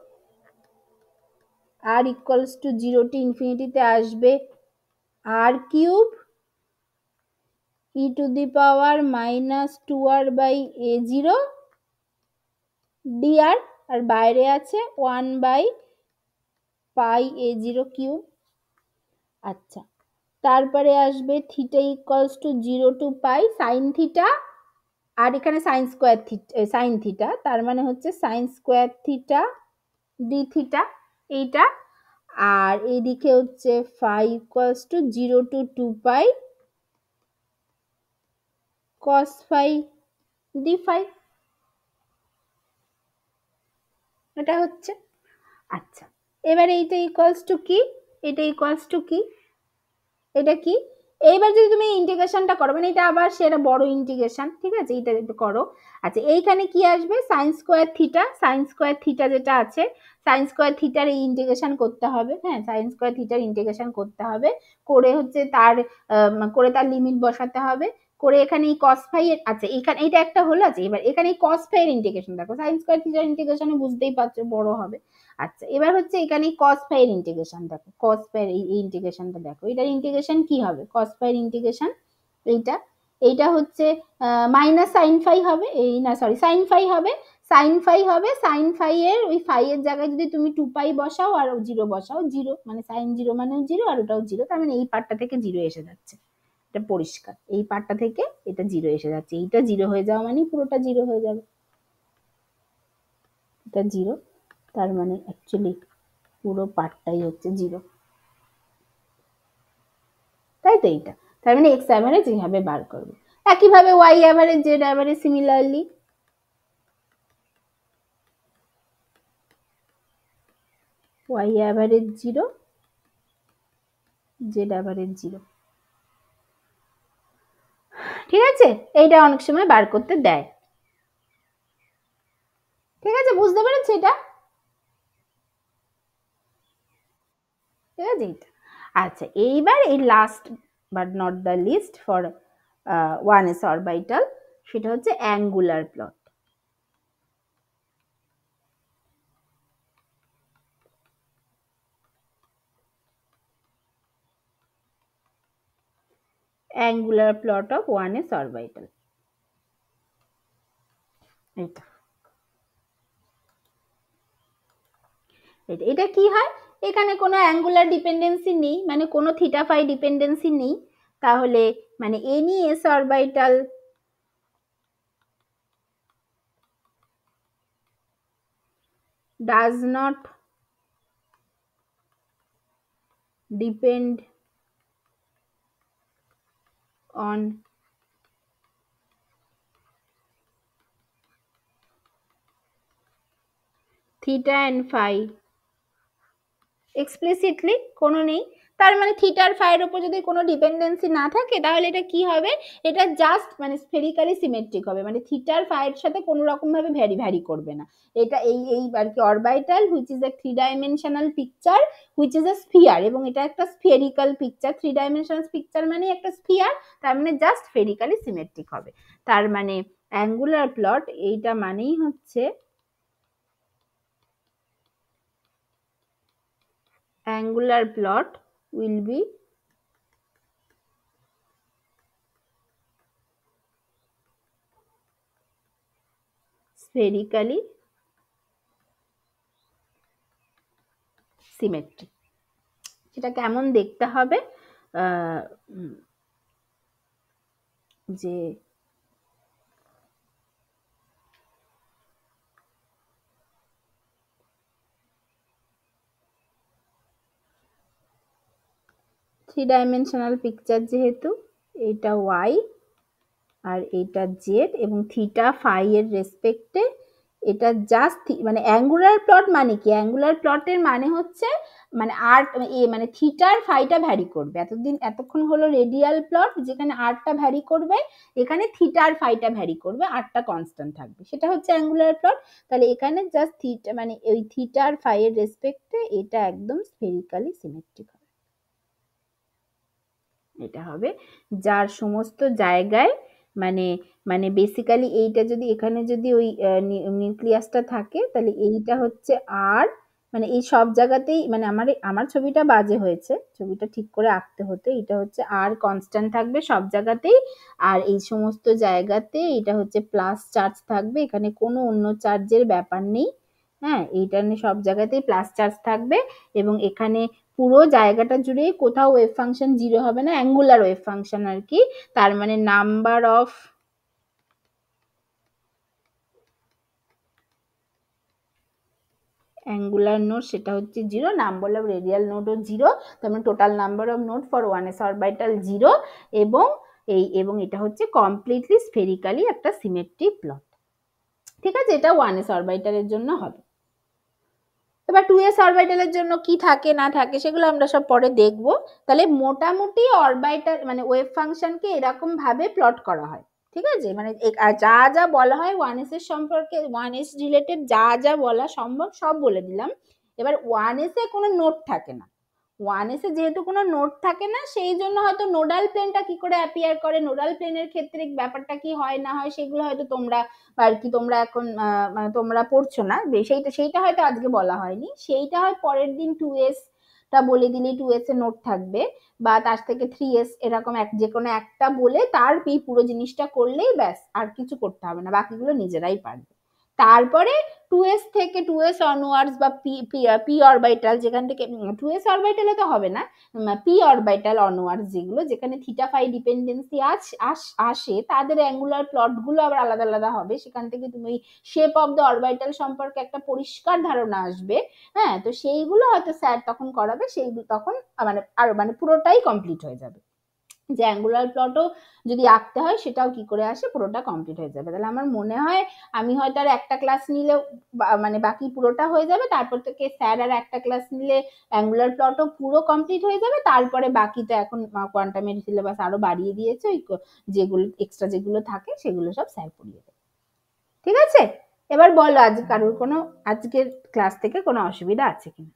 r ইকুয়ালস টু 0 টু ইনফিনিটিতে আসবে r cube E to the power minus 2r by a0 dr, আর বাইরে আছে 1 বাই পাই a0 কিউব। আচ্ছা, তারপরে আসবে theta equals to 0 to pi sine theta, আর এখানে sine square theta, sine theta তার মানে হচ্ছে sine square theta D theta, এইটা, আর এইদিকে হচ্ছে phi equals to 0 to 2 pi cos phi d phi, এটা হচ্ছে। আচ্ছা, এবার এইটা ইকুয়ালস টু কি, এটা ইকুয়ালস টু কি, এটা কি, এইবার যদি তুমি ইন্টিগ্রেশনটা করো, মানে এটা আবার সেটা বড় ইন্টিগ্রেশন, ঠিক আছে, এইটা একটু করো। আচ্ছা, এইখানে কি আসবে সাইন স্কোয়ার থিটা যেটা আছে, সাইন স্কোয়ার থিটার এই ইন্টিগ্রেশন করতে হবে, হ্যাঁ সাইন স্কোয়ার থিটার ইন্টিগ্রেশন করতে হবে, করে হচ্ছে তার লিমিট বসাতে হবে, করে এখানে এই cos phi এর, আচ্ছা এখানে এইটা একটা হলো। আছে, এবার এখানে এই cos phi এর ইন্টিগ্রেশন দেখো, সাইন স্কোয়ার থিটার ইন্টিগ্রেশনে বুঝতেই পারছো বড় হবে। আচ্ছা, এবার হচ্ছে এখানে cos phi এর ইন্টিগ্রেশন দেখো, cos phi এর এই ইন্টিগ্রেশনটা দেখো, এটার ইন্টিগ্রেশন কি হবে, cos phi এর ইন্টিগ্রেশন এইটা হচ্ছে মাইনাস সাইন ফাই হবে, এই না সরি সাইন ফাই হবে, সাইন ফাই এর ওই ফাই এর জায়গায় যদি তুমি 2 পাই বসাও আর 0 বসাও, 0 মানে সাইন 0 মানে 0 আর ওটাও 0, তার মানে এই পার্টটা থেকে 0 এসে যাচ্ছে, এটা পরিষ্কার, এই পার্টটা থেকে এটা জিরো এসে যাচ্ছে, এইটা জিরো হয়ে যাওয়া মানে পুরোটা জিরো হয়ে যাবে, এটা জিরো, তার মানে অ্যাকচুয়ালি পুরো পার্টটাই হচ্ছে জিরো, তাই তো এইটা, তার মানে এক্স অ্যাভারেজ এইভাবে বার করবো। একইভাবে Y average, Z average similarly, Y average zero, Z average zero, ঠিক আছে, এইটা অনেক সময় বার করতে দেয়, ঠিক আছে, বুঝতে পেরেছি এটা, ঠিক আছে এইটা। আচ্ছা, এইবার এই last but not the least for 1s orbital, সেটা হচ্ছে angular plot. Angular plot of 1s orbital, এটা এটা কি হয়, এখানে কোনো অ্যাঙ্গুলার ডিপেন্ডেন্সি নেই, মানে কোনো থিটা ফাই ডিপেন্ডেন্সি নেই, তাহলে মানে any S orbital does not depend on theta and phi explicitly, কোনো নেই, তার মানে থিটা আর ফাইয়ের উপর যদি কোনো ডিপেন্ডেন্সি না থাকে তাহলে এটা কি হবে, এটা জাস্ট মানে স্ফেরিক্যালি সিমেট্রিক হবে, মানে থিটা আর ফাইয়ের সাথে কোনো রকম ভাবে ভ্যারি করবে না, এটা এই আর কি orbital which is A 3 dimensional picture which is A sphere, এবং এটা একটা স্ফেরিক্যাল পিকচার, 3 ডাইমেনশনাল পিকচার মানে একটা স্ফিয়ার, তার মানে জাস্ট স্ফেরিক্যালি সিমেট্রিক হবে, তার মানে অ্যাঙ্গুলার প্লট এইটা মানেই হচ্ছে angular plot will be spherically symmetric। সেটা কেমন দেখতে হবে, যে থ্রি ডাইমেনশনাল পিকচার, যেহেতু এটা ওয়াই আর এটা জেড এবং থিটা ফাই এর রেসপেক্টে, এটা জাস্ট মানে অ্যাঙ্গুলার প্লট মানে কি, অ্যাঙ্গুলার প্লটের মানে হচ্ছে মানে আর মানে থিটার ফাইটা ভ্যারি করবে, এতক্ষণ হলো রেডিয়াল প্লট যেখানে আরটা ভ্যারি করবে, এখানে থিটার ফাইটা ভ্যারি করবে, আরটা কনস্ট্যান্ট থাকবে, সেটা হচ্ছে অ্যাঙ্গুলার প্লট। তাহলে এখানে জাস্ট থিটা মানে ওই থিটার ফাই এর রেসপেক্টে এটা একদম স্ফেরিক্যালি সিমেট্রিক হবে, এটা হবে যার সমস্ত জায়গায় মানে মানে বেসিক্যালি এইটা যদি এখানে যদি ওই নিউক্লিয়াসটা থাকে তাহলে এইটা হচ্ছে আর, মানে এই সব জায়গাতেই মানে আমার ছবিটা বাজে হয়েছে, ছবিটা ঠিক করে আঁকতে হতো, এটা হচ্ছে আর কনস্ট্যান্ট থাকবে সব জায়গাতেই, আর এই সমস্ত জায়গাতে এটা হচ্ছে প্লাস চার্জ থাকবে, এখানে কোনো অন্য চার্জের ব্যাপার নেই, হ্যাঁ এইটা সব জায়গাতেই প্লাস চার্জ থাকবে, এবং এখানে পুরো জায়গাটা জুড়ে কোথাও ওয়েভ ফাংশন জিরো হবে না, অ্যাঙ্গুলার ওয়েভ ফাংশন আর কি, তার মানে নাম্বার অফ অ্যাঙ্গুলার নোড সেটা হচ্ছে জিরো, নাম্বার অফ রেডিয়াল নোডও জিরো, তার মানে total number of node for 1s orbital zero, এবং এবং এটা হচ্ছে কমপ্লিটলি স্ফেরিক্যালি একটা সিমেট্রিক প্লট, ঠিক আছে, এটা 1s অরবিটালের জন্য হবে। এবার 2s অরবিটালের জন্য কি থাকে না থাকে সেগুলো আমরা সব পরে দেখবো। তাহলে মোটামুটি অরবিটাল মানে ওয়েভ ফাংশনকে এরকম ভাবে প্লট করা হয়, ঠিক আছে, মানে যা যা বলা হয় 1s এর সম্পর্কে, 1s রিলেটেড যা যা বলা সম্ভব সব বলে দিলাম। এবার 1s এ কোনো নোট থাকে না, 1s এ যেহেতু কোনো নোট থাকে না সেই জন্য হয়তো নোডাল প্লেনটা কি করে অ্যাপিয়ার করে, নোডাল প্লেনের ক্ষেত্রে ব্যাপারটা কি হয় না হয় সেগুলো হয়তো তোমরা আর কি তোমরা এখন মানে তোমরা পড়ছো না, সেইটা হয়তো আজকে বলা হয়নি, সেইটা হয় পরের দিন 2s টা বলে দিলে 2s এর নোট থাকবে, বা তার থেকে 3s এরকম যে কোনো একটা বলে তার এই পুরো জিনিসটা করলেই ব্যাস, আর কিছু করতে হবে না, বাকিগুলো নিজেরাই পারবে, তারপরে 2s থেকে 2s অনওয়ার্ডস বা পি অরবিটাল, যেখান থেকে 2s অরবিটালে তো হবে না, পি অরবিটাল অনওয়ার্ডস যেগুলো, যেখানে থিটা ফাই ডিপেন্ডেন্সি আসে, তাদের অ্যাঙ্গুলার প্লট গুলো আবার আলাদা আলাদা হবে। সেখান থেকে তুমি শেপ অফ দ্য অরবিটাল সম্পর্কে একটা পরিষ্কার ধারণা আসবে। হ্যাঁ, তো সেইগুলো হয়তো স্যার তখন করাবে, সেইগুলো তখন মানে আরো মানে পুরোটাই কমপ্লিট হয়ে যাবে। যে অ্যাঙ্গুলার প্লটও যদি আঁকতে হয় সেটাও কি করে আসে, পুরোটা কমপ্লিট হয়ে যাবে। তাহলে আমার মনে হয় আমি হয়তো আর একটা ক্লাস নিলে মানে বাকি পুরোটা হয়ে যাবে, তারপর থেকে স্যার আর একটা ক্লাস নিলে অ্যাঙ্গুলার প্লটও পুরো কমপ্লিট হয়ে যাবে। তারপরে বাকি তো এখন কোয়ান্টামের সিলেবাস আরো বাড়িয়ে দিয়েছে, ওই যেগুলো এক্সট্রা যেগুলো থাকে সেগুলো সব স্যার পড়িয়ে দেবে। ঠিক আছে, এবার বলো আজ কারোর কোনো আজকের ক্লাস থেকে কোনো অসুবিধা আছে কিনা?